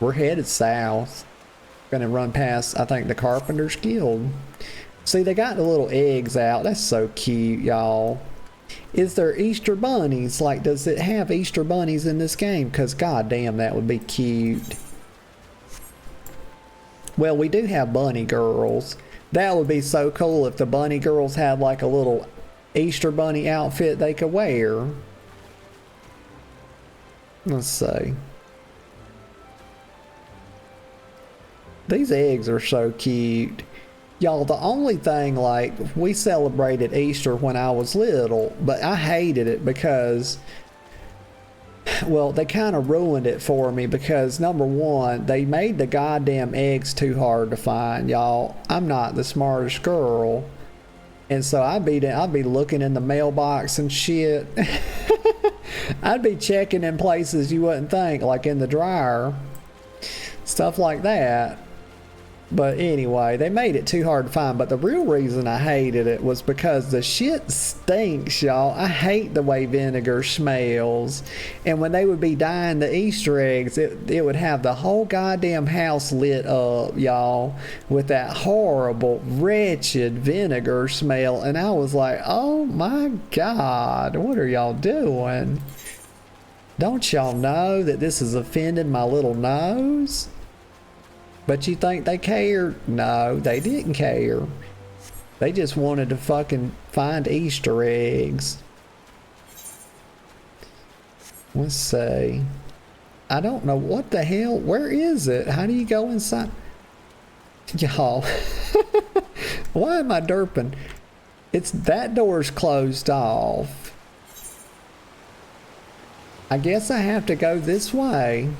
We're headed south. Gonna run past, I think, the Carpenters Guild. See, they got the little eggs out. That's so cute, y'all. Is there Easter bunnies? Like, does it have Easter bunnies in this game? Because goddamn, that would be cute. Well, we do have bunny girls. That would be so cool if the bunny girls had like a little Easter bunny outfit they could wear. Let's see. These eggs are so cute. Y'all, the only thing, like, we celebrated Easter when I was little, but I hated it because, well, they kind of ruined it for me because, number one, they made the goddamn eggs too hard to find, y'all. I'm not the smartest girl. And so I'd be looking in the mailbox and shit. I'd be checking in places you wouldn't think, like in the dryer. Stuff like that. But anyway, they made it too hard to find. But the real reason I hated it was because the shit stinks, y'all. I hate the way vinegar smells. And when they would be dyeing the Easter eggs, it would have the whole goddamn house lit up, y'all, with that horrible, wretched vinegar smell. And I was like, oh my God, what are y'all doing? Don't y'all know that this is offending my little nose? But you think they cared? No, they didn't care. They just wanted to fucking find Easter eggs. Let's see. I don't know what the hell. Where is it? How do you go inside? Y'all. Why am I derping? That door's closed off. I guess I have to go this way.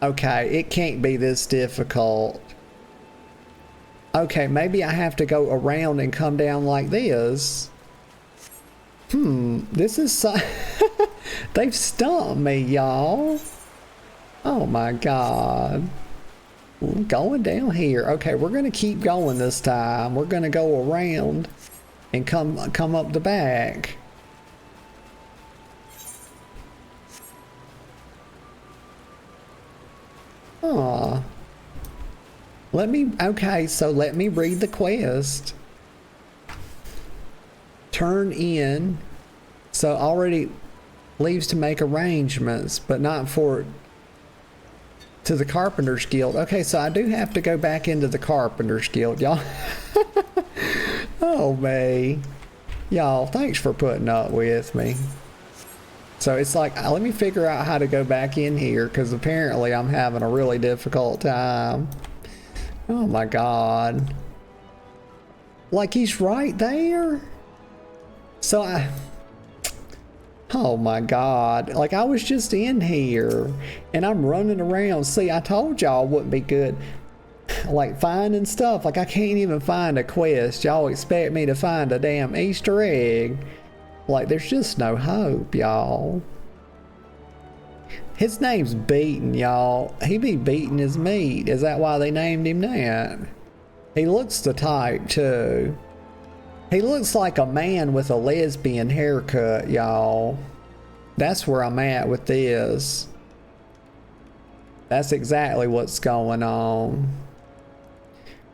Okay, it can't be this difficult. Okay, maybe I have to go around and come down like this. This is so... They've stumped me, y'all. Oh my God. I'm going down here. Okay, we're gonna keep going this time. We're gonna go around and come up the back. Aw. Okay, so let me read the quest. Turn in. So already leaves to make arrangements, but not for to the Carpenters Guild. Okay, so I do have to go back into the Carpenters Guild, y'all. Oh, me. Y'all, thanks for putting up with me. So it's like, let me figure out how to go back in here, because apparently I'm having a really difficult time. Oh my God. Like, he's right there? So oh my God. Like, I was just in here and I'm running around. See, I told y'all it wouldn't be good. Like, finding stuff. Like, I can't even find a quest. Y'all expect me to find a damn Easter egg. Like, there's just no hope, y'all. His name's Beaten, y'all. He be beating his meat. Is that why they named him that? He looks the type, too. He looks like a man with a lesbian haircut, y'all. That's where I'm at with this. That's exactly what's going on.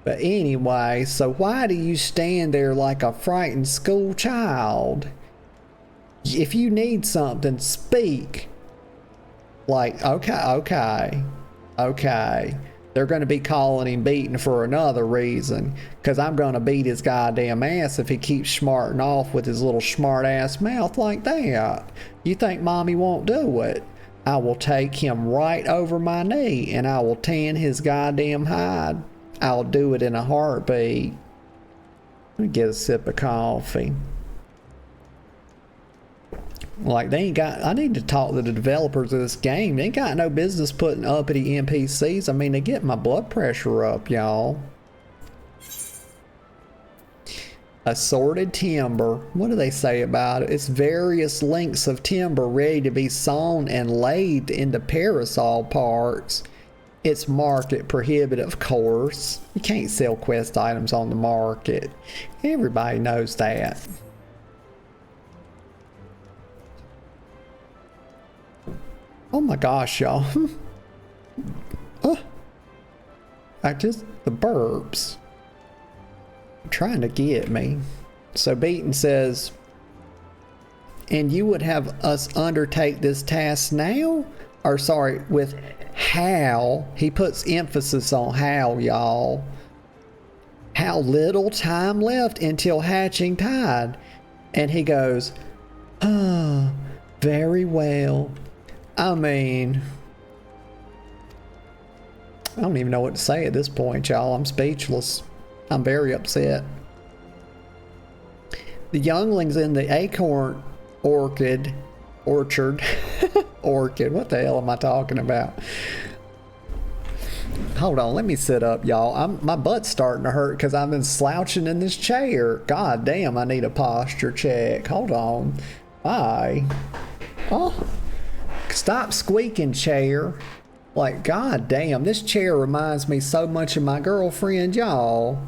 But anyway, so why do you stand there like a frightened school child? If you need something, speak. Like, okay. They're going to be calling him Beaten for another reason. Because I'm going to beat his goddamn ass if he keeps smarting off with his little smart ass mouth like that. You think mommy won't do it? I will take him right over my knee and I will tan his goddamn hide. I'll do it in a heartbeat. Let me get a sip of coffee. Like, they ain't got... I need to talk to the developers of this game. They ain't got no business putting uppity NPCs. I mean, they get my blood pressure up, y'all. Assorted timber. What do they say about it? It's various lengths of timber ready to be sawn and laid into parasol parts. It's market prohibitive, of course. You can't sell quest items on the market. Everybody knows that. Oh my gosh, y'all. The burps. Trying to get me. So Beaten says, and you would have us undertake this task now? Or sorry, with how? He puts emphasis on how, y'all. How little time left until hatching tide. And he goes, very well. I mean, I don't even know what to say at this point, y'all. I'm speechless. I'm very upset. The younglings in the acorn orchard, orchid, what the hell am I talking about? Hold on, let me sit up, y'all. My butt's starting to hurt because I've been slouching in this chair. God damn, I need a posture check. Hold on. Bye. Oh. Stop squeaking, chair. Like, god damn, this chair reminds me so much of my girlfriend, y'all.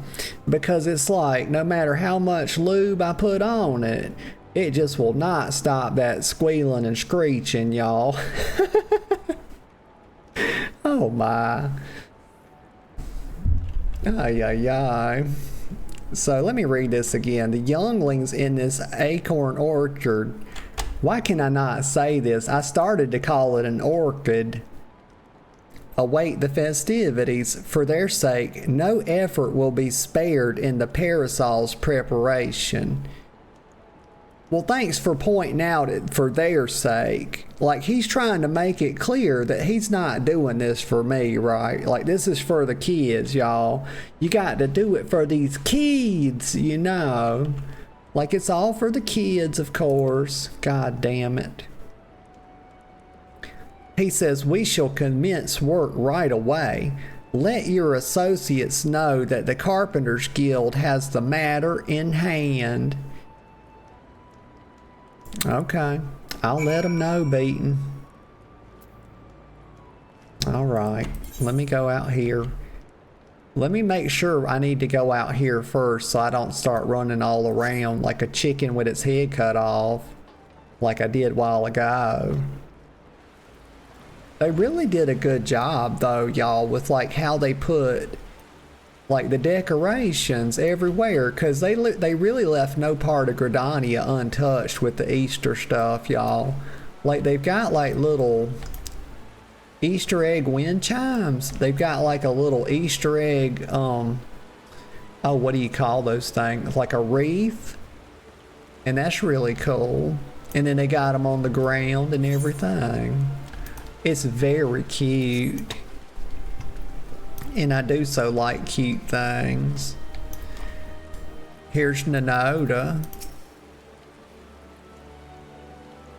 Because it's like, no matter how much lube I put on it, it just will not stop that squealing and screeching, y'all. Oh my. Ay. So let me read this again. The younglings in this acorn orchard. Why can I not say this? I started to call it an orchid. Await the festivities. For their sake, no effort will be spared in the parasol's preparation. Well, thanks for pointing out it for their sake. Like, he's trying to make it clear that he's not doing this for me, right? Like, this is for the kids, y'all. You got to do it for these kids, you know. Like, it's all for the kids, of course. God damn it. He says, we shall commence work right away. Let your associates know that the Carpenters Guild has the matter in hand. Okay, I'll let them know, Beaton. All right, let me go out here. Let me make sure I need to go out here first so I don't start running all around like a chicken with its head cut off, like I did a while ago. They really did a good job though, y'all, with like how they put like the decorations everywhere, because they really left no part of Gridania untouched with the Easter stuff, y'all. Like they've got like little Easter egg wind chimes. They've got like a little Easter egg, oh, what do you call those things? Like a wreath. And that's really cool. And then they got them on the ground and everything. It's very cute. And I do so like cute things. Here's Nanoda.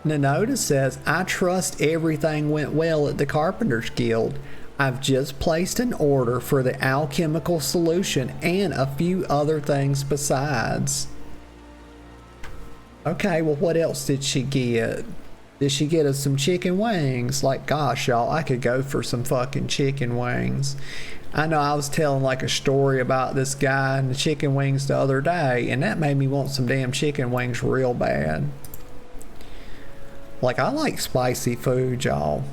Nanoda says, I trust everything went well at the Carpenters Guild. I've just placed an order for the alchemical solution and a few other things besides. Okay, well, what else did she get? Did she get us some chicken wings? Like, gosh, y'all, I could go for some fucking chicken wings. I know I was telling like a story about this guy and the chicken wings the other day, and that made me want some damn chicken wings real bad. Like, I like spicy food, y'all.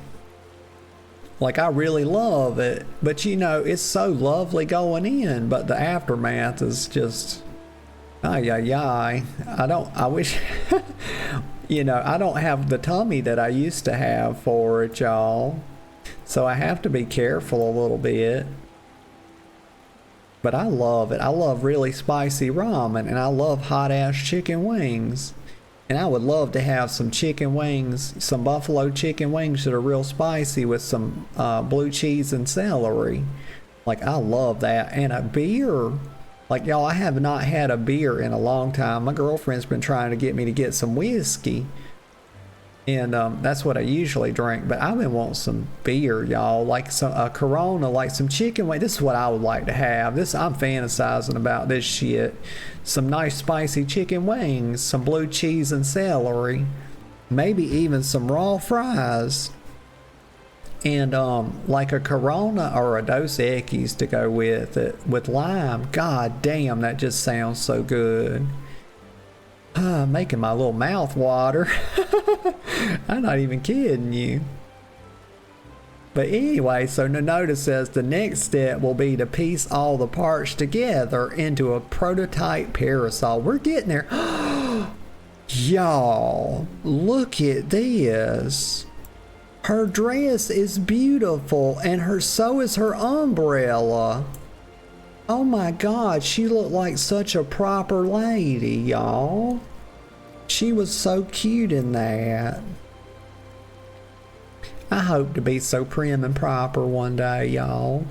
Like, I really love it. But, you know, it's so lovely going in, but the aftermath is just... ay, ay, ay. I wish... you know, I don't have the tummy that I used to have for it, y'all. So I have to be careful a little bit. But I love it. I love really spicy ramen, and I love hot-ass chicken wings. And I would love to have some chicken wings, some buffalo chicken wings that are real spicy with some blue cheese and celery. Like, I love that. And a beer. Like, y'all, I have not had a beer in a long time. My girlfriend's been trying to get me to get some whiskey. And that's what I usually drink. But I've been wanting some beer, y'all. Like some Corona, like some chicken wings. This is what I would like to have. I'm fantasizing about this shit. Some nice spicy chicken wings. Some blue cheese and celery. Maybe even some raw fries. And like a Corona or a Dos Equis to go with it with lime. God damn, that just sounds so good. Making my little mouth water. I'm not even kidding you. But anyway, so Nanoda says the next step will be to piece all the parts together into a prototype parasol. We're getting there. Y'all, look at this. Her dress is beautiful, and so is her umbrella. Oh my God, she looked like such a proper lady, y'all. She was so cute in that. I hope to be so prim and proper one day, y'all.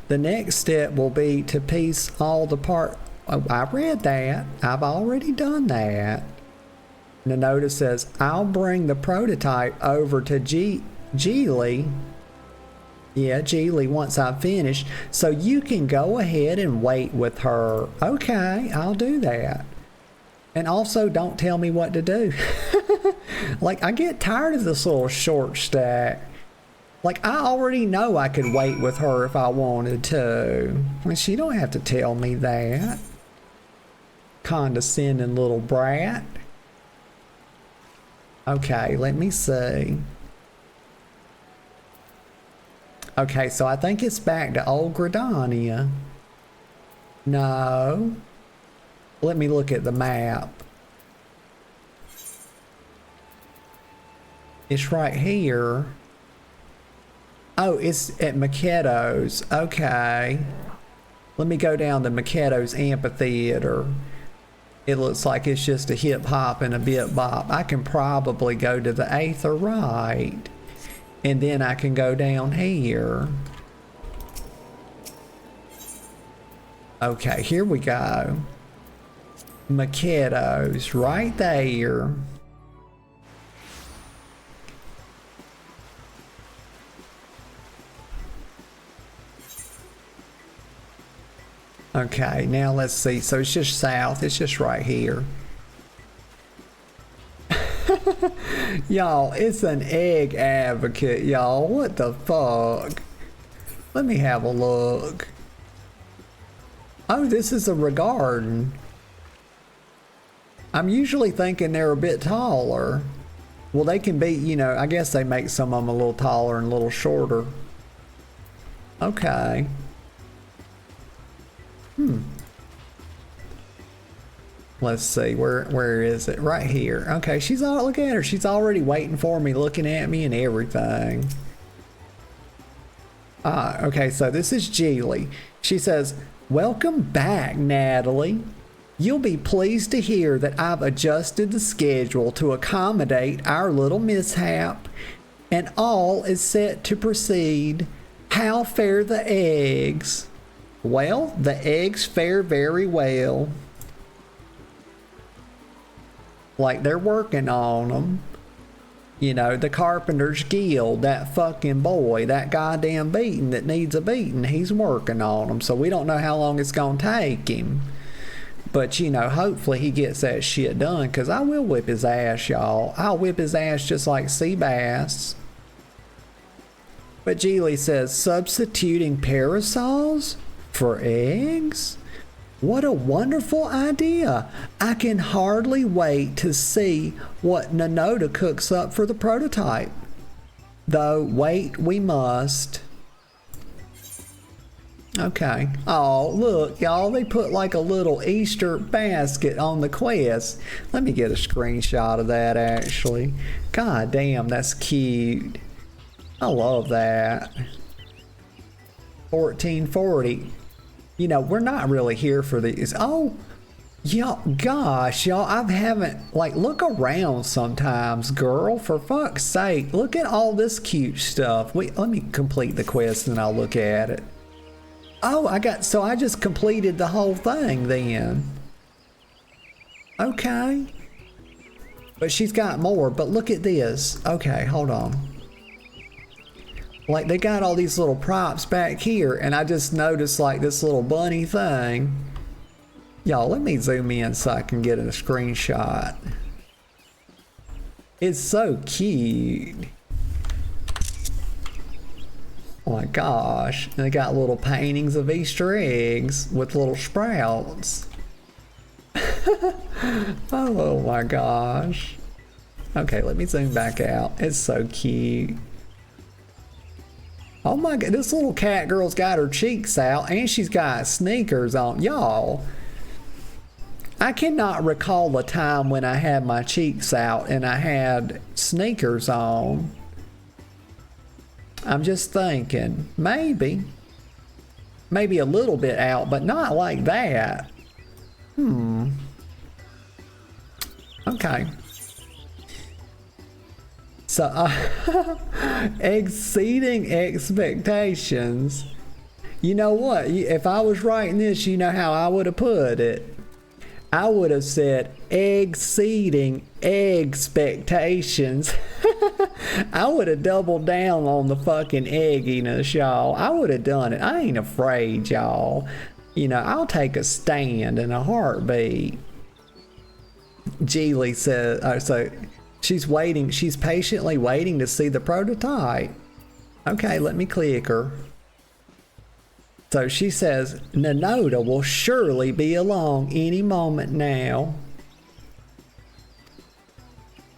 The next step will be to piece all the parts. Oh, I read that. I've already done that. Nanoda says, I'll bring the prototype over to Geely. Yeah, Geely, once I've finished. So you can go ahead and wait with her. Okay, I'll do that. And also, don't tell me what to do. Like, I get tired of this little short stack. Like, I already know I could wait with her if I wanted to. And she don't have to tell me that. Condescending little brat. Okay, let me see. Okay, so I think it's back to Old Gridania. No. Let me look at the map. It's right here. Oh, it's at Makedo's. Okay. Let me go down to Makedo's amphitheater. It looks like it's just a hip hop and a bip bop. I can probably go to the Aether right. And then I can go down here. Okay, here we go. Makedo's right there. Okay, now let's see. So it's just south. It's just right here. Y'all, it's an egg advocate, y'all. What the fuck? Let me have a look. Oh, this is a Regarden. I'm usually thinking they're a bit taller. Well, they can be, you know, I guess they make some of them a little taller and a little shorter. Okay. Let's see, where is it? Right here. Okay, she's all, look at her. She's already waiting for me, looking at me and everything. Okay, so this is Geely. She says, "Welcome back, Natalie. You'll be pleased to hear that I've adjusted the schedule to accommodate our little mishap, and all is set to proceed. How fare the eggs?" Well, the eggs fare very well. Like, they're working on them. You know, the Carpenters Guild, that fucking boy, that goddamn beating that needs a beating, he's working on them. So we don't know how long it's gonna take him. But, you know, hopefully he gets that shit done, because I will whip his ass, y'all. I'll whip his ass just like Seabass. But Geely says, substituting parasols for eggs? What a wonderful idea. I can hardly wait to see what Nanoda cooks up for the prototype. Though wait we must. Okay. Oh, look, y'all, they put like a little Easter basket on the quest. Let me get a screenshot of that, actually. God damn, that's cute. I love that. 1440. You know, we're not really here for these. Oh, y'all, gosh, y'all, I haven't, like, look around sometimes, girl, for fuck's sake. Look at all this cute stuff. Wait, let me complete the quest and I'll look at it. Oh, so I just completed the whole thing then. Okay. But she's got more, but look at this. Okay, hold on. Like, they got all these little props back here, and I just noticed, like, this little bunny thing. Y'all, let me zoom in so I can get a screenshot. It's so cute. Oh my gosh. And they got little paintings of Easter eggs with little sprouts. Oh my gosh. Okay, let me zoom back out. It's so cute. Oh my god, this little cat girl's got her cheeks out and she's got sneakers on. Y'all, I cannot recall a time when I had my cheeks out and I had sneakers on. I'm just thinking, maybe a little bit out, but not like that. Okay. So, exceeding expectations. You know what? If I was writing this, you know how I would have put it. I would have said exceeding expectations. I would have doubled down on the fucking egginess, y'all. I would have done it. I ain't afraid, y'all. You know, I'll take a stand in a heartbeat. Geely says, so she's waiting. She's patiently waiting to see the prototype. Okay, let me click her. So she says, Nanoda will surely be along any moment now.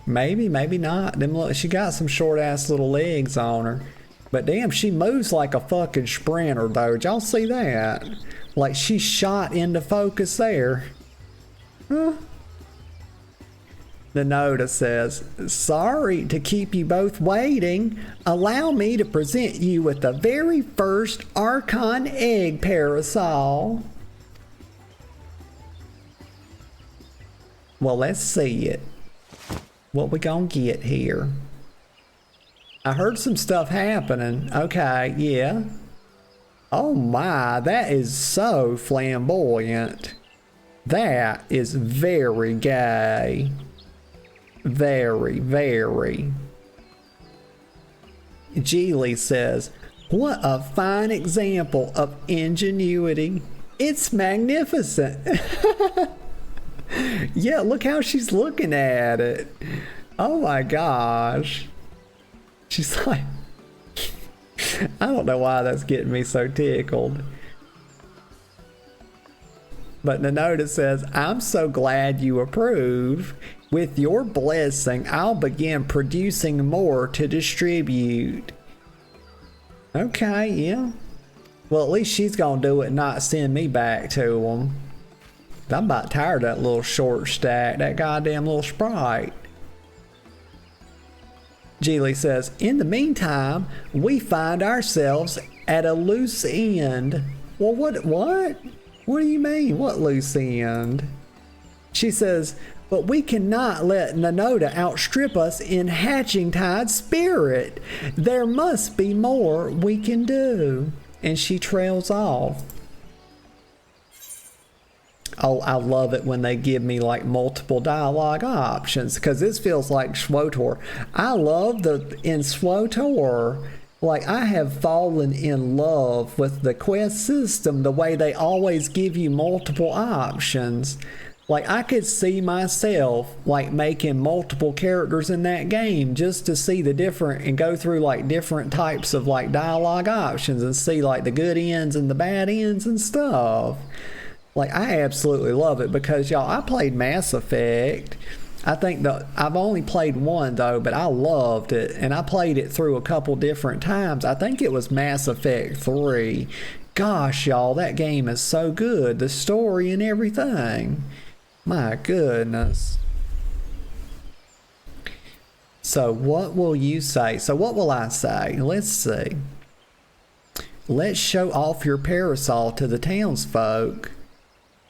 Maybe, maybe not. Them look, she got some short ass little legs on her. But damn, she moves like a fucking sprinter though. Did y'all see that? Like she shot into focus there. Huh? Nanoda says, sorry to keep you both waiting. Allow me to present you with the very first Archon egg parasol. Well, let's see it. What we gonna get here? I heard some stuff happening. Okay, yeah. Oh my, that is so flamboyant. That is very gay. Very, very. Geely says, what a fine example of ingenuity. It's magnificent. Yeah, look how she's looking at it. Oh my gosh. She's like, I don't know why that's getting me so tickled. But Nenota says, I'm so glad you approve. With your blessing, I'll begin producing more to distribute. Okay, yeah. Well, at least she's gonna do it and not send me back to them. I'm about tired of that little short stack, that goddamn little sprite. Geely says, in the meantime, we find ourselves at a loose end. Well, what? What do you mean, what loose end? She says, but we cannot let Nenota outstrip us in Hatching Tide spirit. There must be more we can do. And she trails off. Oh, I love it when they give me like multiple dialogue options, because this feels like SWTOR. I love in SWTOR, like I have fallen in love with the quest system, the way they always give you multiple options. Like I could see myself like making multiple characters in that game just to see the different and go through like different types of like dialogue options and see like the good ends and the bad ends and stuff. Like I absolutely love it because y'all, I played Mass Effect. I think I've only played one though, but I loved it and I played it through a couple different times. I think it was Mass Effect 3. Gosh, y'all, that game is so good. The story and everything. My goodness. So what will you say? So what will I say? Let's see. Let's show off your parasol to the townsfolk.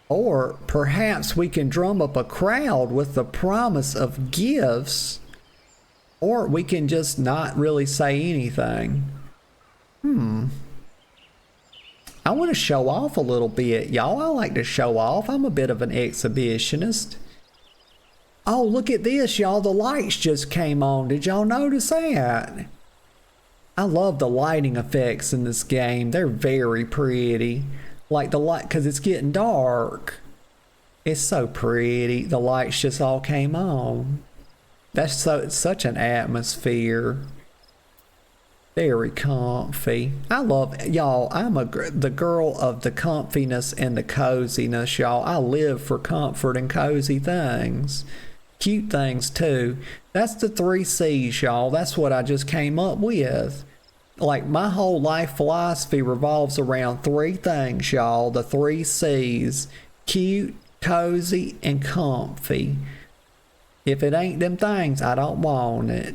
Or perhaps we can drum up a crowd with the promise of gifts. Or we can just not really say anything. I want to show off a little bit, y'all. I like to show off. I'm a bit of an exhibitionist. Oh, look at this, y'all. The lights just came on. Did y'all notice that? I love the lighting effects in this game. They're very pretty. Like the light, because it's getting dark. It's so pretty. The lights just all came on. It's such an atmosphere. Very comfy. I love, y'all, I'm the girl of the comfiness and the coziness, y'all. I live for comfort and cozy things. Cute things too. That's the 3 C's, y'all. That's what I just came up with. Like my whole life philosophy revolves around 3 things, y'all. The 3 C's. Cute, cozy, and comfy. If it ain't them things, I don't want it.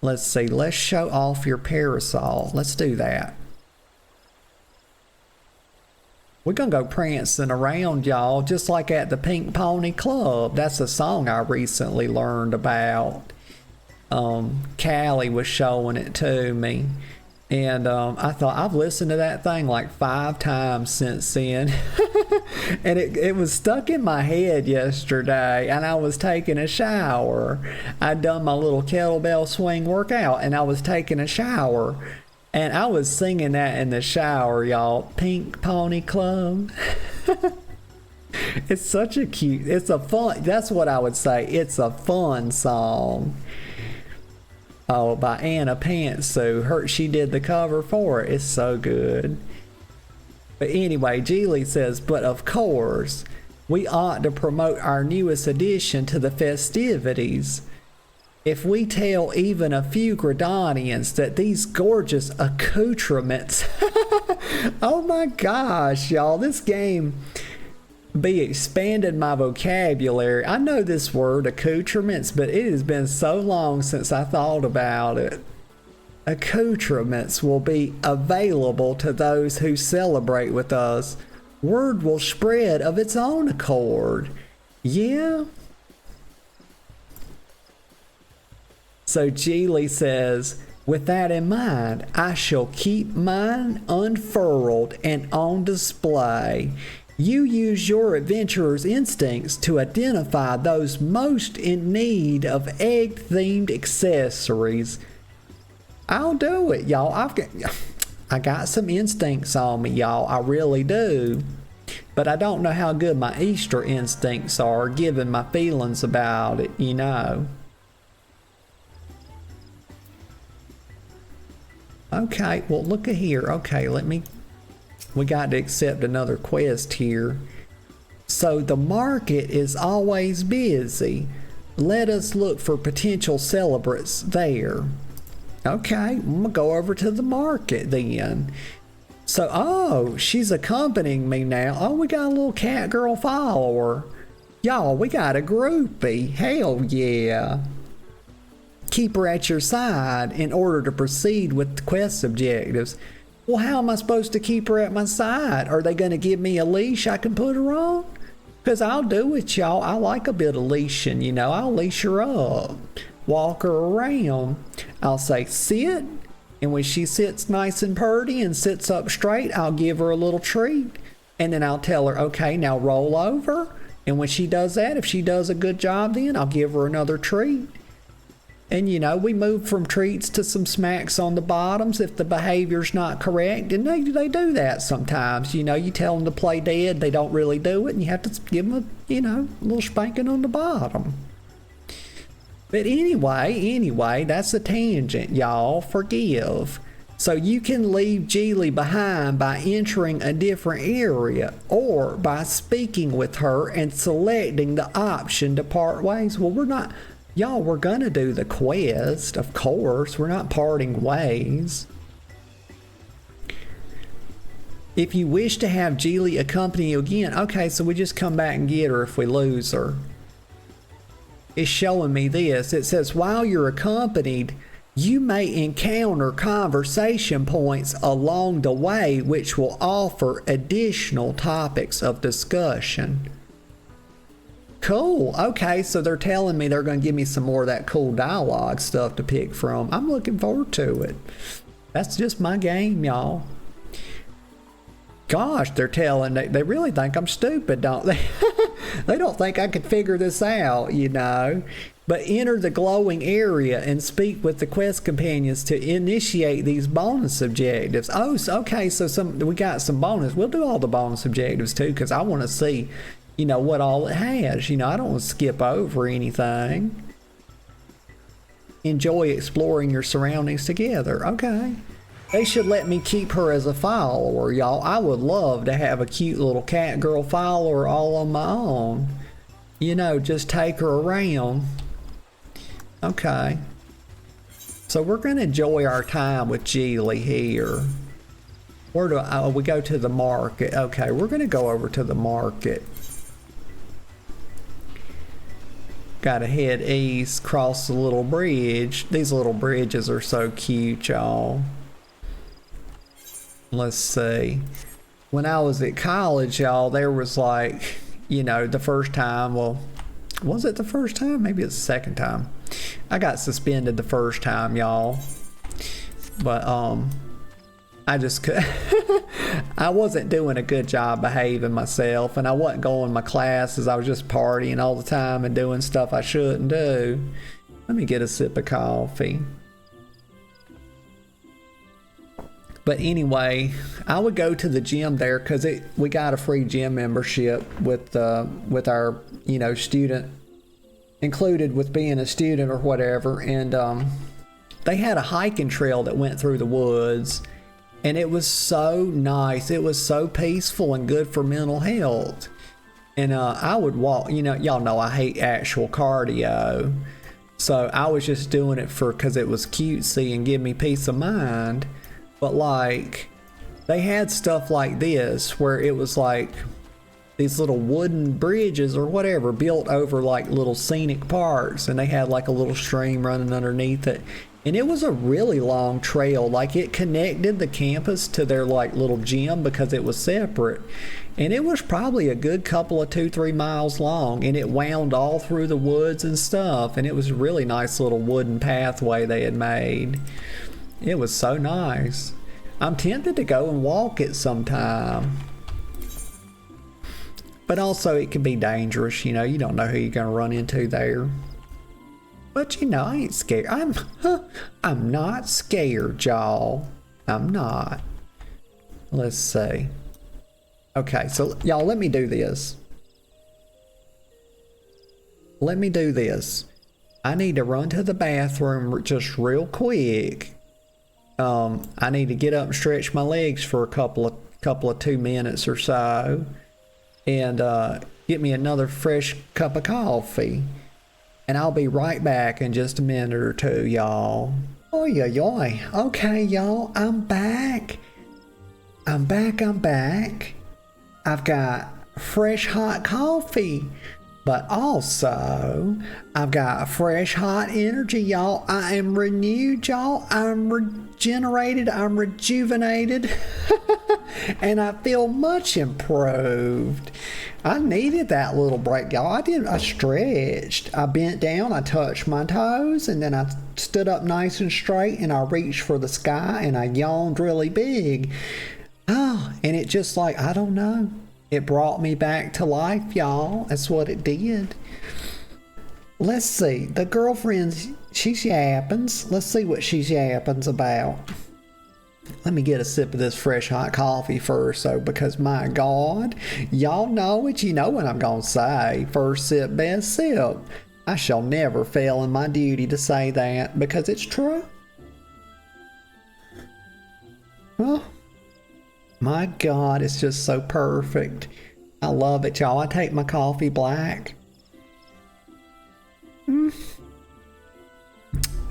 Let's see. Let's show off your parasol. Let's do that. We're going to go prancing around, y'all, just like at the Pink Pony Club. That's a song I recently learned about. Callie was showing it to me. And I thought, I've listened to that thing like 5 times since then. And it was stuck in my head yesterday, and I was taking a shower. I'd done my little kettlebell swing workout, and I was taking a shower. And I was singing that in the shower, y'all. Pink Pony Club. It's such a cute, it's a fun, that's what I would say. It's a fun song. Oh, by Anna Pantsu. She did the cover for it. It's so good. But anyway, Geely says, but of course, we ought to promote our newest addition to the festivities. If we tell even a few Gridanians that these gorgeous accoutrements, oh my gosh, y'all, this game expanded my vocabulary. I know this word, accoutrements, but it has been so long since I thought about it. Accoutrements will be available to those who celebrate with us. Word will spread of its own accord. Yeah. So Geely says, with that in mind, I shall keep mine unfurled and on display. You use your adventurer's instincts to identify those most in need of egg-themed accessories. I'll do it, y'all. I got some instincts on me, y'all. I really do. But I don't know how good my Easter instincts are, given my feelings about it, you know. Okay, well, look at here. Okay, we got to accept another quest here. So the market is always busy. Let us look for potential celebrants there. Okay, I'm gonna go over to the market then. So, oh, she's accompanying me now. Oh, we got a little cat girl follower. Y'all, we got a groupie. Hell yeah. Keep her at your side in order to proceed with the quest objectives. Well, how am I supposed to keep her at my side? Are they going to give me a leash I can put her on? Because I'll do it, y'all. I like a bit of leashing, you know. I'll leash her up, walk her around. I'll say, sit. And when she sits nice and purty and sits up straight, I'll give her a little treat. And then I'll tell her, okay, now roll over. And when she does that, if she does a good job, then I'll give her another treat. And, you know, we move from treats to some smacks on the bottoms if the behavior's not correct. And they do that sometimes. You know, you tell them to play dead, they don't really do it. And you have to give them a little spanking on the bottom. But anyway, that's a tangent, y'all. Forgive. So you can leave Geely behind by entering a different area or by speaking with her and selecting the option to part ways. Well, we're gonna do the quest, of course. We're not parting ways. If you wish to have Geely accompany you again, okay, so we just come back and get her if we lose her. It's showing me this. It says, while you're accompanied, you may encounter conversation points along the way which will offer additional topics of discussion. Cool. Okay, so they're telling me they're going to give me some more of that cool dialogue stuff to pick from. I'm looking forward to it. That's just my game, y'all. Gosh, they're telling, they really think I'm stupid, don't they? They don't think I could figure this out, you know. But enter the glowing area and speak with the quest companions to initiate these bonus objectives. Oh, so, okay, so we got some bonus. We'll do all the bonus objectives too, because I want to see, you know, what all it has. You know, I don't want to skip over anything. Enjoy exploring your surroundings together. Okay. They should let me keep her as a follower, y'all. I would love to have a cute little cat girl follower all on my own. You know, just take her around. Okay. So we're going to enjoy our time with Geely here. Where do we go to the market? Okay, we're going to go over to the market. Got to head east, cross the little bridge. These little bridges are so cute, y'all. Let's see. When I was at college, y'all, there was like, you know, the first time, well, was it the first time? Maybe it's the second time. I got suspended the first time, y'all. But, I just could I wasn't doing a good job behaving myself, and I wasn't going to my classes. I was just partying all the time and doing stuff I shouldn't do. Let me get a sip of coffee. But anyway, I would go to the gym there because we got a free gym membership with our, you know, student included with being a student or whatever. And they had a hiking trail that went through the woods, and it was so nice. It was so peaceful and good for mental health. And I would walk, you know, y'all know I hate actual cardio. So I was just doing it because it was cutesy and give me peace of mind. But like, they had stuff like this where it was like these little wooden bridges or whatever built over like little scenic parts, and they had like a little stream running underneath it. And it was a really long trail. Like, it connected the campus to their like little gym because it was separate. And it was probably a good couple of 2-3 miles long, and it wound all through the woods and stuff. And it was a really nice little wooden pathway they had made. It was so nice. I'm tempted to go and walk it sometime. But also it can be dangerous, you know. You don't know who you're going to run into there. But you know, I ain't scared. I'm not scared, y'all. I'm not. Let's see. Okay, so y'all, let me do this. Let me do this. I need to run to the bathroom just real quick. I need to get up and stretch my legs for a couple of 2 minutes or so, and get me another fresh cup of coffee. And I'll be right back in just a minute or two, y'all. Oh yeah. Okay, y'all, I'm back. I'm back. I've got fresh hot coffee, but also I've got fresh hot energy, y'all. I am renewed, y'all. I'm regenerated. I'm rejuvenated. And I feel much improved. I needed that little break, y'all. I stretched. I bent down, I touched my toes, and then I stood up nice and straight, and I reached for the sky, and I yawned really big. Oh, and it just like, I don't know. It brought me back to life, y'all. That's what it did. Let's see. The girlfriend, she's yappins. Let's see what she's yappins about. Let me get a sip of this fresh hot coffee first, so, because my God, y'all know it. You know what I'm going to say. First sip, best sip. I shall never fail in my duty to say that, because it's true. Oh, my God, it's just so perfect. I love it, y'all. I take my coffee black.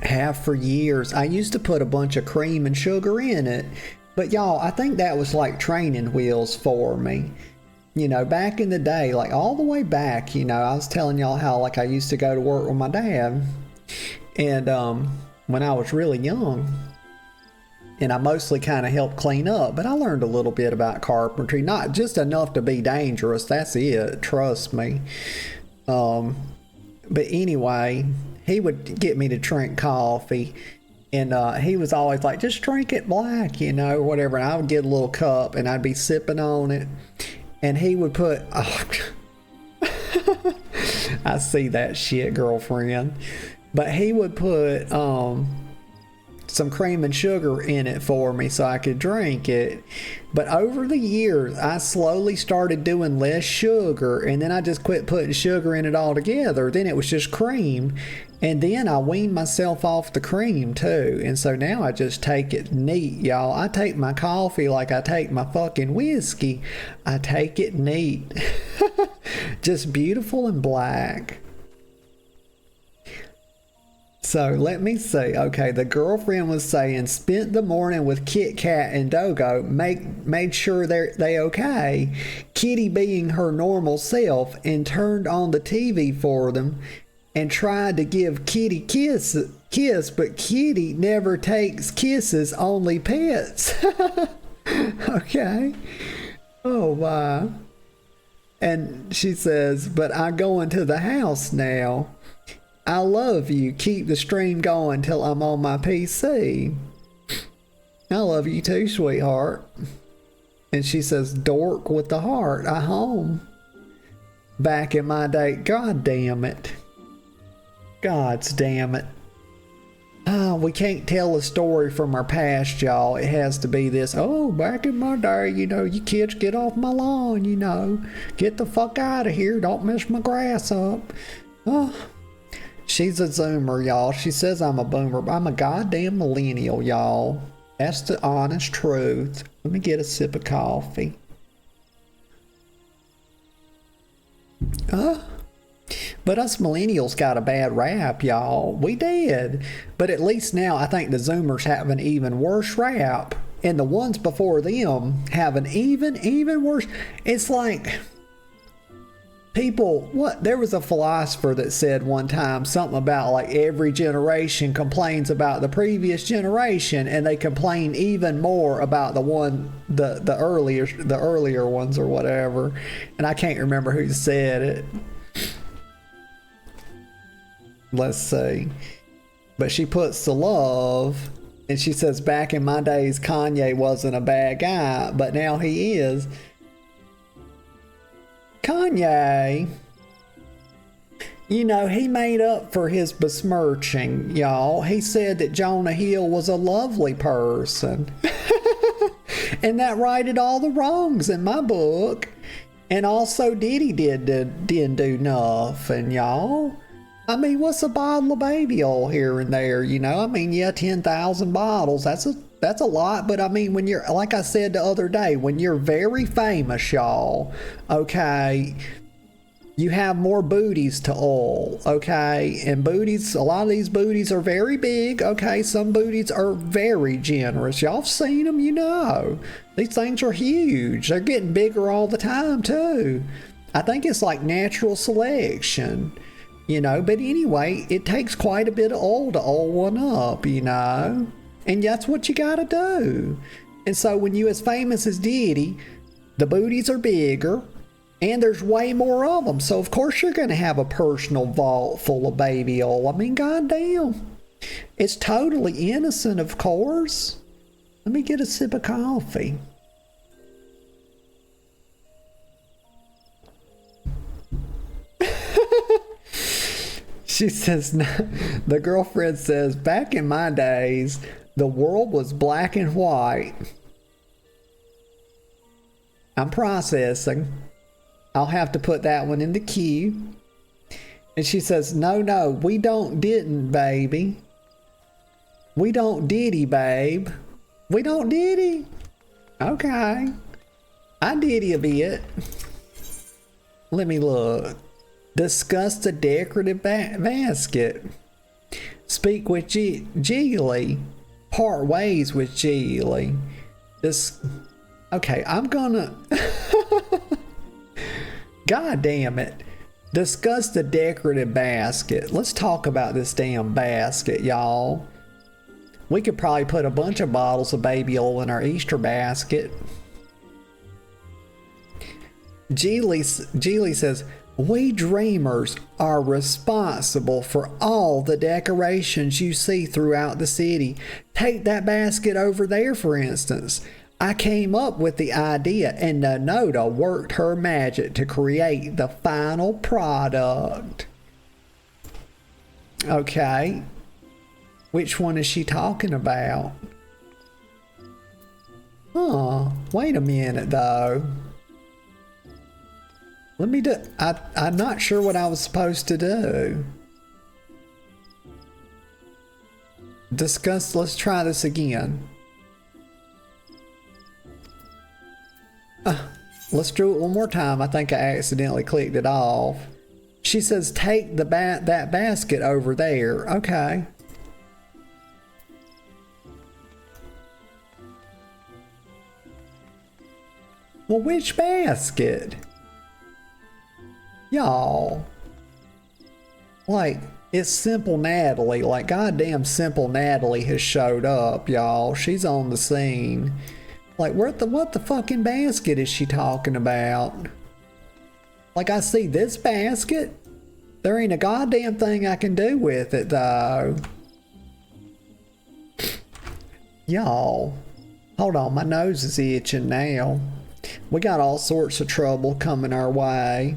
Have for years. I used to put a bunch of cream and sugar in it, but y'all, I think that was like training wheels for me. You know, back in the day, like all the way back, you know, I was telling y'all how like I used to go to work with my dad, and when I was really young, and I mostly kind of helped clean up, but I learned a little bit about carpentry, not just enough to be dangerous. That's it, trust me. But anyway, he would get me to drink coffee, and he was always like, just drink it black, you know, whatever. And I would get a little cup, and I'd be sipping on it, and he would put, oh, I see that shit, girlfriend. But he would put some cream and sugar in it for me so I could drink it. But over the years, I slowly started doing less sugar, and then I just quit putting sugar in it altogether. Then it was just cream, and then I weaned myself off the cream too. And so now I just take it neat, y'all. I take my coffee like I take my fucking whiskey. I take it neat. Just beautiful and black. So let me see. Okay, the girlfriend was saying, spent the morning with Kit Kat and Dogo, made sure they okay. Kitty being her normal self, and turned on the TV for them, and tried to give Kitty kiss, but Kitty never takes kisses, only pets. Okay. Oh my. And she says, but I go into the house now. I love you. Keep the stream going till I'm on my PC. I love you too, sweetheart. And she says, dork with the heart. I home. Back in my day. God damn it. God's damn it. We can't tell a story from our past, y'all. It has to be this. Oh, back in my day, you know, you kids get off my lawn, you know. Get the fuck out of here. Don't mess my grass up. Oh. She's a zoomer, y'all. She says I'm a boomer. I'm a goddamn millennial, y'all. That's the honest truth. Let me get a sip of coffee. But us millennials got a bad rap, y'all. We did. But at least now I think the zoomers have an even worse rap. And the ones before them have an even worse. It's like... people, there was a philosopher that said one time something about like every generation complains about the previous generation, and they complain even more about the earlier ones or whatever. And I can't remember who said it. Let's see. But she puts the love, and she says, back in my days, Kanye wasn't a bad guy, but now he is. Kanye, you know, he made up for his besmirching, y'all. He said that Jonah Hill was a lovely person. And that righted all the wrongs in my book. And also Diddy didn't do nothing, y'all. I mean, what's a bottle of baby oil here and there, you know? I mean, yeah, 10,000 bottles, that's a lot, but I mean, when you're, like I said the other day, when you're very famous, y'all, okay, you have more booties to oil, okay? And booties, a lot of these booties are very big, okay? Some booties are very generous. Y'all have seen them, you know. These things are huge. They're getting bigger all the time, too. I think it's like natural selection, you know? But anyway, it takes quite a bit of oil to oil one up, you know? And that's what you gotta do. And so when you as famous as Diddy, the booties are bigger, and there's way more of them. So of course you're going to have a personal vault full of baby oil. I mean, goddamn. It's totally innocent, of course. Let me get a sip of coffee. She says, the girlfriend says, back in my days, the world was black and white. I'm processing. I'll have to put that one in the queue. And she says, no, we didn't, baby. We don't Diddy, babe. We don't Diddy. Okay. I Diddy a bit. Let me look. Discuss the decorative basket. Speak with Geely. Part ways with Geely. Okay, I'm gonna... God damn it. Discuss the decorative basket. Let's talk about this damn basket, y'all. We could probably put a bunch of bottles of baby oil in our Easter basket. Geely says, we dreamers are responsible for all the decorations you see throughout the city. Take that basket over there, for instance. I came up with the idea, and Nanoda worked her magic to create the final product. Okay. Which one is she talking about? Huh. Wait a minute, though. Let me do... I'm not sure what I was supposed to do. Discuss... Let's try this again. Let's do it one more time. I think I accidentally clicked it off. She says, take that basket over there. Okay. Well, which basket? Y'all. Like, it's Simple Natalie. Like, goddamn Simple Natalie has showed up, y'all. She's on the scene. Like, what the fucking basket is she talking about? Like, I see this basket. There ain't a goddamn thing I can do with it, though. Y'all. Hold on, my nose is itching now. We got all sorts of trouble coming our way.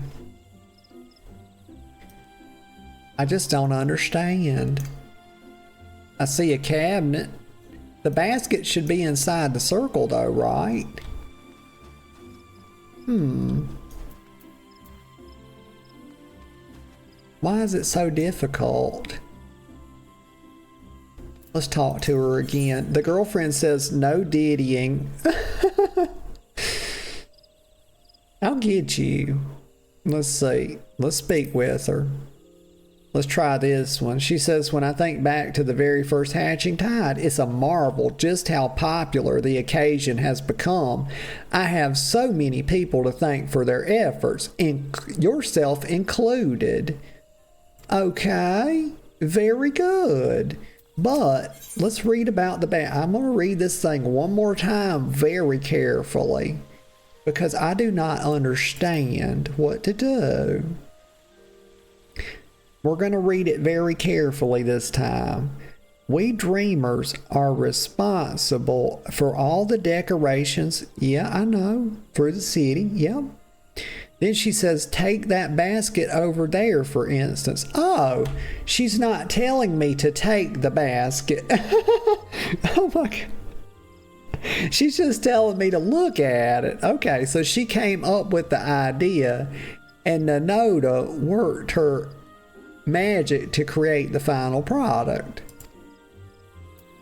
I just don't understand. I see a cabinet. The basket should be inside the circle though, right? Why is it so difficult? Let's talk to her again. The girlfriend says no diddying. I'll get you. Let's see. Let's speak with her. Let's try this one. She says, when I think back to the very first Hatching Tide, it's a marvel just how popular the occasion has become. I have so many people to thank for their efforts, yourself included. Okay, very good. But let's read about I'm going to read this thing one more time very carefully because I do not understand what to do. We're going to read it very carefully this time. We dreamers are responsible for all the decorations. Yeah, I know. Through the city. Yep. Then she says, take that basket over there, for instance. Oh, she's not telling me to take the basket. Oh my God. She's just telling me to look at it. Okay, so she came up with the idea, and Nanoda worked her magic to create the final product.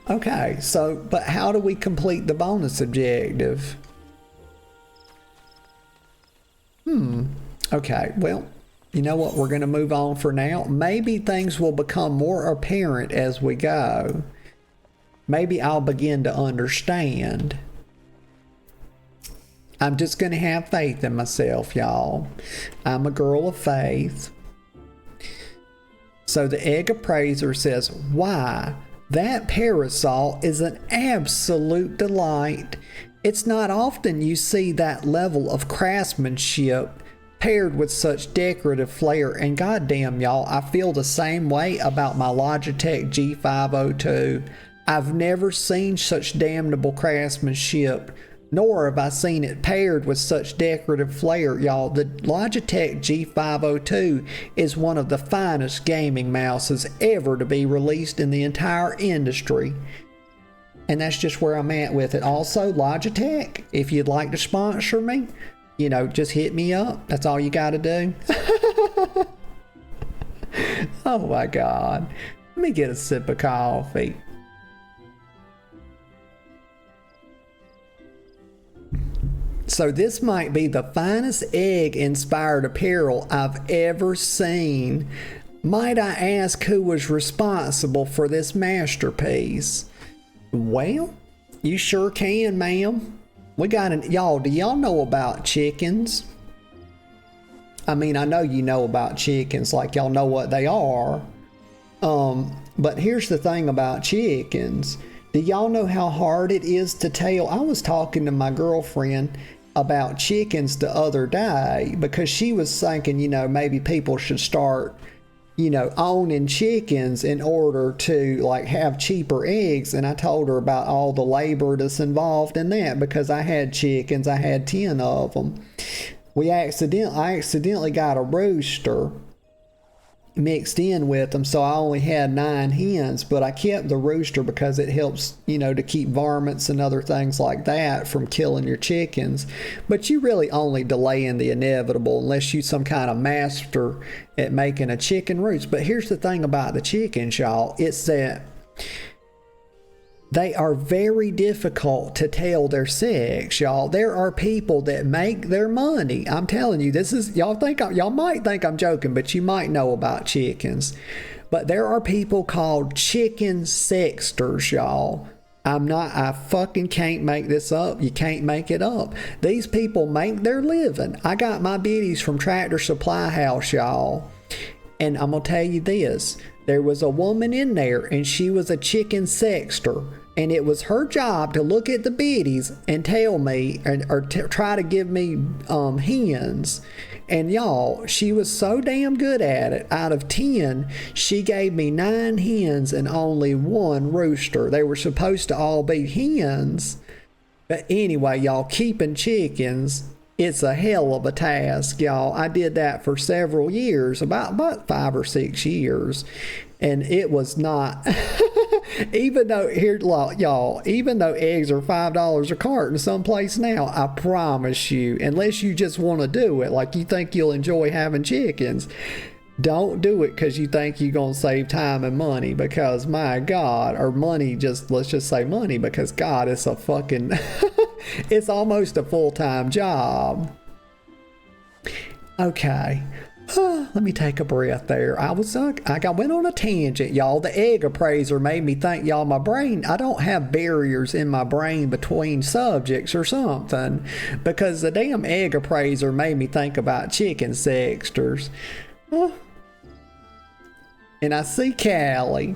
Okay, so, but how do we complete the bonus objective? Okay, well, you know what? We're going to move on for now. Maybe things will become more apparent as we go. Maybe I'll begin to understand. I'm just going to have faith in myself, y'all. I'm a girl of faith. So the egg appraiser says, why? That parasol is an absolute delight. It's not often you see that level of craftsmanship paired with such decorative flair, and goddamn y'all, I feel the same way about my Logitech G502. I've never seen such damnable craftsmanship, nor have I seen it paired with such decorative flair, y'all. The Logitech G502 is one of the finest gaming mouses ever to be released in the entire industry. And that's just where I'm at with it. Also, Logitech, if you'd like to sponsor me, you know, just hit me up. That's all you got to do. Oh my God. Let me get a sip of coffee. So this might be the finest egg-inspired apparel I've ever seen. Might I ask who was responsible for this masterpiece? Well, you sure can, ma'am. We got an... Y'all, do y'all know about chickens? I mean, I know you know about chickens, like y'all know what they are. But here's the thing about chickens. Do y'all know how hard it is to tell? I was talking to my girlfriend about chickens the other day because she was thinking, you know, maybe people should start, you know, owning chickens in order to like have cheaper eggs. And I told her about all the labor that's involved in that because I had chickens. I had 10 of them. I accidentally got a rooster mixed in with them, so I only had 9 hens, but I kept the rooster because it helps, you know, to keep varmints and other things like that from killing your chickens. But you really only delay in the inevitable unless you some kind of master at making a chicken roost. But here's the thing about the chickens, y'all. It's that they are very difficult to tell their sex, y'all. There are people that make their money. I'm telling you, this is, y'all might think I'm joking, but you might know about chickens. But there are people called chicken sexters, y'all. I fucking can't make this up. You can't make it up. These people make their living. I got my biddies from Tractor Supply House, y'all. And I'm going to tell you this. There was a woman in there and she was a chicken sexter. And it was her job to look at the biddies and tell me or try to give me hens. And y'all, she was so damn good at it. Out of 10, she gave me 9 hens and only 1 rooster. They were supposed to all be hens. But anyway, y'all, keeping chickens, it's a hell of a task, y'all. I did that for several years, about 5 or 6 years. And it was not, even though eggs are $5 a carton someplace now, I promise you, unless you just want to do it, like you think you'll enjoy having chickens, don't do it because you think you're going to save time and money, because my God, or money, let's just say money, because God, it's a fucking, it's almost a full-time job. Okay. Let me take a breath there. I went on a tangent, y'all. The egg appraiser made me think, y'all, my brain, I don't have barriers in my brain between subjects or something, because the damn egg appraiser made me think about chicken sexters. And I see Callie.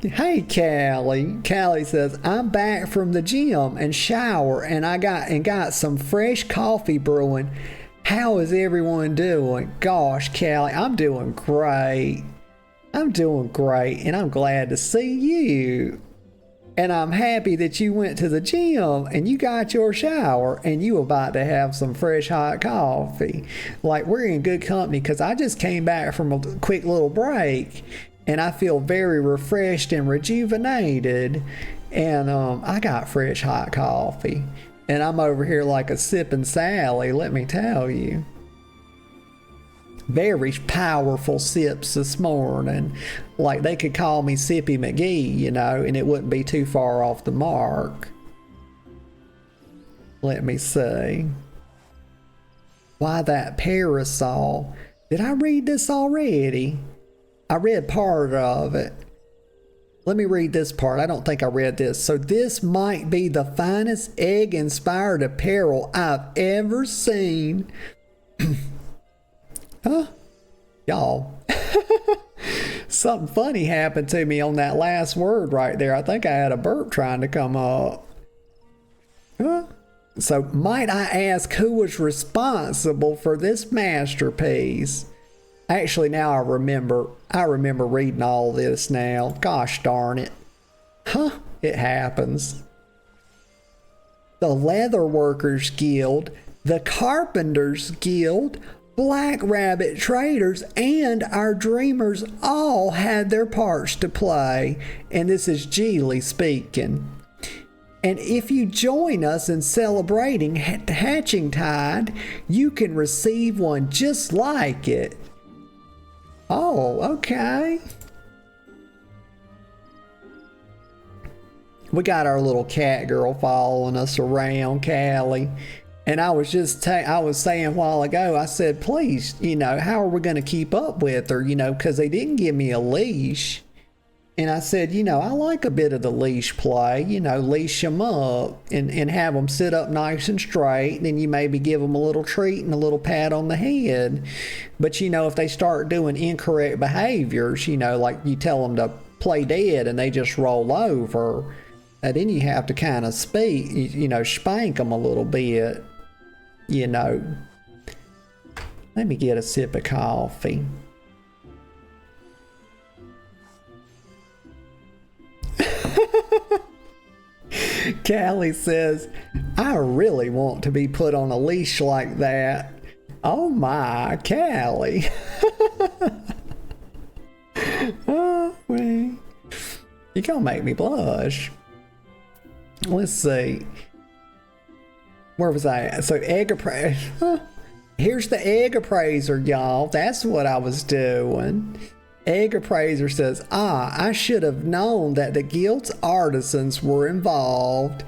Hey, Callie. Callie says, I'm back from the gym and shower, and I got some fresh coffee brewing. How is everyone doing? Gosh, Callie, I'm doing great. I'm doing great, and I'm glad to see you. And I'm happy that you went to the gym and you got your shower and you about to have some fresh hot coffee. Like, we're in good company, because I just came back from a quick little break and I feel very refreshed and rejuvenated. And I got fresh hot coffee, and I'm over here like a sipping Sally, let me tell you. Very powerful sips this morning. Like they could call me Sippy McGee, you know, and it wouldn't be too far off the mark. Let me see. Why that parasol? Did I read this already? I read part of it. Let me read this part. I don't think I read this. So this might be the finest egg-inspired apparel I've ever seen. Huh? Y'all. Something funny happened to me on that last word right there. I think I had a burp trying to come up. Huh? So might I ask who was responsible for this masterpiece? Actually, now I remember reading all this now. Gosh darn it. Huh, it happens. The Leather Workers Guild, the Carpenters Guild, Black Rabbit Traders, and our Dreamers all had their parts to play. And this is Geely speaking. And if you join us in celebrating Hatching Tide, you can receive one just like it. Oh, okay. We got our little cat girl following us around, Callie. And I was just I was saying a while ago, I said, please, you know, how are we going to keep up with her? You know, because they didn't give me a leash. And I said, you know, I like a bit of the leash play, you know, leash them up and have them sit up nice and straight. And then you maybe give them a little treat and a little pat on the head. But, you know, if they start doing incorrect behaviors, you know, like you tell them to play dead and they just roll over, then you have to kind of you know, spank them a little bit, you know. Let me get a sip of coffee. Callie says, I really want to be put on a leash like that. Oh my, Callie. Oh, man. You're gonna make me blush. Let's see. Where was I at? So egg appraiser. Here's the egg appraiser, y'all. That's what I was doing. Egg appraiser says, I should have known that the guild's artisans were involved.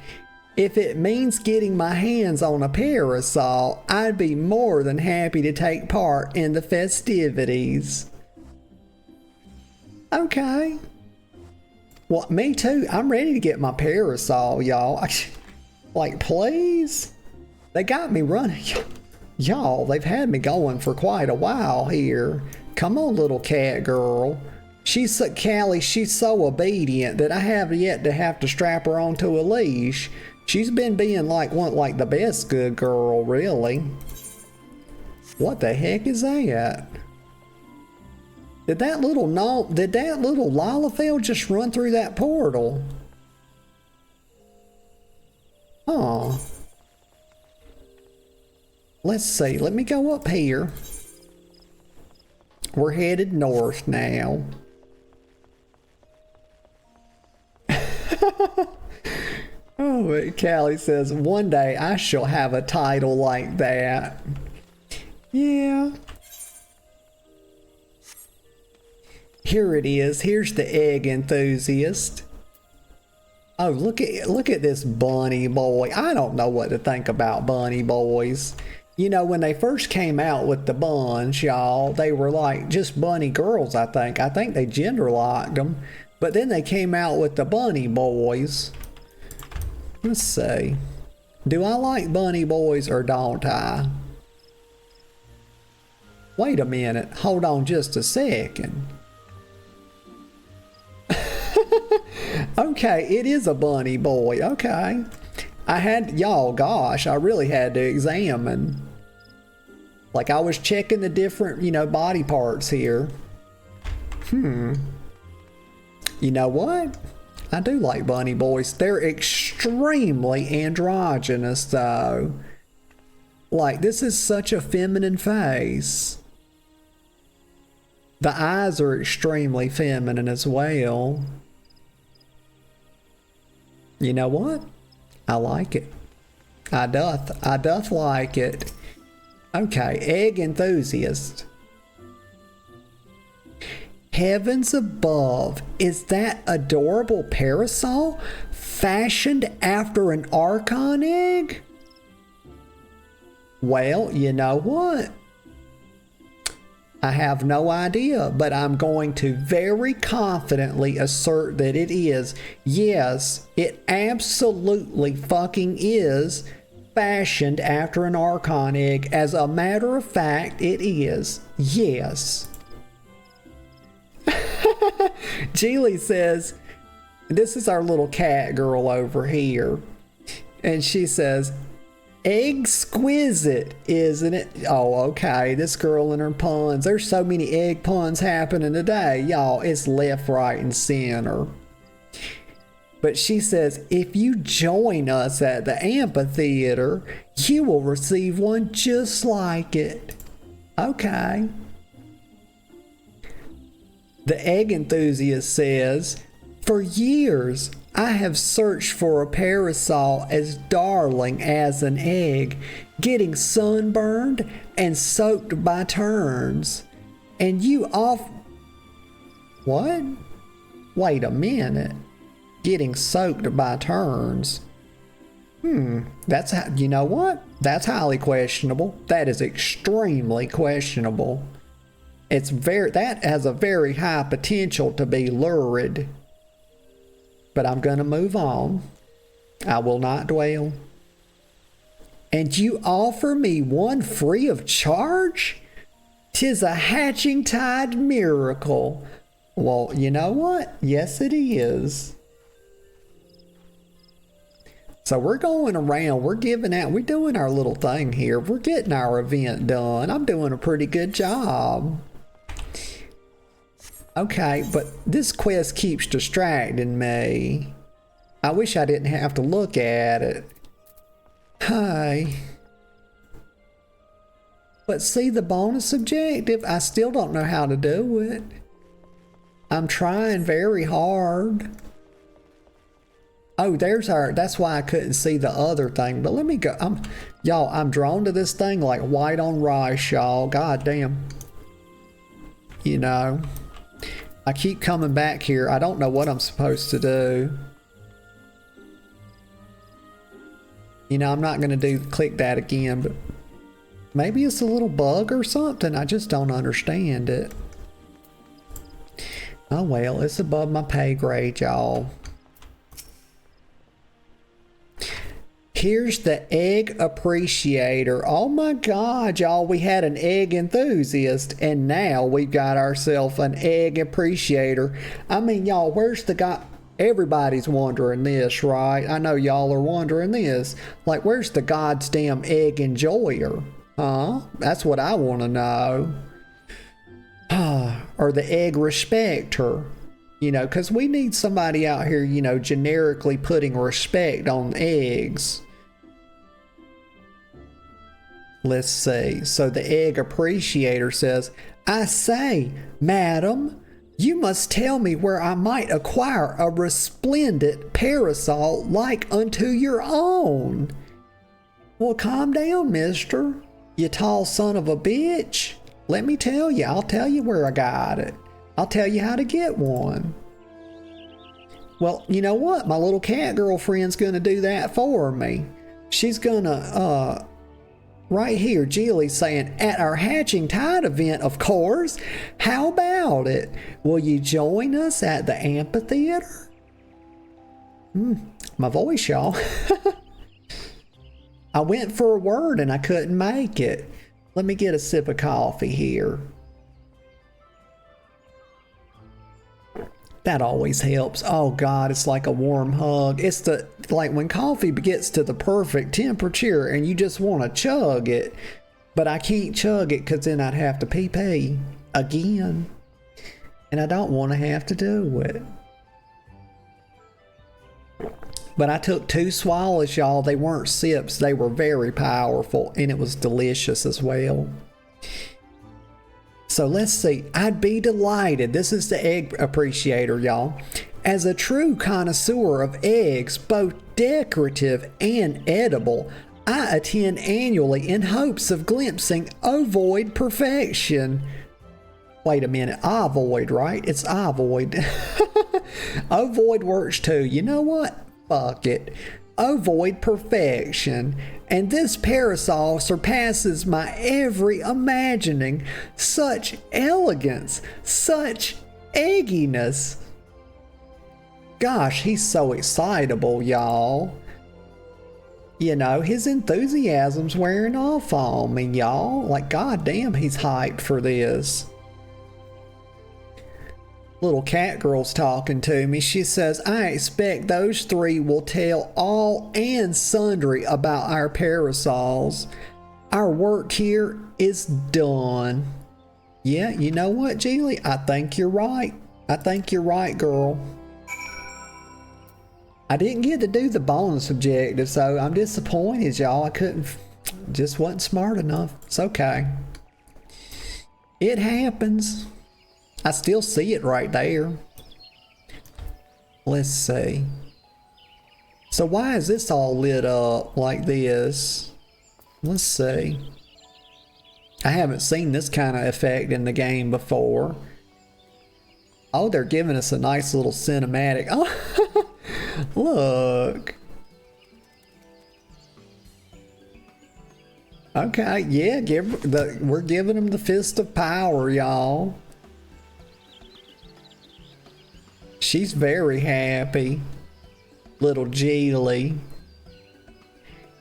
If it means getting my hands on a parasol, I'd be more than happy to take part in the festivities. Okay. Well, me too. I'm ready to get my parasol, y'all. Like, please? They got me running. Y'all, they've had me going for quite a while here. Come on, little cat girl. Callie, she's so obedient that I have yet to have to strap her onto a leash. She's been being like the best good girl, really. What the heck is that? Did that little Lalafell just run through that portal? Oh. Let's see. Let me go up here. We're headed north now. Oh, Callie says, one day I shall have a title like that. Yeah. Here it is. Here's the egg enthusiast. Oh, look at this bunny boy. I don't know what to think about bunny boys. You know, when they first came out with the buns, y'all, they were like just bunny girls, I think. I think they gender locked them. But then they came out with the bunny boys. Let's see. Do I like bunny boys or don't I? Wait a minute. Hold on just a second. Okay, it is a bunny boy. Okay. Y'all, gosh, I really had to examine. Like, I was checking the different, you know, body parts here. You know what? I do like bunny boys. They're extremely androgynous, though. Like, this is such a feminine face. The eyes are extremely feminine as well. You know what? I like it. I doth like it. Okay, egg enthusiast. Heavens above, is that adorable parasol fashioned after an Archon egg? Well, you know what? I have no idea, but I'm going to very confidently assert that it is. Yes, it absolutely fucking is fashioned after an Archon egg. As a matter of fact, it is. Yes. Geely says, this is our little cat girl over here. And she says, exquisite, isn't it? Oh, okay. This girl and her puns. There's so many egg puns happening today, y'all. It's left, right, and center. But she says, if you join us at the amphitheater, you will receive one just like it. Okay. The egg enthusiast says, for years, I have searched for a parasol as darling as an egg, getting sunburned and soaked by turns. And you off... What? Wait a minute. Getting soaked by turns. That's... You know what? That's highly questionable. That is extremely questionable. That has a very high potential to be lurid. But I'm going to move on. I will not dwell. And you offer me one free of charge? 'Tis a hatching tide miracle. Well, you know what? Yes, it is. So we're going around, we're giving out, we're doing our little thing here. We're getting our event done. I'm doing a pretty good job. Okay, but this quest keeps distracting me. I wish I didn't have to look at it. Hi. But see the bonus objective? I still don't know how to do it. I'm trying very hard. Oh, that's why I couldn't see the other thing. But let me go. I'm drawn to this thing like white on rice, y'all. God damn. You know. I keep coming back here. I don't know what I'm supposed to do. You know, I'm not going to click that again, but maybe it's a little bug or something. I just don't understand it. Oh well, it's above my pay grade, y'all. Here's the egg appreciator. Oh my God, y'all, we had an egg enthusiast and now we've got ourselves an egg appreciator. I mean, y'all, where's the guy? Everybody's wondering this, right? I know y'all are wondering this. Like, where's the goddamn egg enjoyer? Huh? That's what I want to know. Or the egg respecter. You know, because we need somebody out here, you know, generically putting respect on eggs. Let's see. So the egg appreciator says, I say, madam, you must tell me where I might acquire a resplendent parasol like unto your own. Well, calm down, mister. You tall son of a bitch. Let me tell you. I'll tell you where I got it. I'll tell you how to get one. Well, you know what? My little cat girlfriend's going to do that for me. She's going to, right here, Geely's saying, at our Hatching Tide event, of course. How about it? Will you join us at the amphitheater? My voice, y'all. I went for a word and I couldn't make it. Let me get a sip of coffee here. That always helps. Oh God, it's like a warm hug. It's like when coffee gets to the perfect temperature and you just want to chug it, but I can't chug it because then I'd have to pee again. And I don't want to have to do it. But I took 2 swallows, y'all. They weren't sips. They were very powerful and it was delicious as well. So let's see. I'd be delighted. This is the egg appreciator, y'all. As a true connoisseur of eggs, both decorative and edible, I attend annually in hopes of glimpsing ovoid perfection. Wait a minute, ovoid, right? It's ovoid. Ovoid works too. You know what? Fuck it. Ovoid perfection. And this parasol surpasses my every imagining. Such elegance, such egginess. Gosh, he's so excitable, y'all. You know, his enthusiasm's wearing off on me, y'all. Like, goddamn, he's hyped for this. Little cat girl's talking to me. She says, I expect those three will tell all and sundry about our parasols. Our work here is done. Yeah, you know what, Geely? I think you're right. I think you're right, girl. I didn't get to do the bonus objective, so I'm disappointed, y'all. I couldn't, just wasn't smart enough. It's okay. It happens. I still see it right there. Let's see. So why is this all lit up like this? Let's see. I haven't seen this kind of effect in the game before. Oh, they're giving us a nice little cinematic. Oh, look. Okay, yeah, we're giving them the fist of power, y'all. She's very happy. Little Geely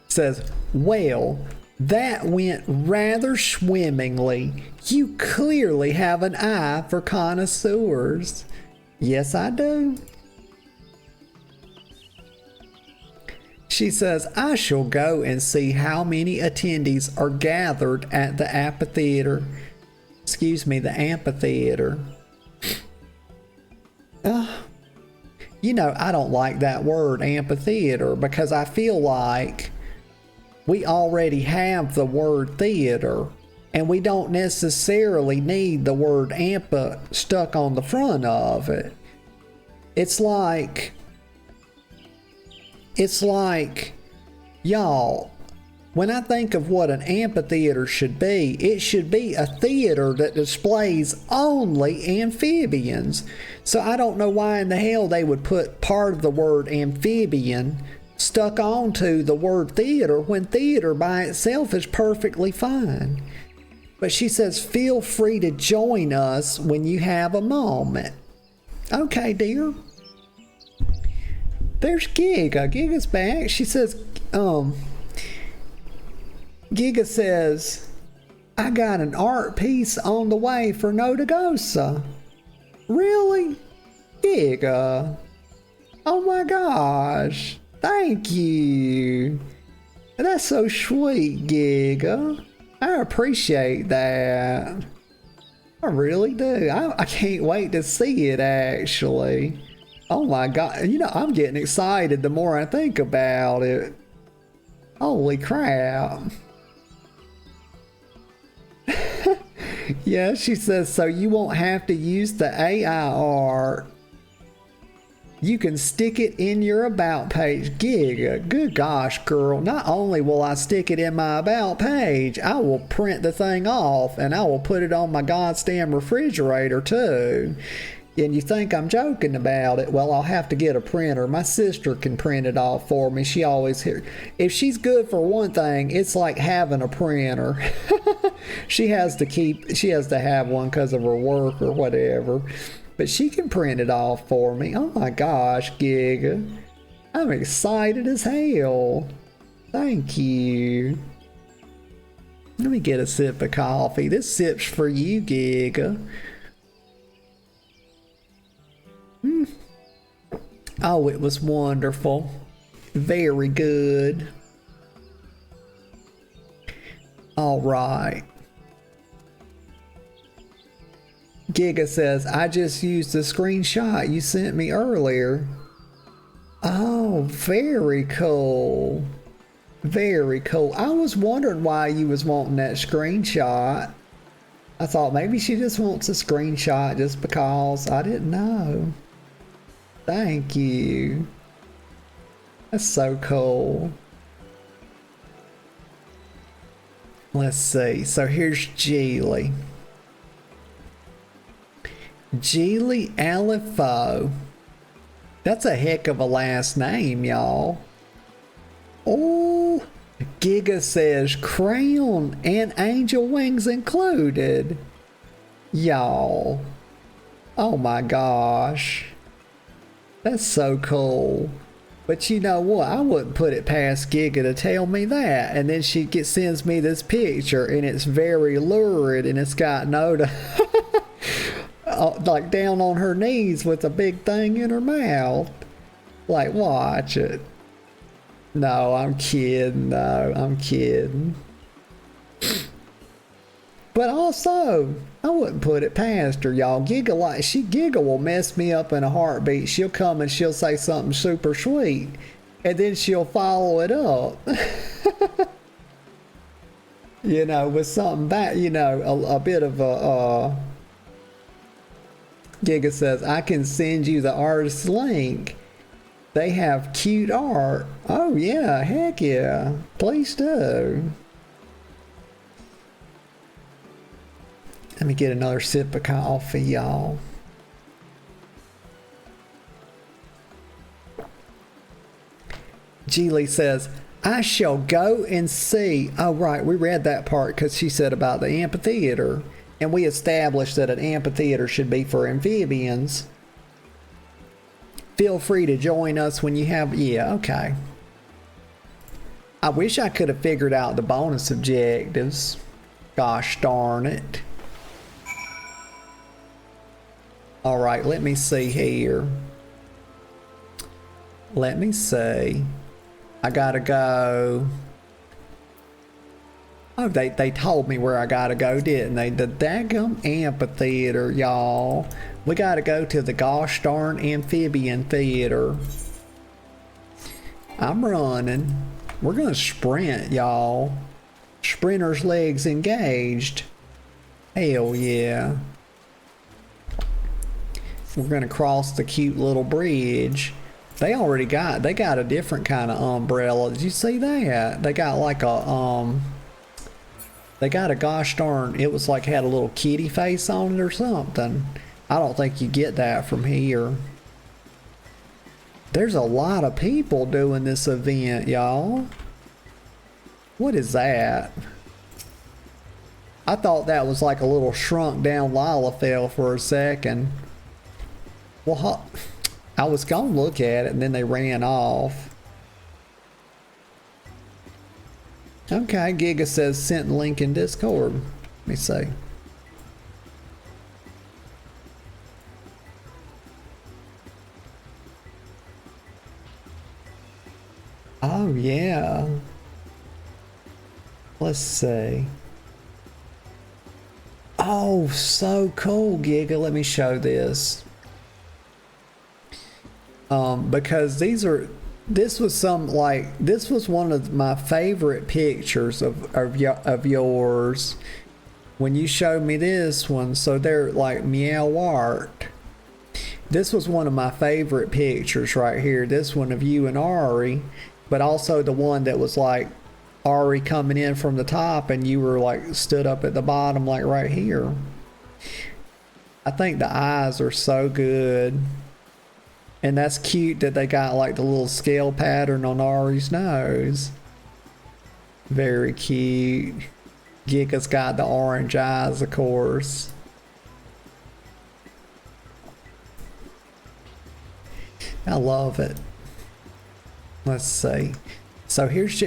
says, well, that went rather swimmingly. You clearly have an eye for connoisseurs. Yes, I do. She says, I shall go and see how many attendees are gathered at the amphitheater. Excuse me, the amphitheater. You know, I don't like that word, amphitheater, because I feel like we already have the word theater, and we don't necessarily need the word ampha stuck on the front of it. It's like, y'all, when I think of what an amphitheater should be, it should be a theater that displays only amphibians. So I don't know why in the hell they would put part of the word amphibian stuck onto the word theater when theater by itself is perfectly fine. But she says, feel free to join us when you have a moment. Okay, dear. There's Giga. Giga's back. She says, Giga says, I got an art piece on the way for Notagosa. Really? Giga. Oh my gosh. Thank you. That's so sweet, Giga. I appreciate that. I really do. I can't wait to see it, actually. Oh my god. You know, I'm getting excited the more I think about it. Holy crap. Yeah, she says, so you won't have to use the AI art. You can stick it in your about page. Giga, good gosh, girl. Not only will I stick it in my about page, I will print the thing off and I will put it on my goddamn refrigerator too. And you think I'm joking about it? Well, I'll have to get a printer. My sister can print it off for me. She always hears. If she's good for one thing, it's like having a printer. She has to have one because of her work or whatever. But she can print it off for me. Oh my gosh, Giga. I'm excited as hell. Thank you. Let me get a sip of coffee. This sip's for you, Giga. Oh, it was wonderful. Very good. All right. Giga says, I just used the screenshot you sent me earlier. Oh, very cool. Very cool. I was wondering why you was wanting that screenshot. I thought maybe she just wants a screenshot just because. I didn't know. Thank you. That's so cool. Let's see. So here's Geely. Geely Alifo. That's a heck of a last name, y'all. Oh, Giga says crown and angel wings included. Y'all. Oh my gosh. That's so cool. But you know what? I wouldn't put it past Giga to tell me that. And then she sends me this picture and it's very lurid and it's got Noda like down on her knees with a big thing in her mouth. Like, watch it. No, I'm kidding. No, I'm kidding. But also, I wouldn't put it past her, y'all. Giga will mess me up in a heartbeat. She'll come and she'll say something super sweet, and then she'll follow it up. You know, with something back. You know, a bit of a. Giga says, "I can send you the artist's link. They have cute art." Oh yeah, heck yeah! Please do. Let me get another sip of coffee, y'all. Geely says, I shall go and see. Oh, right. We read that part because she said about the amphitheater. And we established that an amphitheater should be for amphibians. Feel free to join us when you have... Yeah, okay. I wish I could have figured out the bonus objectives. Gosh darn it. All right, let me see here. Let me see. I gotta go. Oh, they told me where I gotta go, didn't they? The daggum amphitheater, y'all. We gotta go to the gosh darn amphibian theater. I'm running. We're gonna sprint, y'all. Sprinter's legs engaged. Hell yeah. We're gonna cross the cute little bridge. They got a different kind of umbrella. Did you see that? They got like a they got a gosh darn, it was like had a little kitty face on it or something. I don't think you get that from here. There's a lot of people doing this event, y'all. What is that? I thought that was like a little shrunk down Lalafell for a second. Well, I was gonna look at it and then they ran off. Okay, Giga says sent link in Discord. Let me see. Oh yeah. Let's see. Oh, so cool, Giga. Let me show this. Because this was one of my favorite pictures of yours when you showed me this one. So they're like meow art. This was one of my favorite pictures right here. This one of you and Ari, but also the one that was like Ari coming in from the top and you were like stood up at the bottom, like right here. I think the eyes are so good. And that's cute that they got like the little scale pattern on Ari's nose. Very cute. Giga's got the orange eyes, of course. I love it. Let's see. So here's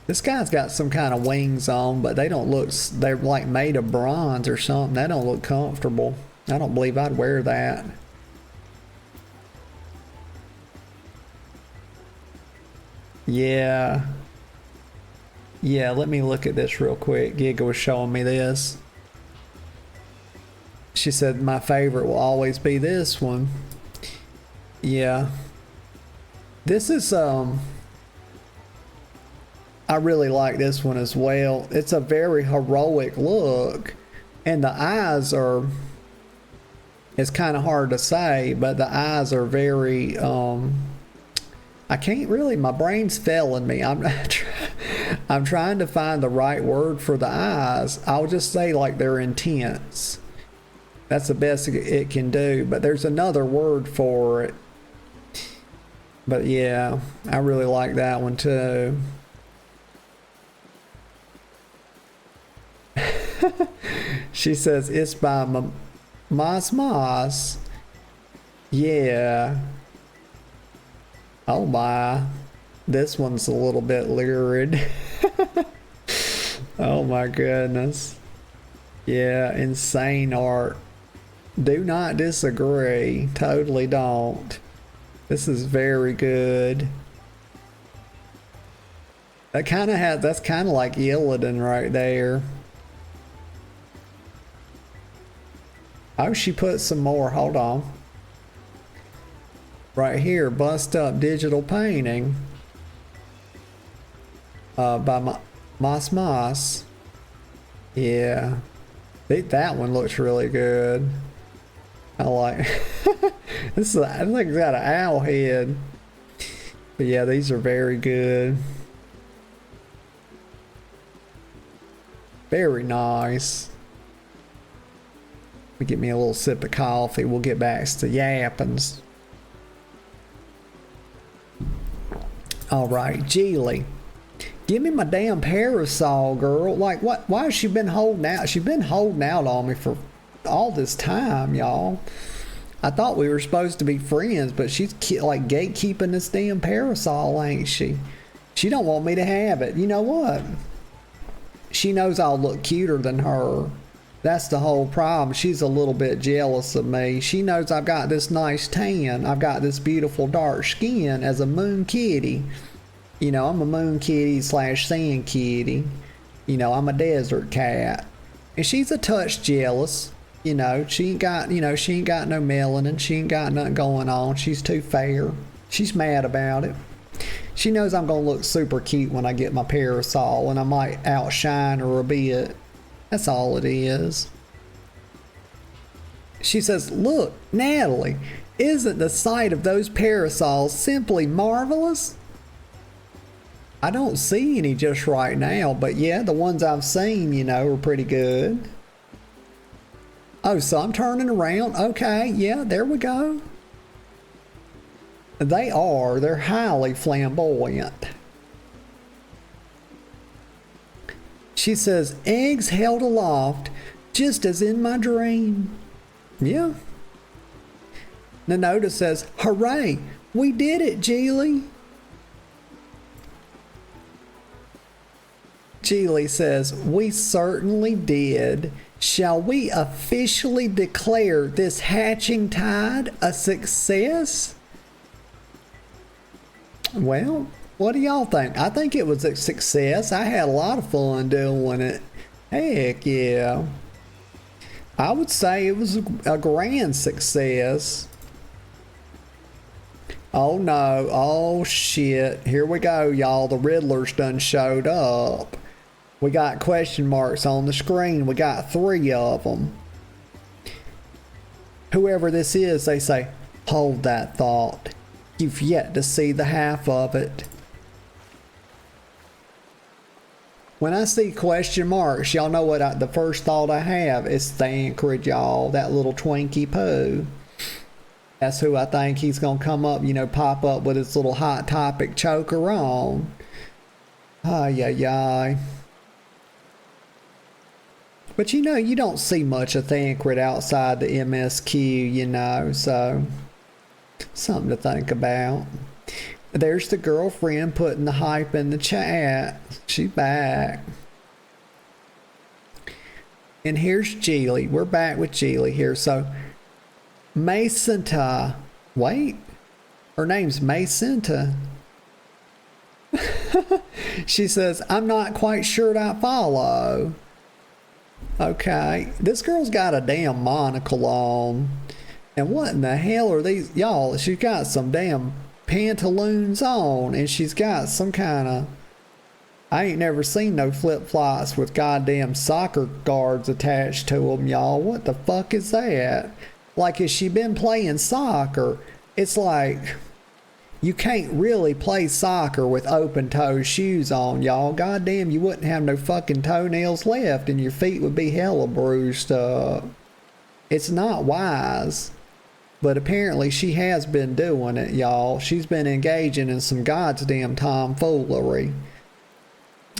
this guy's got some kind of wings on, but they don't look, they're like made of bronze or something. They don't look comfortable. I don't believe I'd wear that. Yeah. Yeah, let me look at this real quick. Giga was showing me this. She said my favorite will always be this one. Yeah. This is I really like this one as well. It's a very heroic look. And the eyes are, it's kind of hard to say, but the eyes are very, I can't really, my brain's failing me. I'm trying to find the right word for the eyes. I'll just say like they're intense. That's the best it can do, but there's another word for it. But yeah, I really like that one too. She says it's by Mas Mas. Yeah. Oh my. This one's a little bit lurid. Oh my goodness. Yeah, insane art. Do not disagree. Totally don't. This is very good. That's kind of like Illidan right there. Oh, she put some more. Hold on. Right here, bust up digital painting. By Mas Mas. Yeah. That one looks really good. I like this is, I think it's got an owl head. But yeah, these are very good. Very nice. Let me get me a little sip of coffee. We'll get back to yappings. All right, Geely. Give me my damn parasol, girl. Like, what? Why has she been holding out? She's been holding out on me for all this time, y'all. I thought we were supposed to be friends, but she's like gatekeeping this damn parasol, ain't she? She don't want me to have it. You know what? She knows I'll look cuter than her. That's the whole problem. She's a little bit jealous of me. She knows I've got this nice tan. I've got this beautiful dark skin as a moon kitty. You know, I'm a moon kitty / sand kitty. You know, I'm a desert cat. And she's a touch jealous. You know, she ain't got no melanin. She ain't got nothing going on. She's too fair. She's mad about it. She knows I'm going to look super cute when I get my parasol, and I might outshine her a bit. That's all it is. She says, look, Natalie, isn't the sight of those parasols simply marvelous? I don't see any just right now, but yeah, the ones I've seen, you know, are pretty good. Oh, so I'm turning around. Okay, yeah, there we go. They're highly flamboyant. She says, eggs held aloft, just as in my dream. Yeah. Nanota says, hooray, we did it, Geely. Geely says, we certainly did. Shall we officially declare this hatching tide a success? Well, what do y'all think? I think it was a success. I had a lot of fun doing it. Heck yeah. I would say it was a grand success. Oh no. Oh shit. Here we go, y'all. The Riddlers done showed up. We got question marks on the screen. We got 3 of them. Whoever this is, they say, hold that thought. You've yet to see the half of it. When I see question marks, y'all know what the first thought I have is Thancred, y'all. That little Twinkie Pooh. That's who I think he's going to come up, you know, pop up with his little Hot Topic choker on. Ay, ay, ay. But you know, you don't see much of Thancred outside the MSQ, you know, so something to think about. There's the girlfriend putting the hype in the chat. She's back. And here's Geely. We're back with Geely here. So, Macinta. Wait. Her name's Macinta. She says, I'm not quite sure I follow. Okay. This girl's got a damn monocle on. And what in the hell are these? Y'all, she's got some damn pantaloons on. And she's got some kind of I ain't never seen no flip-flops with goddamn soccer guards attached to them, y'all. What the fuck is that? Like, has she been playing soccer? It's like, you can't really play soccer with open-toe shoes on, y'all. Goddamn, you wouldn't have no fucking toenails left and your feet would be hella bruised up. It's not wise. But apparently she has been doing it, y'all. She's been engaging in some goddamn tomfoolery.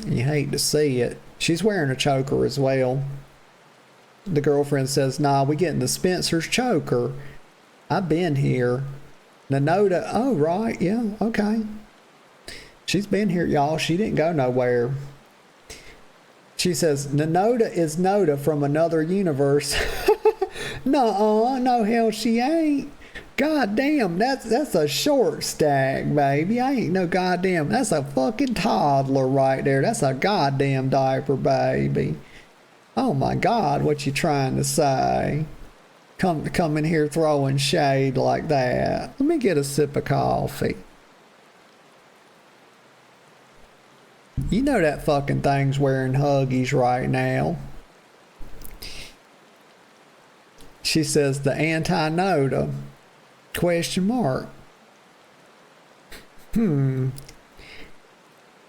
You hate to see it. She's wearing a choker as well. The girlfriend says, nah, we getting the Spencer's choker. I've been here. Nanoda, oh, right, yeah, okay. She's been here, y'all. She didn't go nowhere. She says, Nanoda is Noda from another universe. Nuh-uh, no hell she ain't. God damn, that's a short stack, baby. I ain't no goddamn, that's a fucking toddler right there. That's a goddamn diaper, baby. Oh my God, what you trying to say? Come in here throwing shade like that. Let me get a sip of coffee. You know that fucking thing's wearing Huggies right now. She says the anti-Noda. Question mark. I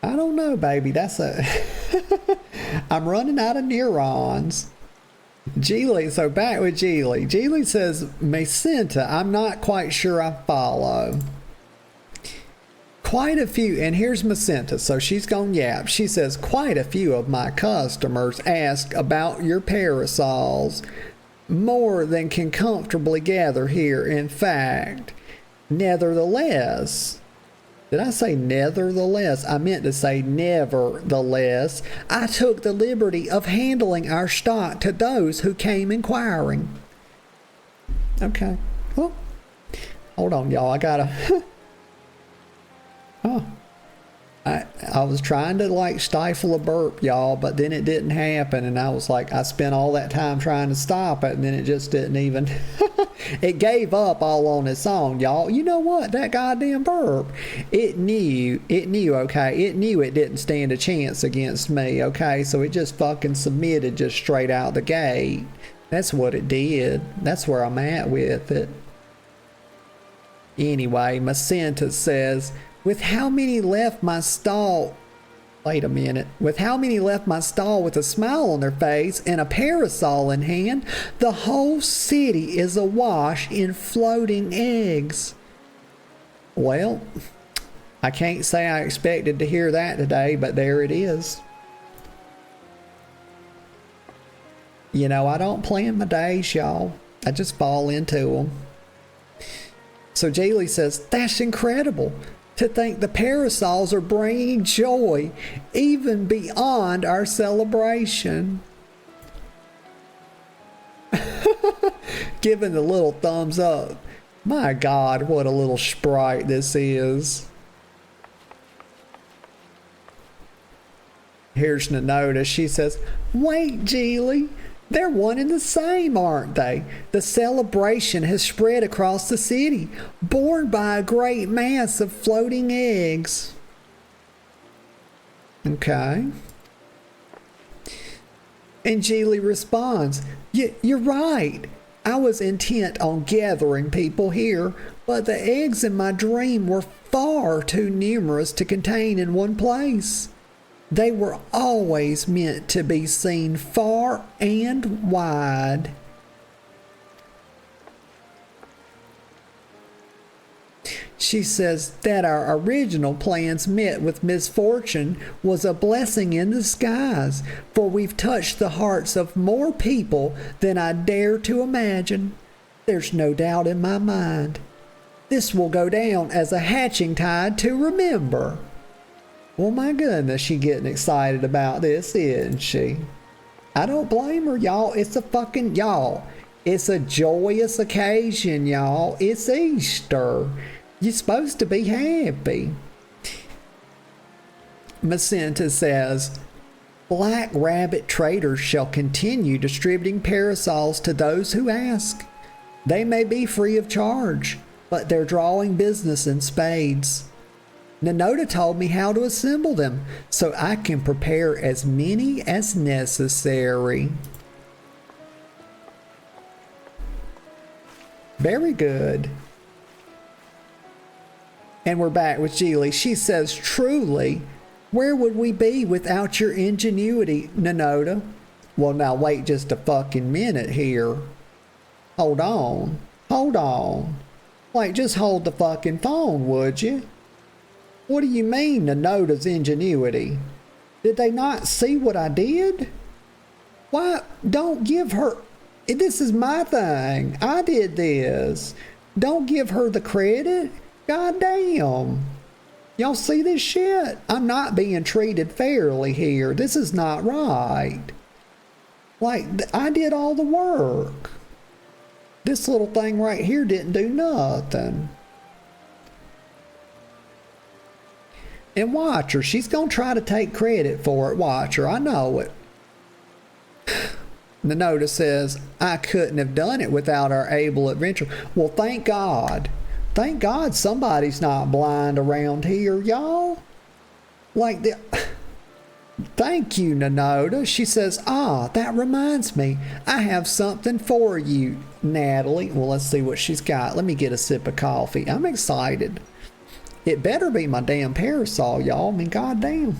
don't know, baby. That's a... I'm running out of neurons. Geely, so back with Geely. Geely says, Macinta, I'm not quite sure I follow. Quite a few, and here's Macinta, so she's gone yap. She says, quite a few of my customers ask about your parasols. More than can comfortably gather here. In fact, nevertheless, did I say nevertheless? I meant to say nevertheless. I took the liberty of handling our stock to those who came inquiring. Okay. Well, hold on, y'all. I gotta... Oh. I was trying to like stifle a burp, y'all, but then it didn't happen, and I was like, I spent all that time trying to stop it, and then it just didn't even... It gave up all on its own, y'all. You know what? That goddamn burp. It knew, okay? It knew it didn't stand a chance against me, okay? So it just fucking submitted just straight out the gate. That's what it did. That's where I'm at with it. Anyway, Macinta says... With how many left my stall... Wait a minute. With how many left my stall with a smile on their face and a parasol in hand, the whole city is awash in floating eggs. Well, I can't say I expected to hear that today, but there it is. You know, I don't plan my days, y'all. I just fall into them. So Geely says, that's incredible. To think the parasols are bringing joy even beyond our celebration. Giving the little thumbs up. My God, what a little sprite this is. Here's Nanoda. She says, wait, Geely. They're one and the same, aren't they? The celebration has spread across the city, borne by a great mass of floating eggs. Okay. And Geely responds, you're right. I was intent on gathering people here, but the eggs in my dream were far too numerous to contain in one place. They were always meant to be seen far and wide. She says that our original plans met with misfortune was a blessing in disguise, for we've touched the hearts of more people than I dare to imagine. There's no doubt in my mind. This will go down as a hatching tide to remember. Well, my goodness, she getting excited about this, isn't she? I don't blame her, y'all. It's a fucking, y'all. It's a joyous occasion, y'all. It's Easter. You're supposed to be happy. Macinta says, Black Rabbit traders shall continue distributing parasols to those who ask. They may be free of charge, but they're drawing business in spades. Nanoda told me how to assemble them so I can prepare as many as necessary. Very good. And we're back with Geely. She says, truly, where would we be without your ingenuity, Nanoda? Well, now wait just a fucking minute here. Hold on. Hold on. Like, just hold the fucking phone, would you? What do you mean, Nanoda's ingenuity? Did they not see what I did? Why, don't give her... This is my thing. I did this. Don't give her the credit. God damn. Y'all see this shit? I'm not being treated fairly here. This is not right. Like, I did all the work. This little thing right here didn't do nothing. And watch her. She's going to try to take credit for it. Watch her. I know it. The notice says, I couldn't have done it without our able adventurer. Well, thank God. Thank God somebody's not blind around here, y'all. Like, thank you, Nanoda. She says, that reminds me. I have something for you, Natalie. Well, let's see what she's got. Let me get a sip of coffee. I'm excited. It better be my damn parasol, y'all. I mean, goddamn.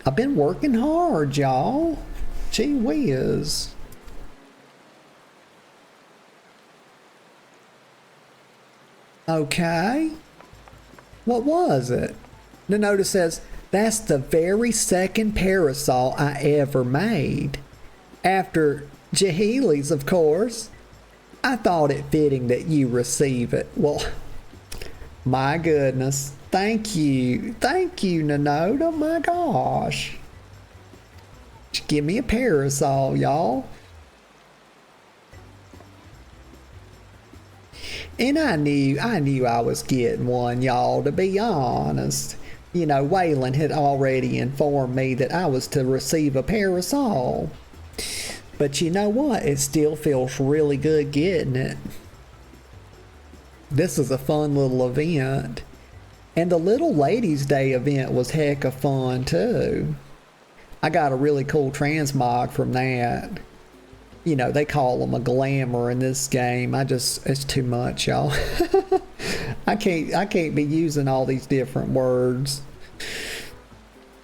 I've been working hard, y'all. Gee whiz. Okay. What was it? Nanoda says, that's the very second parasol I ever made. After Jahili's, of course. I thought it fitting that you receive it. Well, my goodness. Thank you. Thank you, Nanoda. My gosh. Just give me a parasol, y'all. And I knew I was getting one, y'all, to be honest. You know, Waylon had already informed me that I was to receive a parasol. But you know what? It still feels really good getting it. This is a fun little event. And the Little Ladies Day event was hecka fun too. I got a really cool transmog from that. You know, they call them a glamour in this game. It's too much, y'all. I can't be using all these different words.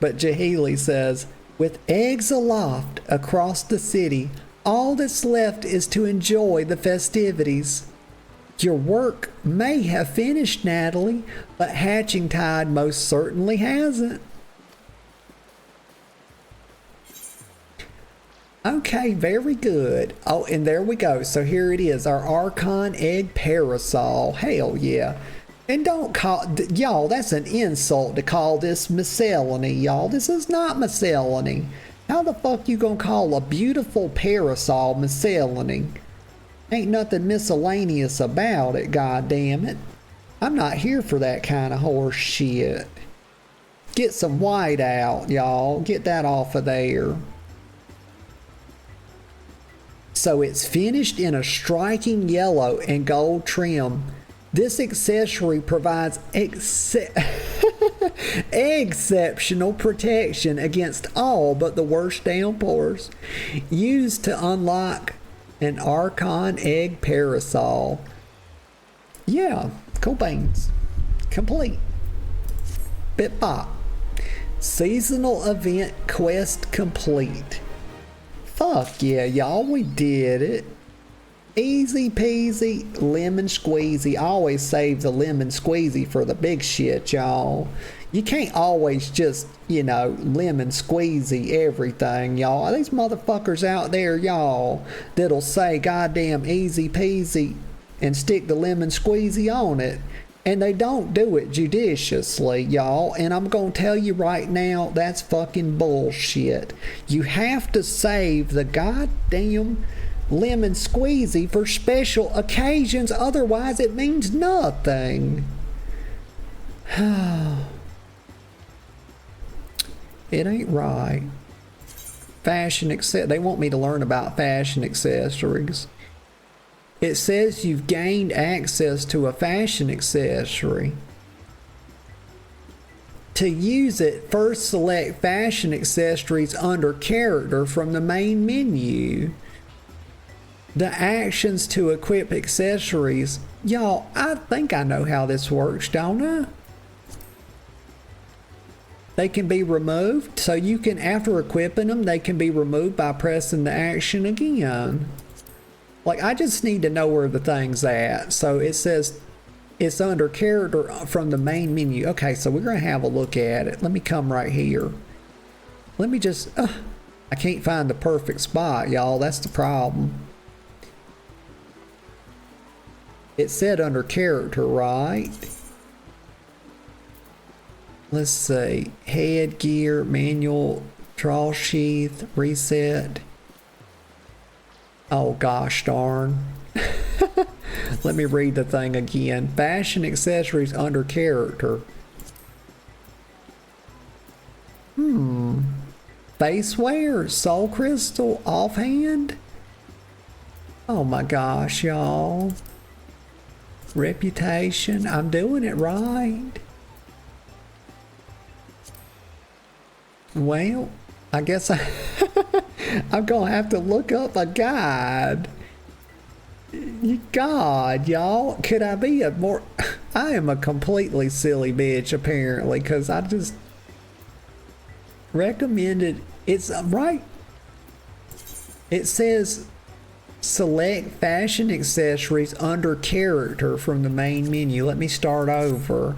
But Jahili says, with eggs aloft across the city, all that's left is to enjoy the festivities. Your work may have finished, Natalie, but Hatching Tide most certainly hasn't. Okay, very good. Oh, and there we go. So here it is, our Archon Egg Parasol. Hell yeah. And don't call, y'all, that's an insult to call this miscellany, y'all. This is not miscellany. How the fuck you gonna call a beautiful parasol miscellany? Ain't nothing miscellaneous about it, goddammit. I'm not here for that kind of horse shit. Get some white out, y'all. Get that off of there. So it's finished in a striking yellow and gold trim. This accessory provides exceptional protection against all but the worst downpours. Used to unlock an Archon Egg Parasol. Yeah, cool beans. Complete. Bit bop. Seasonal event quest complete. Fuck yeah, y'all, we did it. Easy peasy, lemon squeezy. I always save the lemon squeezy for the big shit, y'all. You can't always just, you know, lemon squeezy everything, y'all. These motherfuckers out there, y'all, that'll say goddamn easy peasy and stick the lemon squeezy on it. And they don't do it judiciously, y'all. And I'm gonna tell you right now, that's fucking bullshit. You have to save the goddamn lemon squeezy for special occasions, otherwise it means nothing. It ain't right. Fashion they want me to learn about fashion accessories. It says you've gained access to a fashion accessory. To use it, first select fashion accessories under character from the main menu. The actions to equip accessories. Y'all, I think I know how this works, don't I? They can be removed, so you can, after equipping them, they can be removed by pressing the action again. Like, I just need to know where the thing's at. So it says it's under character from the main menu. Okay, so we're going to have a look at it. Let me come right here. Let me just... I can't find the perfect spot, y'all. That's the problem. It said under character, right? Let's see. Headgear, manual, draw sheath, reset. Oh gosh darn. Let me read the thing again. Fashion accessories under character. Face wear, soul crystal, offhand. Oh my gosh, y'all. Reputation. I'm doing it right. Well, I guess I'm gonna have to look up a guide. God, y'all, could I be a more... I am a completely silly bitch, apparently, because I just recommended... It's right. It says select fashion accessories under character from the main menu. Let me start over.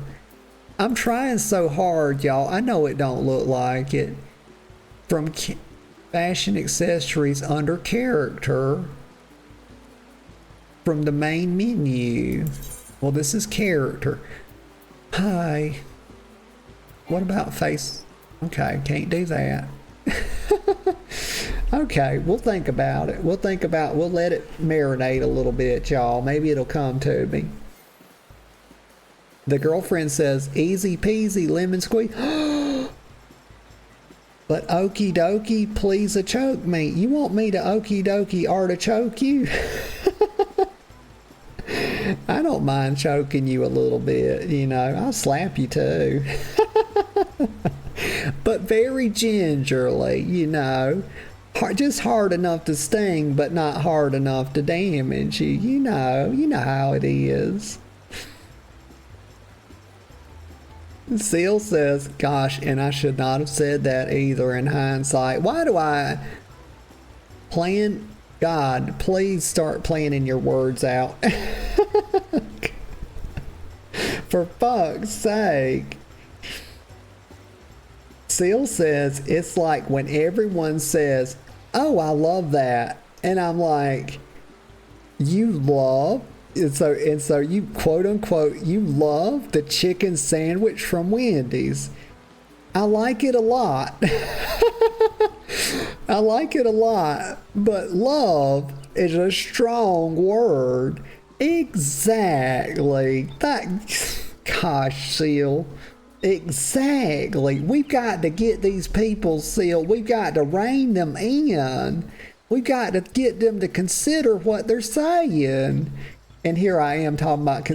I'm trying so hard, y'all. I know it don't look like it. From fashion accessories under character from the main menu. Well, this is character. Hi. What about face? Okay, can't do that. Okay, we'll think about it. We'll let it marinate a little bit, y'all. Maybe it'll come to me. The girlfriend says, easy peasy lemon squeeze. But okie dokie, please a choke me. You want me to okie dokie artichoke you? I don't mind choking you a little bit, you know. I'll slap you too. But very gingerly, you know. Just hard enough to sting, but not hard enough to damage you. You know how it is. Seal says, gosh, and I should not have said that either in hindsight. Why do I plan? God, please start planning your words out. For fuck's sake. Seal says, it's like when everyone says, oh, I love that. And I'm like, you love? And so you quote unquote, you love the chicken sandwich from Wendy's. I like it a lot. I like it a lot, but love is a strong word. Exactly. Gosh, Seal. Exactly. We've got to get these people, Seal. We've got to rein them in. We've got to get them to consider what they're saying. And here I am talking about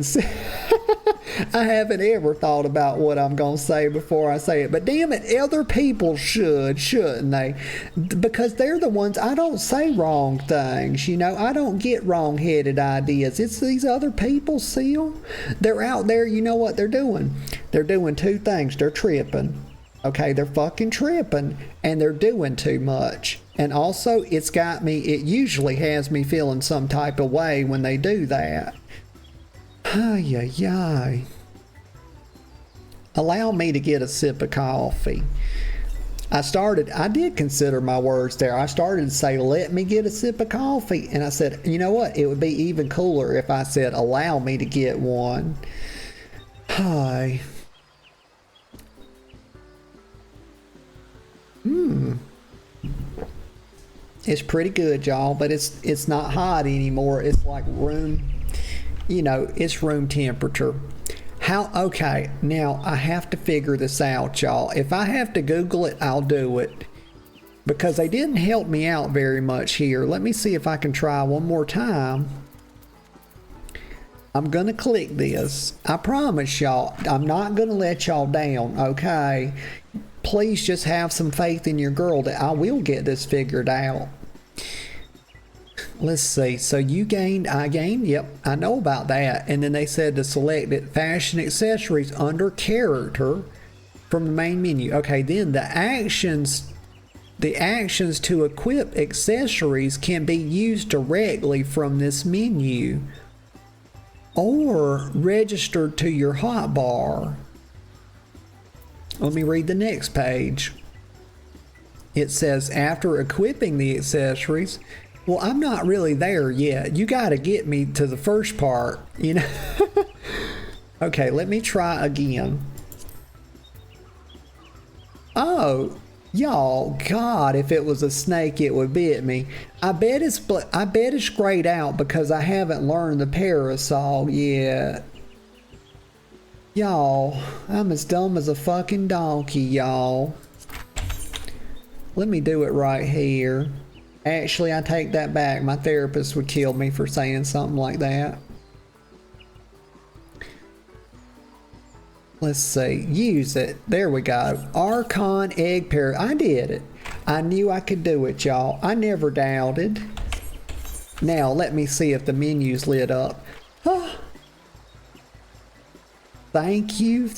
I haven't ever thought about what I'm going to say before I say it. But damn it, other people shouldn't they? Because they're the ones, I don't say wrong things, you know. I don't get wrong-headed ideas. It's these other people, Seal. They're out there, you know what they're doing? They're doing two things. They're tripping. Okay, they're fucking tripping. And they're doing too much. And also, it usually has me feeling some type of way when they do that. Ay, ay, ay. Allow me to get a sip of coffee. I did consider my words there. I started to say, let me get a sip of coffee. And I said, you know what? It would be even cooler if I said, allow me to get one. Hi. It's pretty good, y'all, but it's not hot anymore. It's like it's room temperature. Okay, now I have to figure this out, y'all. If I have to Google it, I'll do it. Because they didn't help me out very much here. Let me see if I can try one more time. I'm gonna click this. I promise y'all, I'm not gonna let y'all down, okay? Please just have some faith in your girl that I will get this figured out. Let's see. So you gained, I gained. Yep, I know about that. And then they said to select it, fashion accessories under character from the main menu. Okay, then the actions to equip accessories can be used directly from this menu or registered to your hotbar. Let me read the next page. It says after equipping the accessories. Well, I'm not really there yet. You got to get me to the first part, you know. Okay, let me try again. Oh, y'all, God, if it was a snake, it would bit me. I bet it's grayed out because I haven't learned the parasol yet. Y'all, I'm as dumb as a fucking donkey, y'all. Let me do it right here. Actually, I take that back. My therapist would kill me for saying something like that. Let's see. Use it. There we go. Archon egg pair. I did it. I knew I could do it, y'all. I never doubted. Now, let me see if the menu's lit up. Oh. Thank you,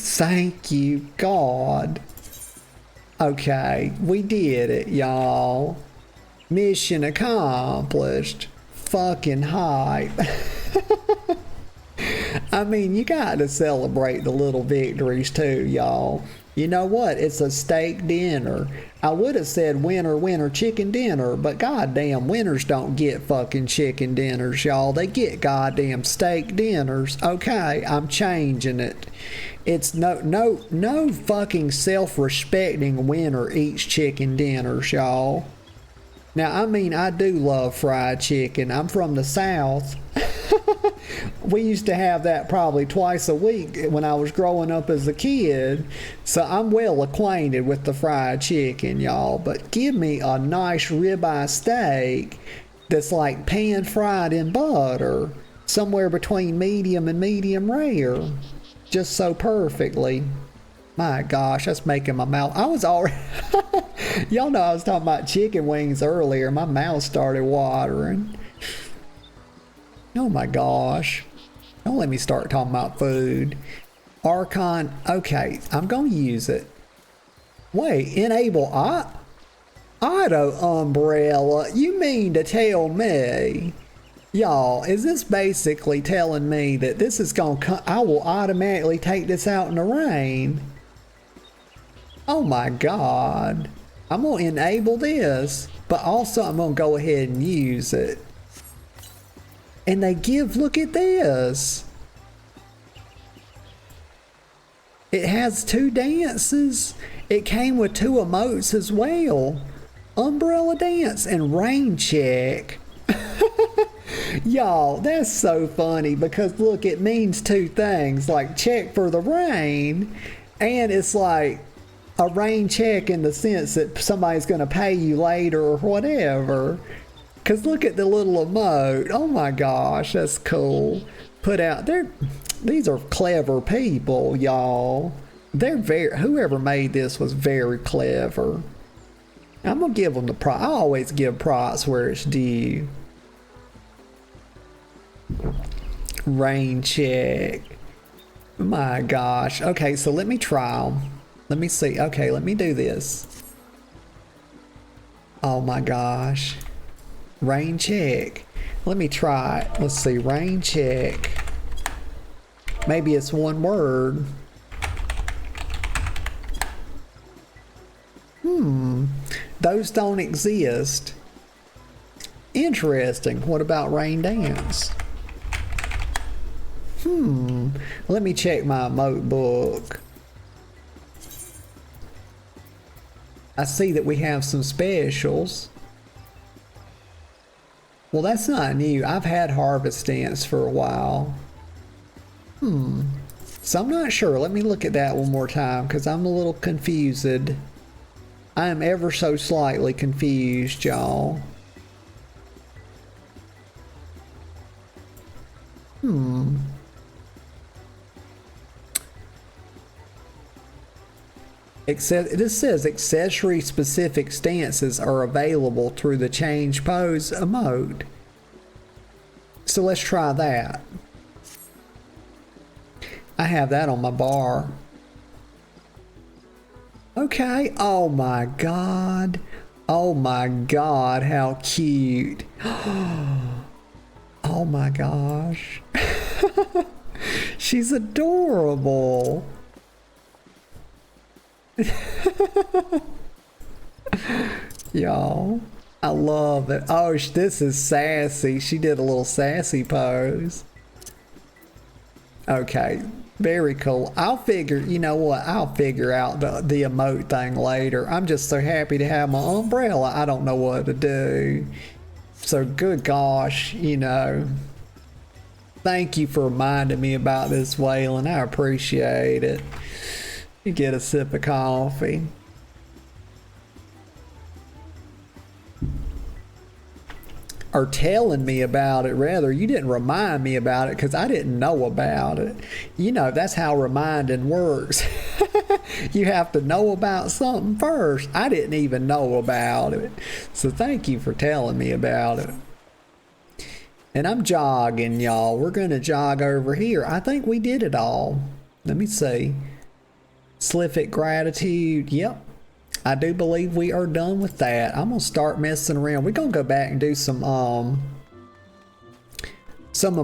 God. Okay, we did it, y'all. Mission accomplished. Fucking hype. I mean, you gotta celebrate the little victories too, y'all. You know what? It's a steak dinner. I would have said winner, winner, chicken dinner, but goddamn, winners don't get fucking chicken dinners, y'all. They get goddamn steak dinners. Okay, I'm changing it. It's no fucking self-respecting winner eats chicken dinners, y'all. Now, I mean, I do love fried chicken. I'm from the South. We used to have that probably twice a week when I was growing up as a kid. So I'm well acquainted with the fried chicken, y'all. But give me a nice ribeye steak that's like pan fried in butter. Somewhere between medium and medium rare. Just so perfectly. My gosh, that's making my mouth. I was already. Y'all know I was talking about chicken wings earlier. My mouth started watering. Oh my gosh. Don't let me start talking about food. Archon. Okay, I'm going to use it. Wait, enable auto umbrella. You mean to tell me? Y'all, is this basically telling me that this is going to come? I will automatically take this out in the rain. Oh my God. I'm going to enable this, but also I'm going to go ahead and use it. And they give, look at this. It has 2 dances. It came with 2 emotes as well. Umbrella dance and rain check. Y'all, that's so funny because look, it means 2 things, like check for the rain, and it's like a rain check in the sense that somebody's going to pay you later or whatever. Because look at the little emote. Oh my gosh, that's cool. Put out there. These are clever people, y'all. Whoever made this was very clever. I'm going to give them the props. I always give props where it's due. Rain check. My gosh. Okay, so let me try them. Let me see. Okay, let me do this. Oh my gosh. Rain check. Let me try it. Let's see. Rain check. Maybe it's one word. Those don't exist. Interesting. What about rain dance? Let me check my emote book. I see that we have some specials. Well, that's not new. I've had Harvest Dance for a while. So I'm not sure. Let me look at that one more time because I'm a little confused. I am ever so slightly confused, y'all. This says accessory specific stances are available through the change pose emote. So let's try that. I have that on my bar. Okay. Oh my God. Oh my God, how cute. Oh my gosh. She's adorable. Y'all, I love it. Oh, this is sassy. She did a little sassy pose. Okay, very cool. I'll figure, you know what? I'll figure out the emote thing later. I'm just so happy to have my umbrella. I don't know what to do. So good gosh, you know. Thank you for reminding me about this, Waylon. I appreciate it. You get a sip of coffee. Or telling me about it, rather. You didn't remind me about it because I didn't know about it. You know, that's how reminding works. You have to know about something first. I didn't even know about it. So thank you for telling me about it. And I'm jogging, y'all. We're going to jog over here. I think we did it all. Let me see. Slific gratitude. Yep. I do believe we are done with that. I'm going to start messing around. We're going to go back and do some of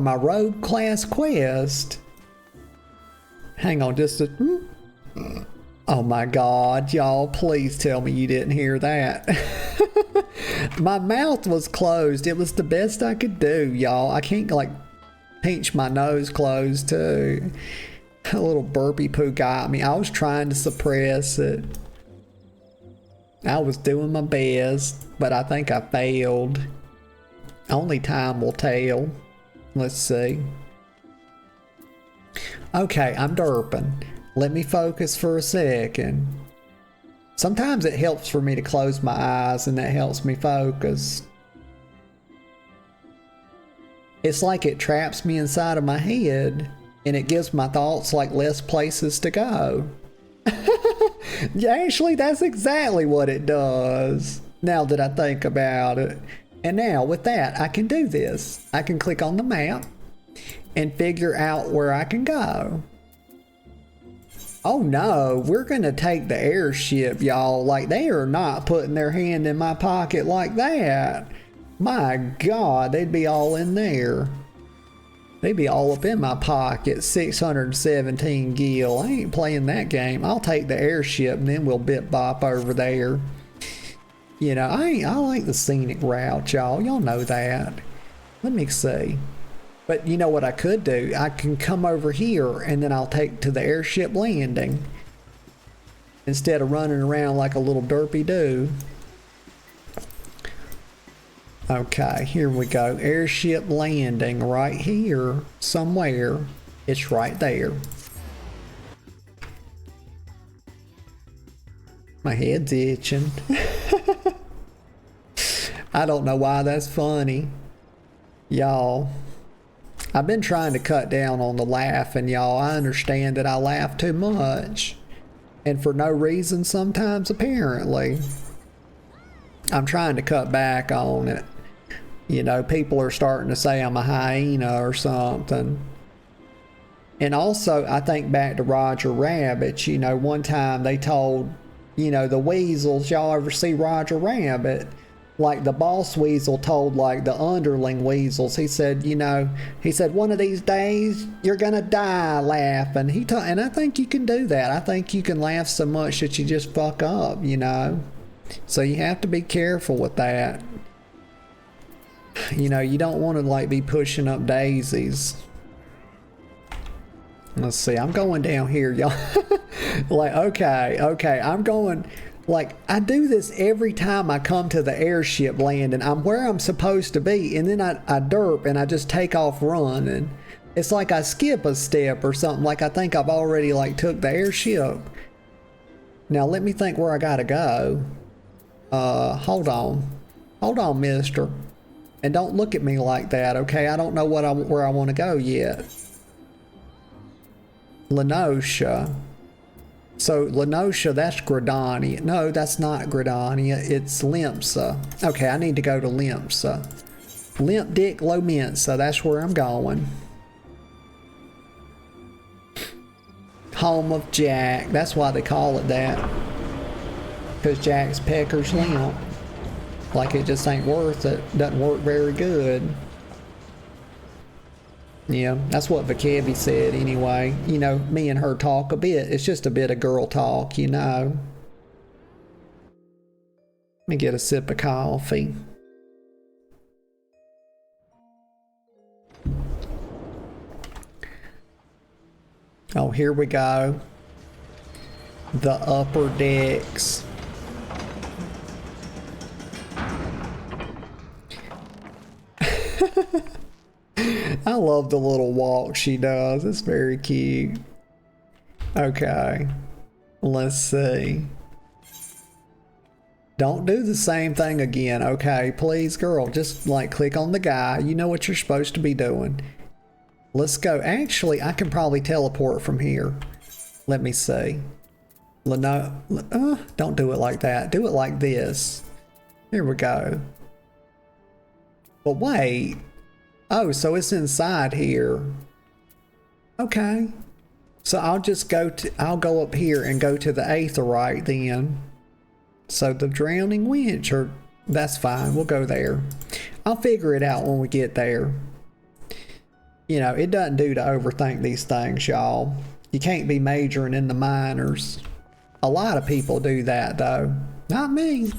my road class quest. Hang on just a... Oh my God, y'all, please tell me you didn't hear that. My mouth was closed. It was the best I could do, y'all. I can't like pinch my nose closed too. A little burpy poo got me. I was trying to suppress it. I was doing my best, but I think I failed. Only time will tell. Let's see. Okay, I'm derping. Let me focus for a second. Sometimes it helps for me to close my eyes and that helps me focus. It's like it traps me inside of my head and it gives my thoughts like less places to go. Actually, that's exactly what it does. Now that I think about it. And now with that, I can do this. I can click on the map and figure out where I can go. Oh no, we're gonna take the airship, y'all. Like, they are not putting their hand in my pocket like that. My God, they'd be all in there. They'd be all up in my pocket. 617 gil. I ain't playing that game. I'll take the airship and then we'll bit bop over there. You know, I like the scenic route, y'all. Y'all know that. Let me see. But you know what I could do? I can come over here and then I'll take to the airship landing instead of running around like a little derpy-doo. Okay, here we go. Airship landing right here somewhere. It's right there. My head's itching. I don't know why that's funny. Y'all, I've been trying to cut down on the laughing, y'all. I understand that I laugh too much. And for no reason sometimes, apparently. I'm trying to cut back on it. You know, people are starting to say I'm a hyena or something. And also, I think back to Roger Rabbit. You know, one time they told, you know, the weasels, y'all ever see Roger Rabbit? Like the boss weasel told like the underling weasels, he said, you know, he said, one of these days you're gonna die laughing. And I think you can do that. I think you can laugh so much that you just fuck up, you know. So you have to be careful with that. You know, you don't want to like be pushing up daisies. Let's see, I'm going down here, y'all. Like, okay, I'm going, like, I do this every time I come to the airship landing. I'm where I'm supposed to be, and then I derp and I just take off running. It's like I skip a step or something, like I think I've already like took the airship. Now let me think where I gotta go. Hold on, mister. And don't look at me like that, okay? I don't know where I want to go yet. Lenosha. So Lenosha, that's Gridania. No, that's not Gridania. It's Limsa. Okay, I need to go to Limsa. Limp Dick Lomensa, that's where I'm going. Home of Jack. That's why they call it that. Because Jack's Pecker's limp. Like it just ain't worth it. Doesn't work very good. Yeah, that's what Vakebi said anyway. You know, me and her talk a bit. It's just a bit of girl talk, you know. Let me get a sip of coffee. Oh, here we go. The upper decks. I love the little walk she does. It's very cute. Okay. Let's see. Don't do the same thing again. Okay, please, girl. Just like click on the guy. You know what you're supposed to be doing. Let's go. Actually, I can probably teleport from here. Let me see. Don't do it like that. Do it like this. Here we go. But wait. Oh, so it's inside here. Okay. So I'll go up here and go to the Aetheryte then. So the Drowning Winch, that's fine. We'll go there. I'll figure it out when we get there. You know, it doesn't do to overthink these things, y'all. You can't be majoring in the minors. A lot of people do that, though. Not me.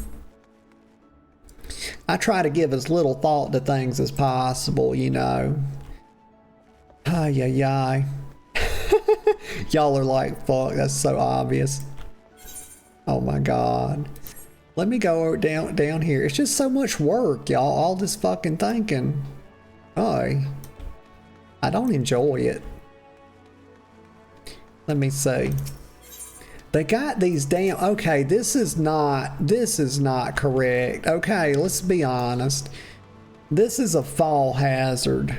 I try to give as little thought to things as possible, you know. Ay, ay, ay. Y'all are like, fuck, that's so obvious. Oh my God. Let me go down here. It's just so much work, y'all. All this fucking thinking. I don't enjoy it. Let me see. They got these damn, okay, this is not correct. Okay, let's be honest. This is a fall hazard.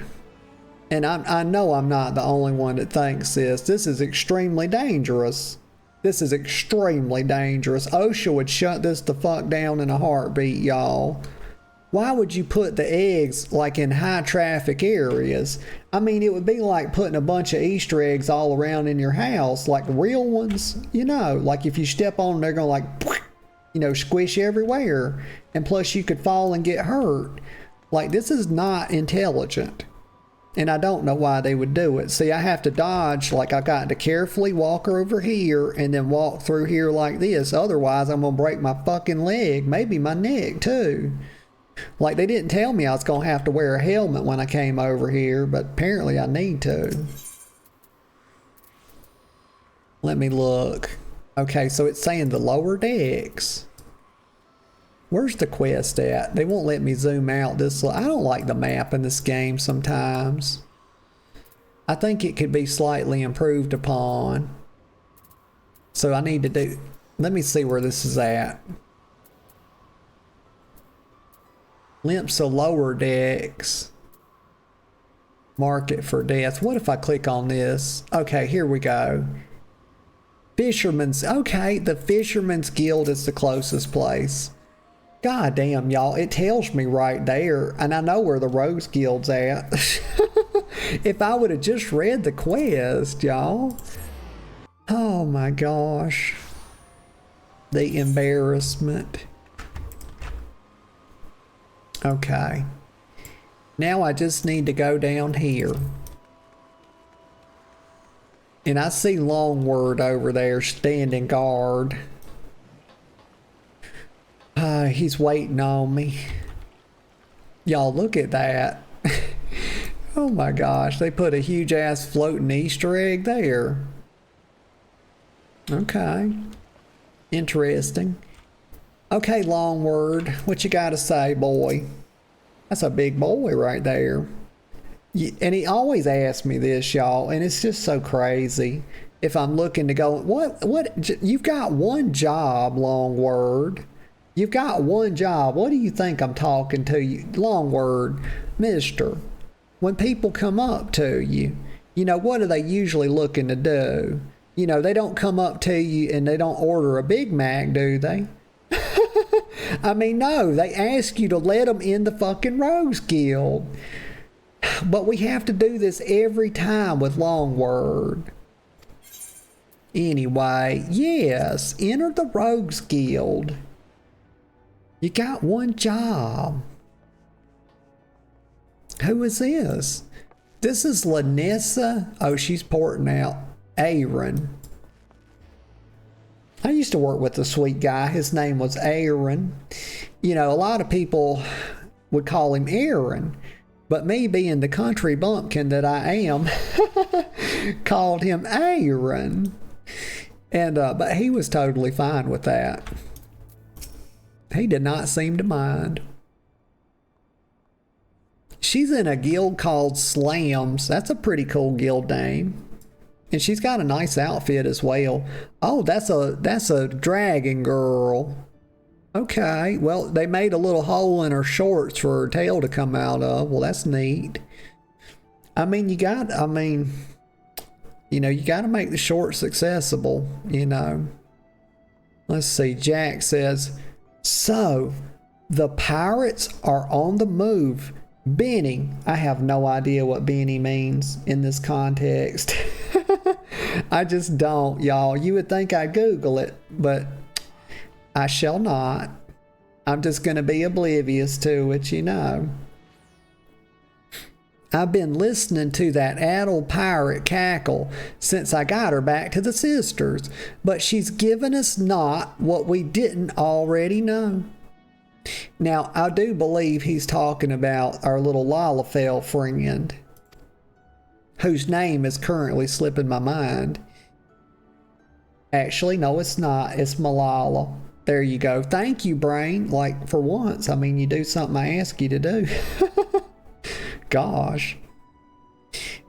And I know I'm not the only one that thinks this. This is extremely dangerous. This is extremely dangerous. OSHA would shut this the fuck down in a heartbeat, y'all. Why would you put the eggs like in high traffic areas? I mean, it would be like putting a bunch of Easter eggs all around in your house, like real ones, you know, like if you step on them, they're gonna like, you know, squish everywhere. And plus you could fall and get hurt. Like, this is not intelligent. And I don't know why they would do it. See, I have to dodge, like I got to carefully walk over here and then walk through here like this. Otherwise, I'm gonna break my fucking leg, maybe my neck too. Like, they didn't tell me I was going to have to wear a helmet when I came over here, but apparently I need to. Let me look. Okay, so it's saying the lower decks. Where's the quest at? They won't let me zoom out this. I don't like the map in this game sometimes. I think it could be slightly improved upon. So I need to do... Let me see where this is at. Limsa lower decks. Market for death. What if I click on this? Okay, here we go. Fisherman's. Okay, the Fisherman's Guild is the closest place. God damn, y'all. It tells me right there. And I know where the Rose Guild's at. If I would have just read the quest, y'all. Oh my gosh. The embarrassment. Okay. Now I just need to go down here. And I see Longword over there standing guard. He's waiting on me. Y'all, look at that. Oh my gosh, they put a huge ass floating Easter egg there. Okay. Interesting. Okay, Longword, what you gotta say, boy? That's a big boy right there. And he always asks me this, y'all, and it's just so crazy. If I'm looking to go, what, you've got one job, Longword. You've got one job. What do you think I'm talking to you? Longword, mister. When people come up to you, you know, what are they usually looking to do? You know, they don't come up to you and they don't order a Big Mac, do they? I mean, no, they ask you to let them in the fucking Rogues Guild. But we have to do this every time with Longword. Anyway, yes, enter the Rogues Guild. You got one job. Who is this? This is Lanessa. Oh, she's porting out Aaron. I used to work with a sweet guy. His name was Aaron. You know, a lot of people would call him Aaron, but me being the country bumpkin that I am, called him Aaron. And but he was totally fine with that. He did not seem to mind. She's in a guild called Slams. That's a pretty cool guild name. And she's got a nice outfit as well. Oh, that's a dragon girl. Okay, well, they made a little hole in her shorts for her tail to come out of. Well, that's neat. I mean, you got to make the shorts accessible, you know. Let's see, Jack says, so, the pirates are on the move. Benny, I have no idea what Benny means in this context. I just don't, y'all. You would think I'd Google it, but I shall not. I'm just going to be oblivious to it, you know. I've been listening to that adult pirate cackle since I got her back to the sisters, but she's given us not what we didn't already know. Now, I do believe he's talking about our little Lalafell friend, whose name is currently slipping my mind. Actually, no, it's not. It's Malala. There you go. Thank you, brain. Like, for once, I mean, you do something I ask you to do. Gosh.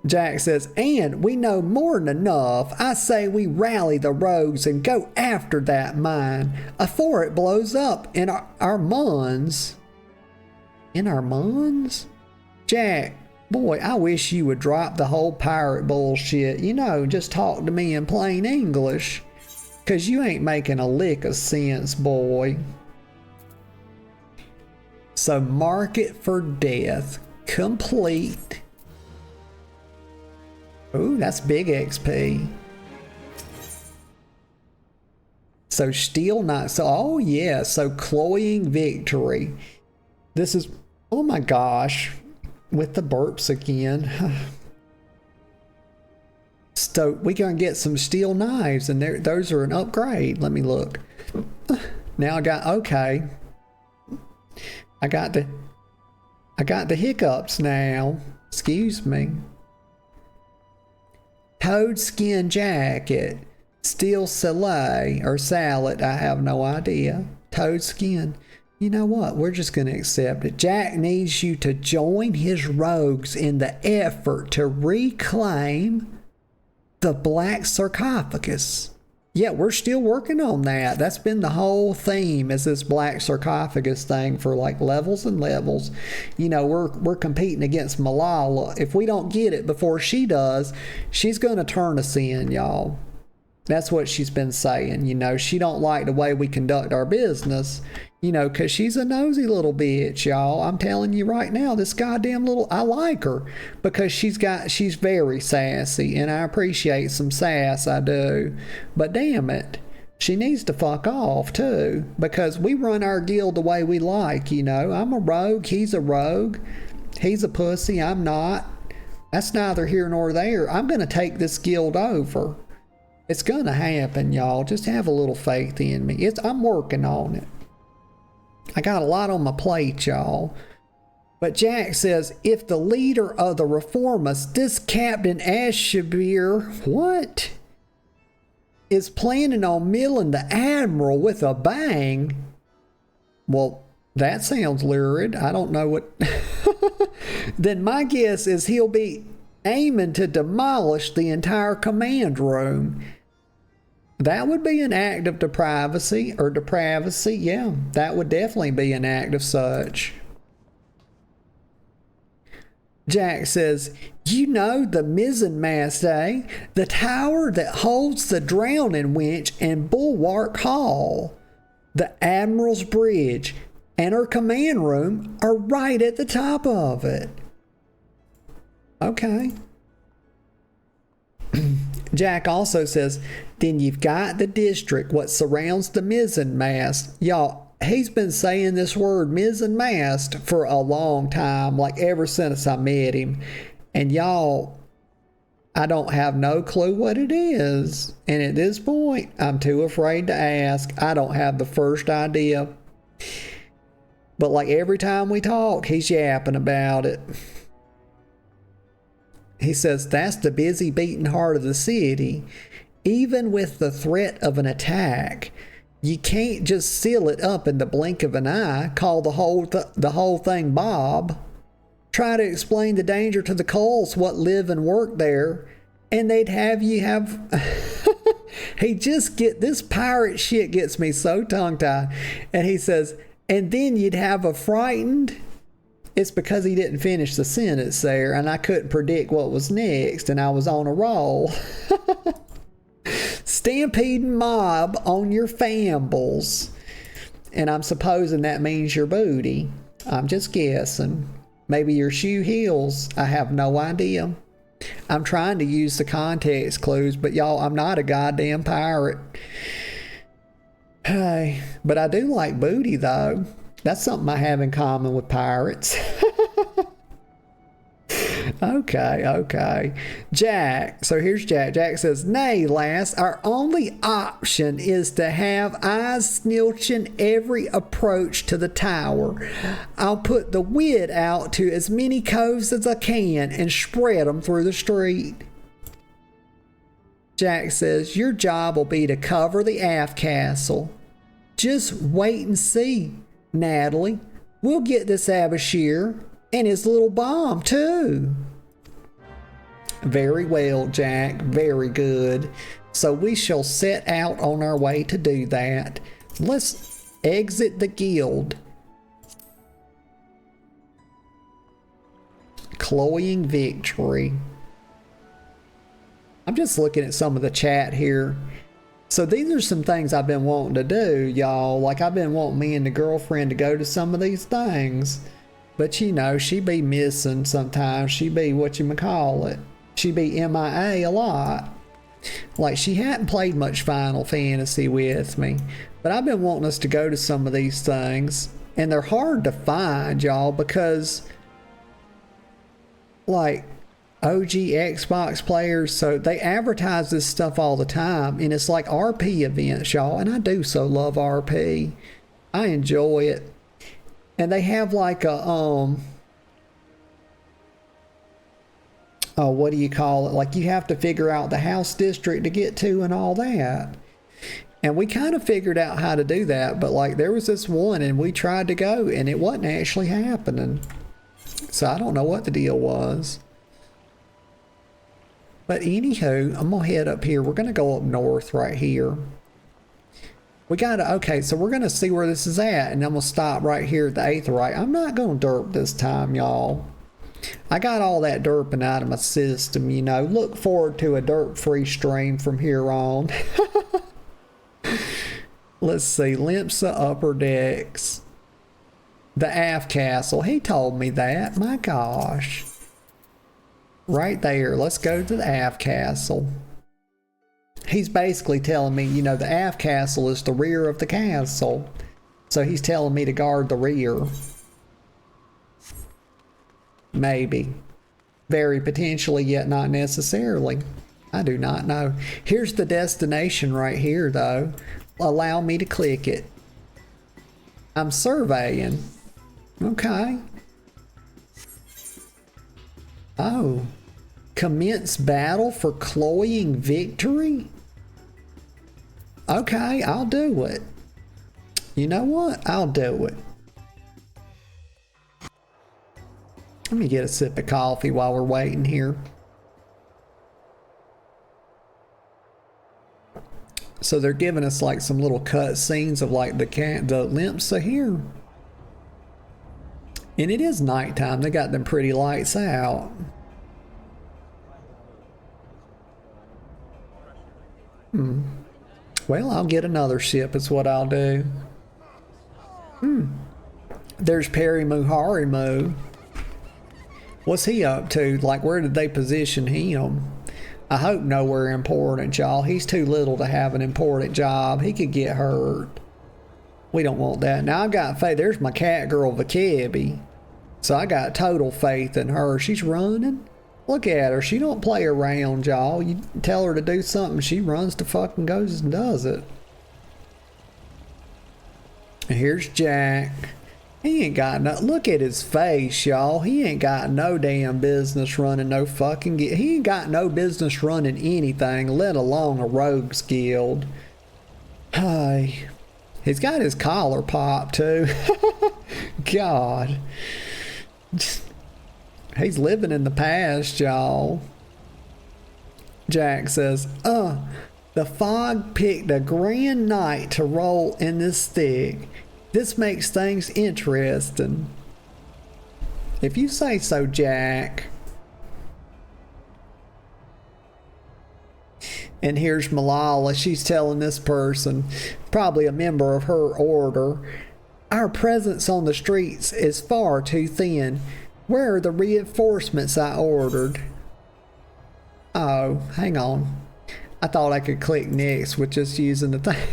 Jack says, and we know more than enough. I say we rally the rogues and go after that mine afore it blows up in our muns. In our muns? Jack, boy, I wish you would drop the whole pirate bullshit. You know, just talk to me in plain English. 'Cause you ain't making a lick of sense, boy. So market for death complete. Ooh, that's big XP. So Steel Knight. So, oh yeah. So cloying victory. This is, oh my gosh. With the burps again. So we gonna get some steel knives, and those are an upgrade. Let me look. Now I got, okay. I got the hiccups now. Excuse me. Toad skin jacket. Steel salad or salad. I have no idea. Toad skin. You know what? We're just going to accept it. Jack needs you to join his rogues in the effort to reclaim the black sarcophagus. Yeah, we're still working on that. That's been the whole theme, is this black sarcophagus thing for like levels and levels. You know, we're competing against Malala. If we don't get it before she does, she's going to turn us in, y'all. That's what she's been saying. You know, she don't like the way we conduct our business, you know, because she's a nosy little bitch, y'all. I'm telling you right now, this goddamn little, I like her because she's very sassy, and I appreciate some sass, I do. But damn it, she needs to fuck off too, because we run our guild the way we like, you know. I'm a rogue, he's a rogue. He's a pussy, I'm not. That's neither here nor there. I'm going to take this guild over. It's going to happen, y'all. Just have a little faith in me. I'm working on it. I got a lot on my plate, y'all. But Jack says, if the leader of the reformists, this Captain Ashabir, what? Is planning on milling the Admiral with a bang? Well, that sounds lurid. I don't know what... Then my guess is he'll be aiming to demolish the entire command room. That would be an act of depravity, yeah. That would definitely be an act of such. Jack says, you know the mizzenmast, eh? The tower that holds the drowning winch and bulwark hall. The Admiral's Bridge and her command room are right at the top of it. Okay. Jack also says, then you've got the district what surrounds the mizzenmast. Y'all, he's been saying this word mizzenmast for a long time, like ever since I met him. And y'all, I don't have no clue what it is. And at this point, I'm too afraid to ask. I don't have the first idea. But like every time we talk, he's yapping about it. He says, that's the busy beating heart of the city. Even with the threat of an attack, you can't just seal it up in the blink of an eye, call the whole thing Bob. Try to explain the danger to the Coles what live and work there, and they'd have you have... this pirate shit gets me so tongue-tied. And he says, and then you'd have a frightened... It's because he didn't finish the sentence there, and I couldn't predict what was next, and I was on a roll. Stampeding mob on your fambles. And I'm supposing that means your booty. I'm just guessing. Maybe your shoe heels. I have no idea. I'm trying to use the context clues, but y'all, I'm not a goddamn pirate. Hey, but I do like booty, though. That's something I have in common with pirates. Okay. Jack. So here's Jack. Jack says, nay, lass, our only option is to have eyes snilching every approach to the tower. I'll put the wit out to as many coves as I can and spread them through the street. Jack says, your job will be to cover the aft castle. Just wait and see, Natalie. We'll get this Abashir and his little bomb too. Very well, Jack. Very good. So we shall set out on our way to do that. Let's exit the guild. Cloying victory. I'm just looking at some of the chat here. So these are some things I've been wanting to do, y'all. Like I've been wanting me and the girlfriend to go to some of these things. But you know, she be missing sometimes. She be whatchamacallit. She be MIA a lot. Like she hadn't played much Final Fantasy with me. But I've been wanting us to go to some of these things. And they're hard to find, y'all, because like OG Xbox players, so they advertise this stuff all the time, and it's like RP events, y'all, and I do so love RP. I enjoy it. And they have like a what do you call it? Like you have to figure out the house district to get to and all that. And we kind of figured out how to do that, but like there was this one and we tried to go and it wasn't actually happening. So I don't know what the deal was. But anywho, I'm going to head up here. We're going to go up north right here. We got to, okay, so we're going to see where this is at. And I'm going to stop right here at the Aetheryte. I'm not going to derp this time, y'all. I got all that derping out of my system, you know. Look forward to a derp-free stream from here on. Let's see. Limsa Upper Decks. The aft castle. He told me that. My gosh. Right there. Let's go to the aft castle. He's basically telling me, you know, the aft castle is the rear of the castle. So he's telling me to guard the rear. Maybe. Very potentially, yet not necessarily. I do not know. Here's the destination right here, though. Allow me to click it. I'm surveying. Okay. Oh. Commence battle for cloying victory? Okay, I'll do it. You know what? I'll do it. Let me get a sip of coffee while we're waiting here. So they're giving us like some little cut scenes of like the Limsa here. And it is nighttime. They got them pretty lights out. Well, I'll get another ship is what I'll do. There's Perry Muharimu. What's he up to? Like, where did they position him? I hope nowhere important, y'all. He's too little to have an important job. He could get hurt. We don't want that. Now, I've got faith. There's my cat girl, Vakebi. So I got total faith in her. She's running. Look at her. She don't play around, y'all. You tell her to do something, she runs to fucking goes and does it. And here's Jack. He ain't got no, look at his face, y'all. He ain't got no damn business running no fucking, he ain't got no business running anything, let alone a rogues guild. Hey, he's got his collar popped too. God. He's living in the past, y'all. Jack says, the fog picked a grand night to roll in this stick. This makes things interesting. If you say so, Jack. And here's Malala. She's telling this person, probably a member of her order, our presence on the streets is far too thin. Where are the reinforcements I ordered? Oh, hang on. I thought I could click next with just using the thing.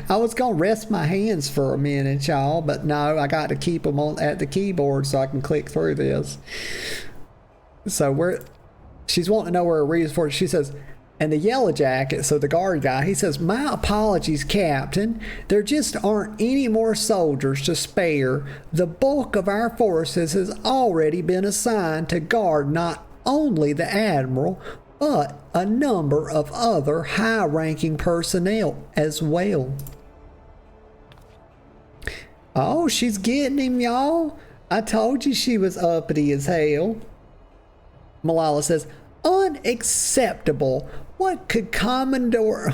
I was going to rest my hands for a minute, y'all, but no, I got to keep them on at the keyboard so I can click through this. So she's wanting to know where her reinforcements. She says, and the yellow jacket, so the guard guy, he says, my apologies, Captain. There just aren't any more soldiers to spare. The bulk of our forces has already been assigned to guard not only the Admiral, but a number of other high-ranking personnel as well. Oh, she's getting him, y'all. I told you she was uppity as hell. Malala says, unacceptable. What could Commodore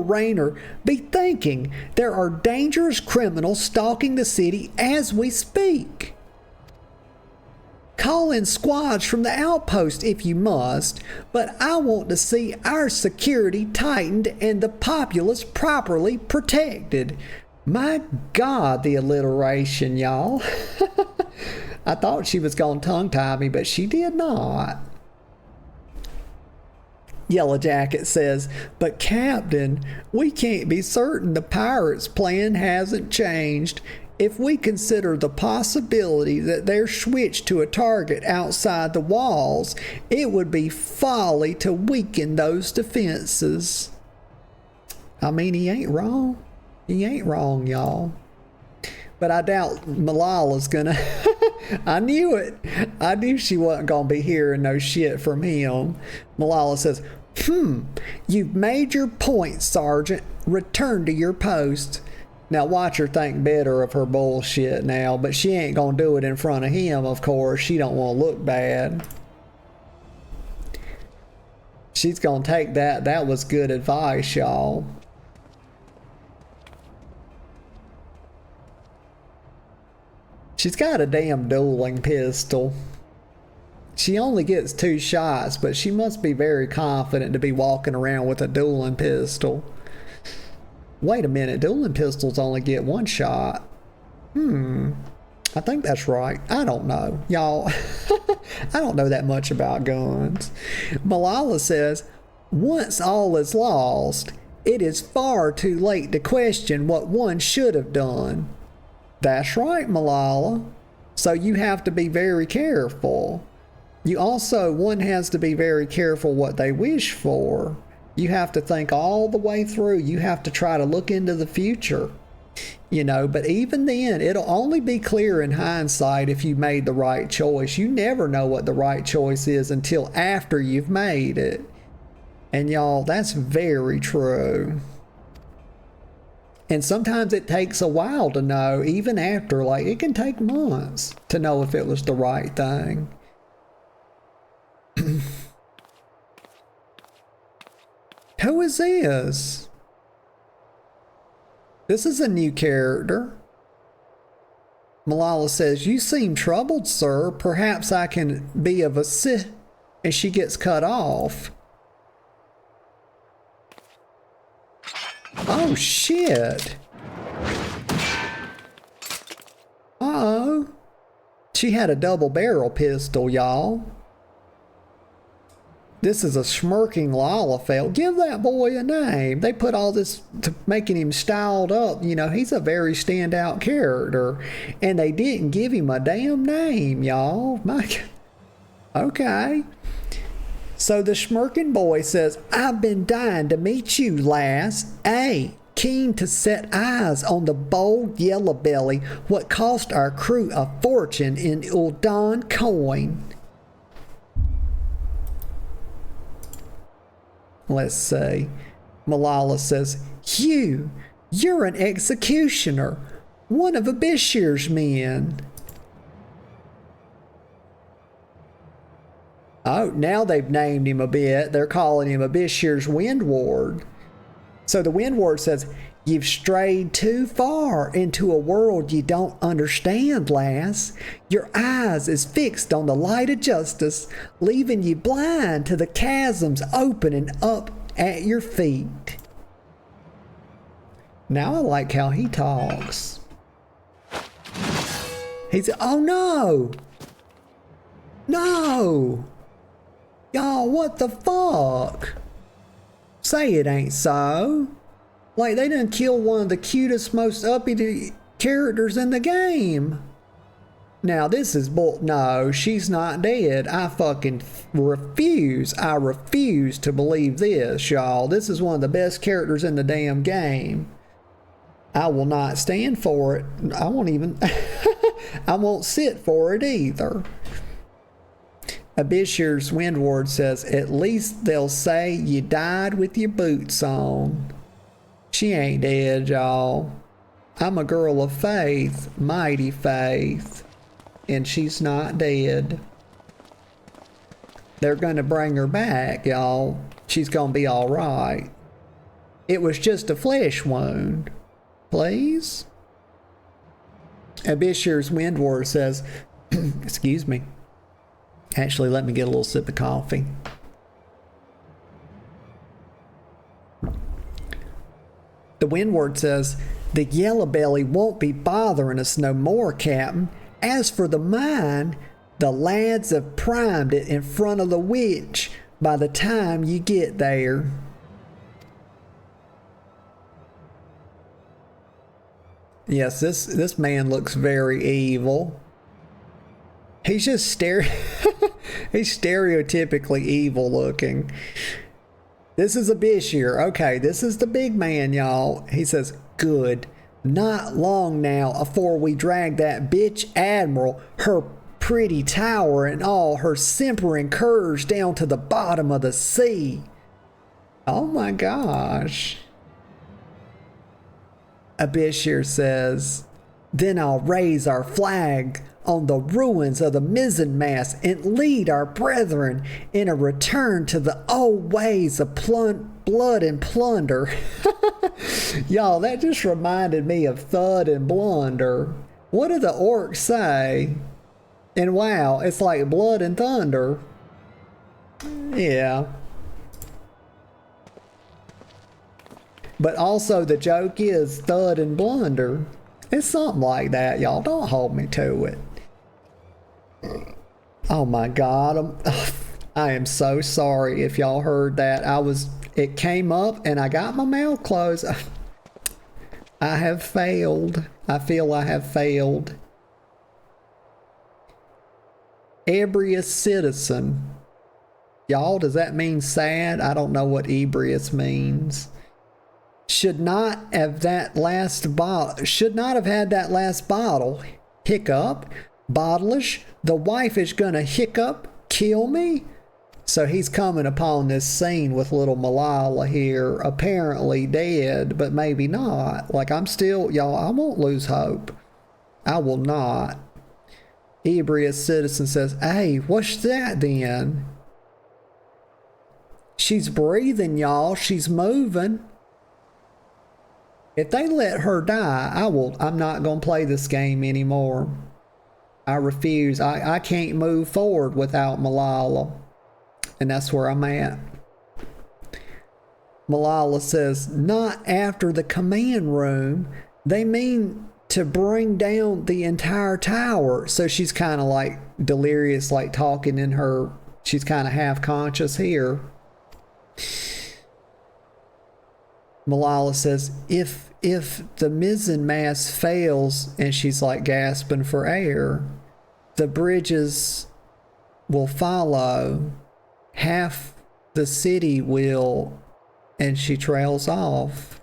Rayner be thinking? There are dangerous criminals stalking the city as we speak. Call in squads from the outpost if you must, but I want to see our security tightened and the populace properly protected. My God, the alliteration, y'all. I thought she was going to tongue-tie me, but she did not. Yellow Jacket says, but Captain, we can't be certain the pirates' plan hasn't changed. If we consider the possibility that they're switched to a target outside the walls, it would be folly to weaken those defenses. I mean, he ain't wrong. He ain't wrong, y'all. But I doubt Malala's gonna... I knew it. I knew she wasn't gonna be hearing no shit from him. Malala says, you've made your point, Sergeant. Return to your post. Now watch her think better of her bullshit now, but she ain't gonna do it in front of him, of course. She don't want to look bad. She's gonna take that. That was good advice, y'all. She's got a damn dueling pistol. She only gets 2 shots, but she must be very confident to be walking around with a dueling pistol. Wait a minute, dueling pistols only get 1 shot. I think that's right. I don't know. Y'all, I don't know that much about guns. Malala says, once all is lost, it is far too late to question what one should have done. That's right, Malala. So you have to be very careful. One has to be very careful what they wish for. You have to think all the way through. You have to try to look into the future. But even then, it'll only be clear in hindsight if you made the right choice. You never know what the right choice is until after you've made it. And y'all, that's very true. And sometimes it takes a while to know, even after, like, it can take months to know if it was the right thing. Who is this? This is a new character. Malala says, "You seem troubled, sir. Perhaps I can be of assist." And she gets cut off. Oh, shit. Uh-oh. She had a double barrel pistol, y'all. This is a smirking Lalafell. Give that boy a name. They put all this to making him styled up. You know, he's a very standout character. And they didn't give him a damn name, y'all. Okay. So the smirking boy says, "I've been dying to meet you, lass. Keen to set eyes on the bold yellow belly what cost our crew a fortune in Uldan coin." Let's see. Malala says, You're an executioner, one of Abishir's men." Oh, now they've named him a bit. They're calling him Abishir's Windward. So the Windward says, "You've strayed too far into a world you don't understand, lass. Your eyes is fixed on the light of justice, leaving you blind to the chasms opening up at your feet." Now I like how he talks. He's, "Oh no! No! Y'all, what the fuck? Say it ain't so. Like, they done killed one of the cutest, most uppity characters in the game. Now, this is bull. No, she's not dead. I fucking refuse. I refuse to believe this, y'all. This is one of the best characters in the damn game. I will not stand for it. I won't even... I won't sit for it either. Abishir's Windward says, "At least they'll say you died with your boots on." She ain't dead, y'all. I'm a girl of faith, mighty faith, and she's not dead. They're gonna bring her back, y'all. She's gonna be all right. It was just a flesh wound. Please? Abishir's Windward says, excuse me. Actually, let me get a little sip of coffee. The Windward says, "The yellow belly won't be bothering us no more, Captain. As for the mine, the lads have primed it in front of the witch by the time you get there." Yes, this man looks very evil. He's just he's stereotypically evil looking. This is Abishir. Okay, this is the big man, y'all. He says, "Good. Not long now afore we drag that bitch Admiral, her pretty tower and all her simpering curves down to the bottom of the sea." Oh my gosh. Abishir says, "Then I'll raise our flag on the ruins of the mizzenmast and lead our brethren in a return to the old ways of blood and plunder." Y'all, that just reminded me of Thud and Blunder. What did the orcs say? And wow, it's like blood and thunder. Yeah. But also the joke is Thud and Blunder. It's something like that, y'all. Don't hold me to it. Oh my God. I am so sorry if y'all heard that. It came up and I got my mouth closed. I have failed. I feel I have failed. Ebrius citizen. Y'all, does that mean sad? I don't know what ebrius means. Should not have had that last bottle. Hiccup. Bottlish. The wife is gonna hiccup. Kill me. So he's coming upon this scene with little Malala here, apparently dead, but maybe not. Like, y'all, I won't lose hope. I will not. Ebrius citizen says, "Hey, what's that then?" She's breathing, y'all. She's moving. If they let her die, I'm not gonna play this game anymore. I refuse. I can't move forward without Malala. And that's where I'm at. Malala says, not after the command room. They mean to bring down the entire tower. So she's kind of like delirious, like talking in her, she's kind of half conscious here. Malala says, if the mizzen mast fails, and she's like gasping for air, the bridges will follow. Half the city will, and she trails off.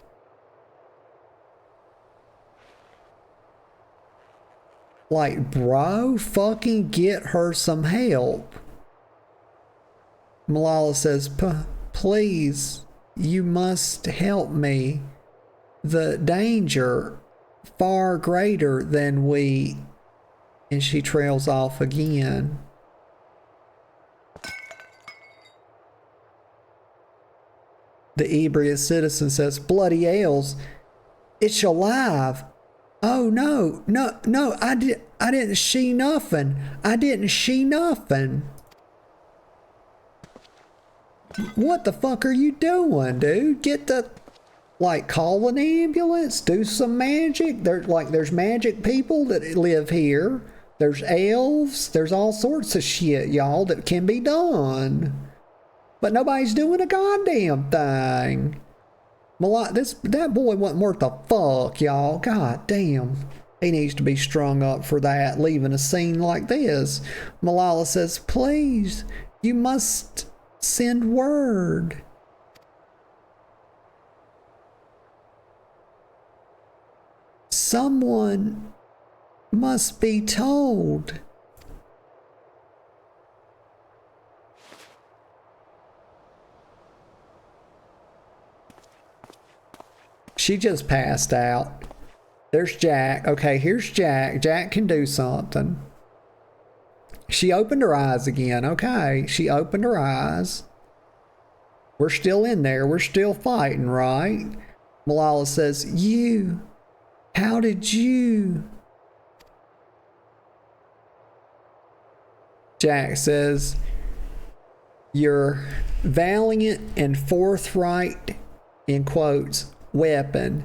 Like, bro, fucking get her some help. Malala says, please, you must help me. The danger far greater than we. And she trails off again. The ebrious citizen says, bloody ales, it's alive. Oh no, I didn't see nothing. I didn't see nothing. What the fuck are you doing, dude? Get the, like, call an ambulance, do some magic. There's magic people that live here. There's elves, there's all sorts of shit, y'all, that can be done. But nobody's doing a goddamn thing. That boy wasn't worth a fuck, y'all. God damn. He needs to be strung up for that, leaving a scene like this. Malala says, please, you must send word. Someone must be told. She just passed out. There's Jack. Okay, here's Jack. Jack can do something. She opened her eyes again. Okay, she opened her eyes. We're still in there. We're still fighting, right? Malala says, how did you? Jack says, your valiant and forthright, in quotes, weapon.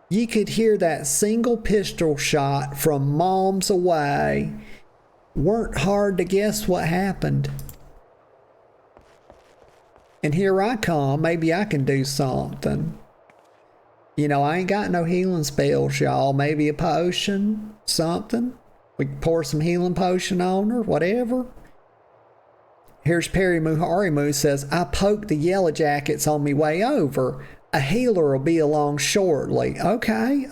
You could hear that single pistol shot from moms away. Weren't hard to guess what happened. And here I come. Maybe I can do something. You know, I ain't got no healing spells, y'all. Maybe a potion, something. We can pour some healing potion on her, whatever. Here's Perry Muharimu says, I poked the yellow jackets on me way over. A healer will be along shortly. Okay.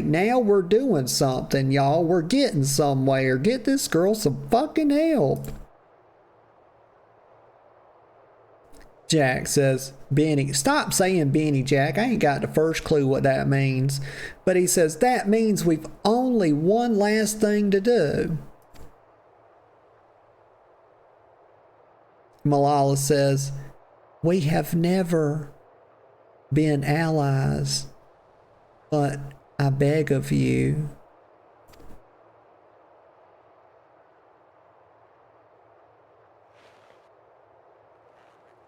Now we're doing something, y'all. We're getting somewhere. Get this girl some fucking help. Jack says, Benny, stop saying Benny, Jack. I ain't got the first clue what that means. But he says, that means we've only one last thing to do. Malala says, we have never been allies, but I beg of you.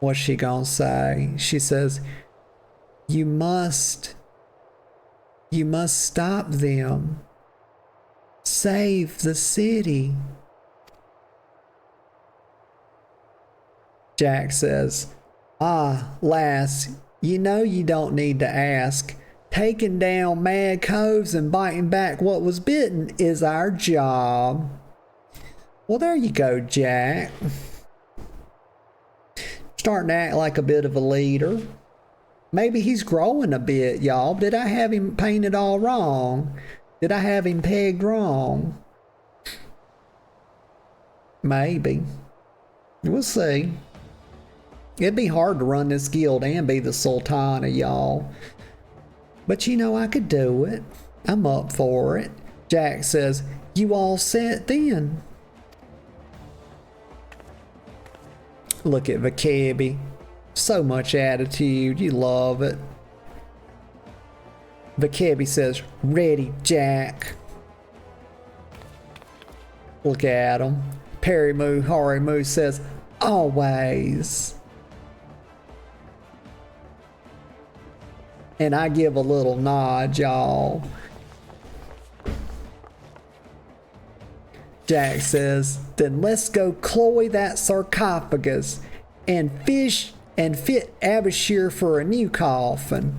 What's she gonna say? She says, you must stop them. Save the city. Jack says, lass, you know you don't need to ask. Taking down mad coves and biting back what was bitten is our job. Well, there you go, Jack. Starting to act like a bit of a leader. Maybe he's growing a bit, y'all. Did I have him painted all wrong? Did I have him pegged wrong? Maybe. We'll see. It'd be hard to run this guild and be the Sultana, y'all. But you know I could do it. I'm up for it. Jack says, you all set then? Look at Vakabi. So much attitude. You love it. Vakebi says, ready, Jack. Look at him. Perry Moo, Hari Moo says, always. And I give a little nod, y'all. Jack says, then let's go cloy that sarcophagus and fish and fit Abashir for a new coffin.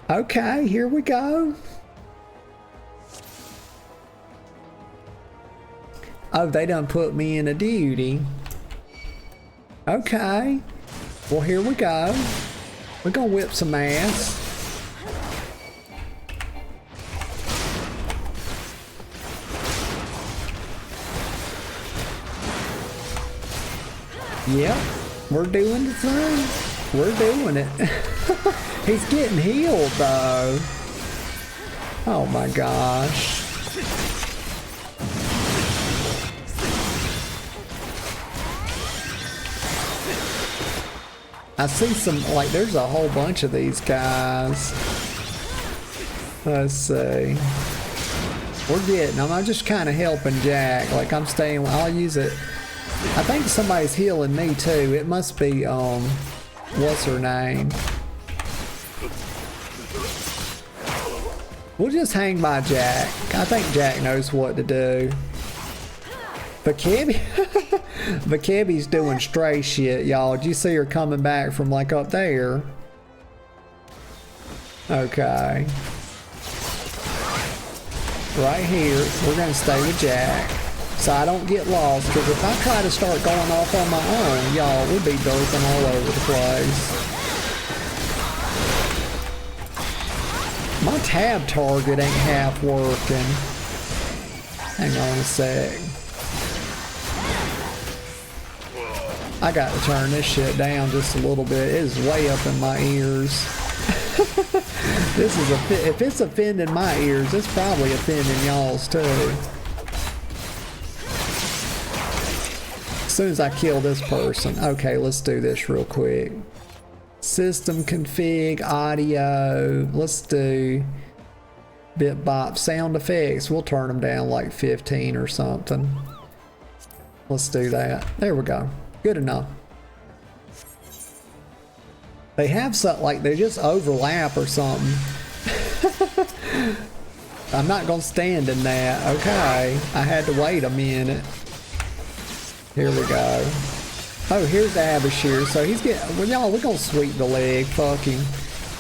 Okay, here we go. Oh, they done put me in a duty. Okay. Well, here we go. We're gonna whip some ass. Yep, we're doing the thing. We're doing it. He's getting healed though. Oh my gosh. I see some, like, there's a whole bunch of these guys. Let's see. We're getting them. I'm just kind of helping Jack. Like, I'm staying, I'll use it. I think somebody's healing me too. It must be, what's her name? We'll just hang by Jack. I think Jack knows what to do. Vakebi's doing stray shit, y'all. Did you see her coming back from like up there? Okay. Right here, we're gonna stay with Jack so I don't get lost, because if I try to start going off on my own, y'all, we'll be doping all over the place. My tab target ain't half working. Hang on a sec. I got to turn this shit down just a little bit. It is way up in my ears. This is if it's offending my ears, it's probably offending y'all's too. As soon as I kill this person. Okay, let's do this real quick. System config, audio. Let's do BitBop sound effects. We'll turn them down like 15 or something. Let's do that. There we go. Good enough. They have something like they just overlap or something. I'm not gonna stand in that. Okay, I had to wait a minute. Here we go. Oh, here's Abashir. So he's getting. Well, y'all, we're gonna sweep the leg. Fuck him.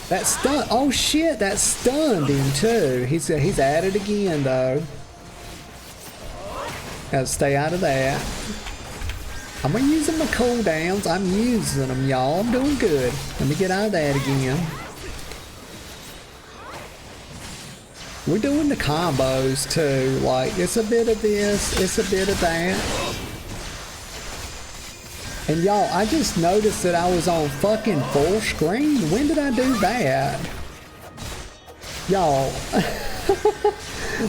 That stun. Oh shit, that stunned him too. He's at it again though. Gotta stay out of that. I'm gonna use my cooldowns. I'm using them, y'all. I'm doing good. Let me get out of that again. We're doing the combos too. Like, it's a bit of this, it's a bit of that. And y'all, I just noticed that I was on fucking full screen. When did I do that? Y'all,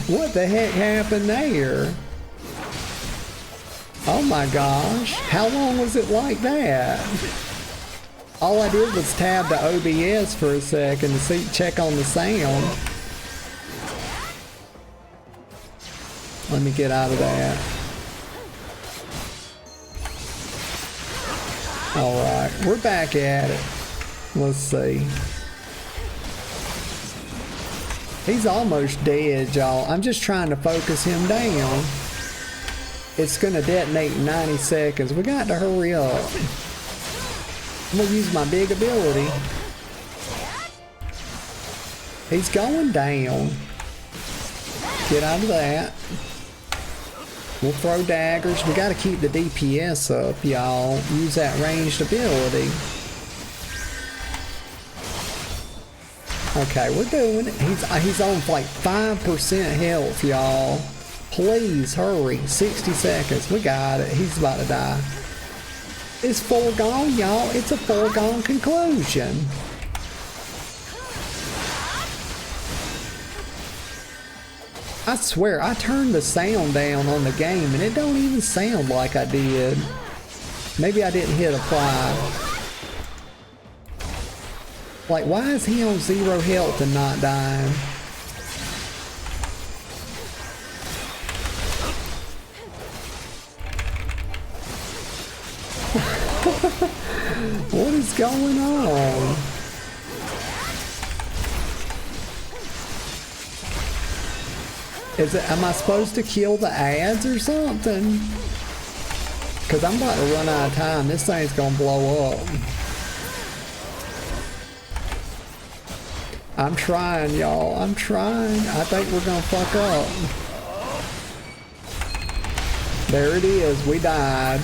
what the heck happened there? Oh my gosh, how long was it like that? All I did was tab the OBS for a second to check on the sound. Let me get out of that. Alright, we're back at it. Let's see. He's almost dead, y'all. I'm just trying to focus him down. It's gonna detonate in 90 seconds. We got to hurry up. I'm gonna use my big ability. He's going down. Get out of that. We'll throw daggers. We gotta keep the DPS up, y'all. Use that ranged ability. Okay, we're doing it. He's on like 5% health, y'all. Please hurry. 60 seconds. We got it. He's about to die. It's foregone, y'all. It's a foregone conclusion. I swear, I turned the sound down on the game and it don't even sound like I did. Maybe I didn't hit apply. Like, why is he on 0 health and not dying? What is going on? Am I supposed to kill the ads or something? Because I'm about to run out of time. This thing's gonna blow up. I'm trying, y'all. I'm trying. I think we're gonna fuck up. There it is. We died.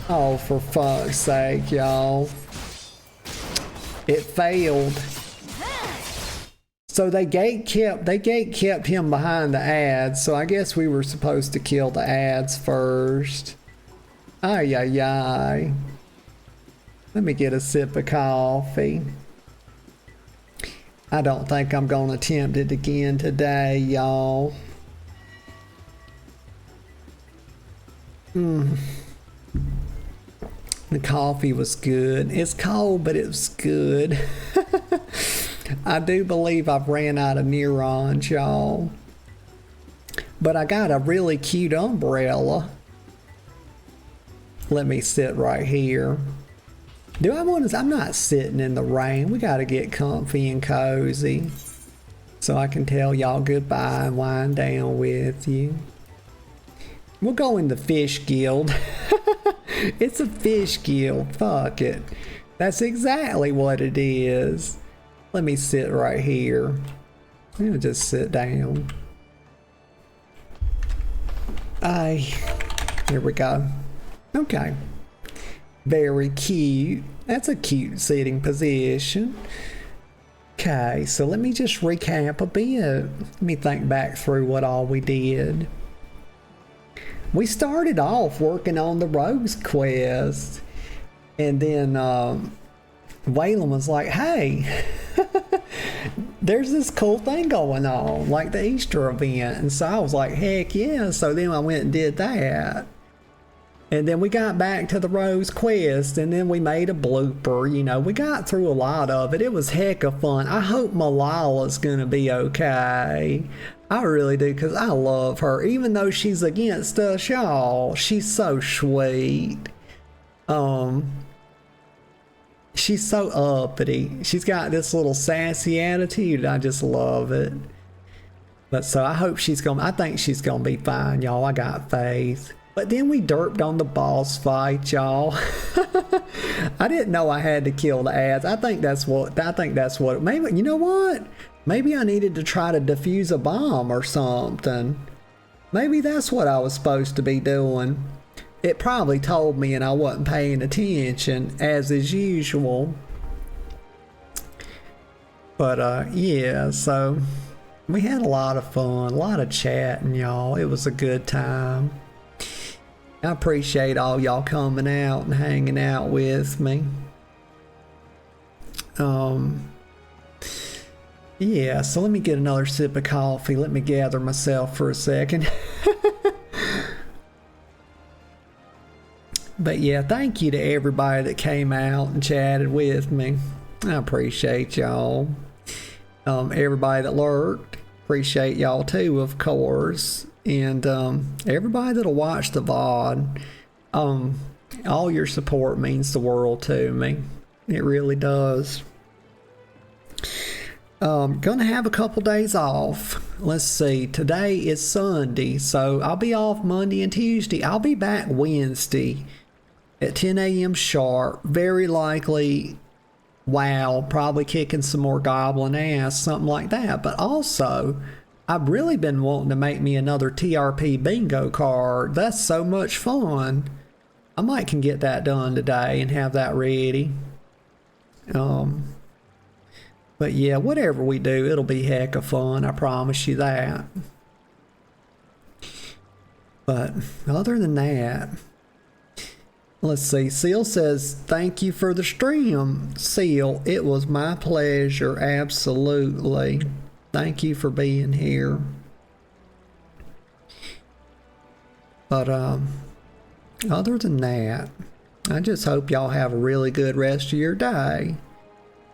Oh, for fuck's sake, y'all. It failed. So they gate kept him behind the ads, so I guess we were supposed to kill the ads first. Ay, ay, ay. Let me get a sip of coffee. I don't think I'm gonna attempt it again today, y'all. The coffee was good. It's cold, but it was good. I do believe I've ran out of neurons, y'all. But I got a really cute umbrella. Let me sit right here. Do I want to? I'm not sitting in the rain. We got to get comfy and cozy so I can tell y'all goodbye and wind down with you. We'll go in the fish guild. It's a fish guild. Fuck it. That's exactly what it is. Let me sit right here. I'm gonna just sit down. Here we go. Okay. Very cute. That's a cute sitting position. Okay, so let me just recap a bit. Let me think back through what all we did. We started off working on the Rose quest, and then Waylon was like, hey, there's this cool thing going on, like the Easter event. And so I was like, heck yeah. So then I went and did that. And then we got back to the Rose quest, and then we made a blooper. You know, we got through a lot of it. It was heck of fun. I hope Malala's gonna be okay. I really do, because I love her. Even though she's against us, y'all, she's so sweet. She's so uppity. She's got this little sassy attitude. I just love it. But so I hope I think she's gonna be fine, y'all. I got faith. But then we derped on the boss fight, y'all. I didn't know I had to kill the ads. I think that's what, maybe, you know what? Maybe I needed to try to defuse a bomb or something. Maybe that's what I was supposed to be doing. It probably told me and I wasn't paying attention, as is usual. But yeah, so we had a lot of fun, a lot of chatting, y'all. It was a good time. I appreciate all y'all coming out and hanging out with me. Yeah, so let me get another sip of coffee. Let me gather myself for a second. But yeah, thank you to everybody that came out and chatted with me. I appreciate y'all. Everybody that lurked, appreciate y'all too, of course. And everybody that'll watch the VOD, all your support means the world to me. It really does. Gonna have a couple days off. Let's see, today is Sunday, so I'll be off Monday and Tuesday. I'll be back Wednesday at 10 a.m. sharp. Very likely, wow, probably kicking some more goblin ass, something like that. But also, I've really been wanting to make me another TRP bingo card. That's so much fun. I might can get that done today and have that ready. But yeah, whatever we do, it'll be heck of fun. I promise you that. But other than that, let's see. Seal says, thank you for the stream. Seal, it was my pleasure. Absolutely. Thank you for being here. But other than that, I just hope y'all have a really good rest of your day.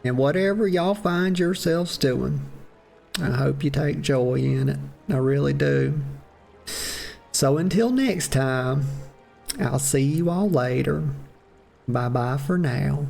And whatever y'all find yourselves doing, I hope you take joy in it. I really do. So until next time, I'll see you all later. Bye bye for now.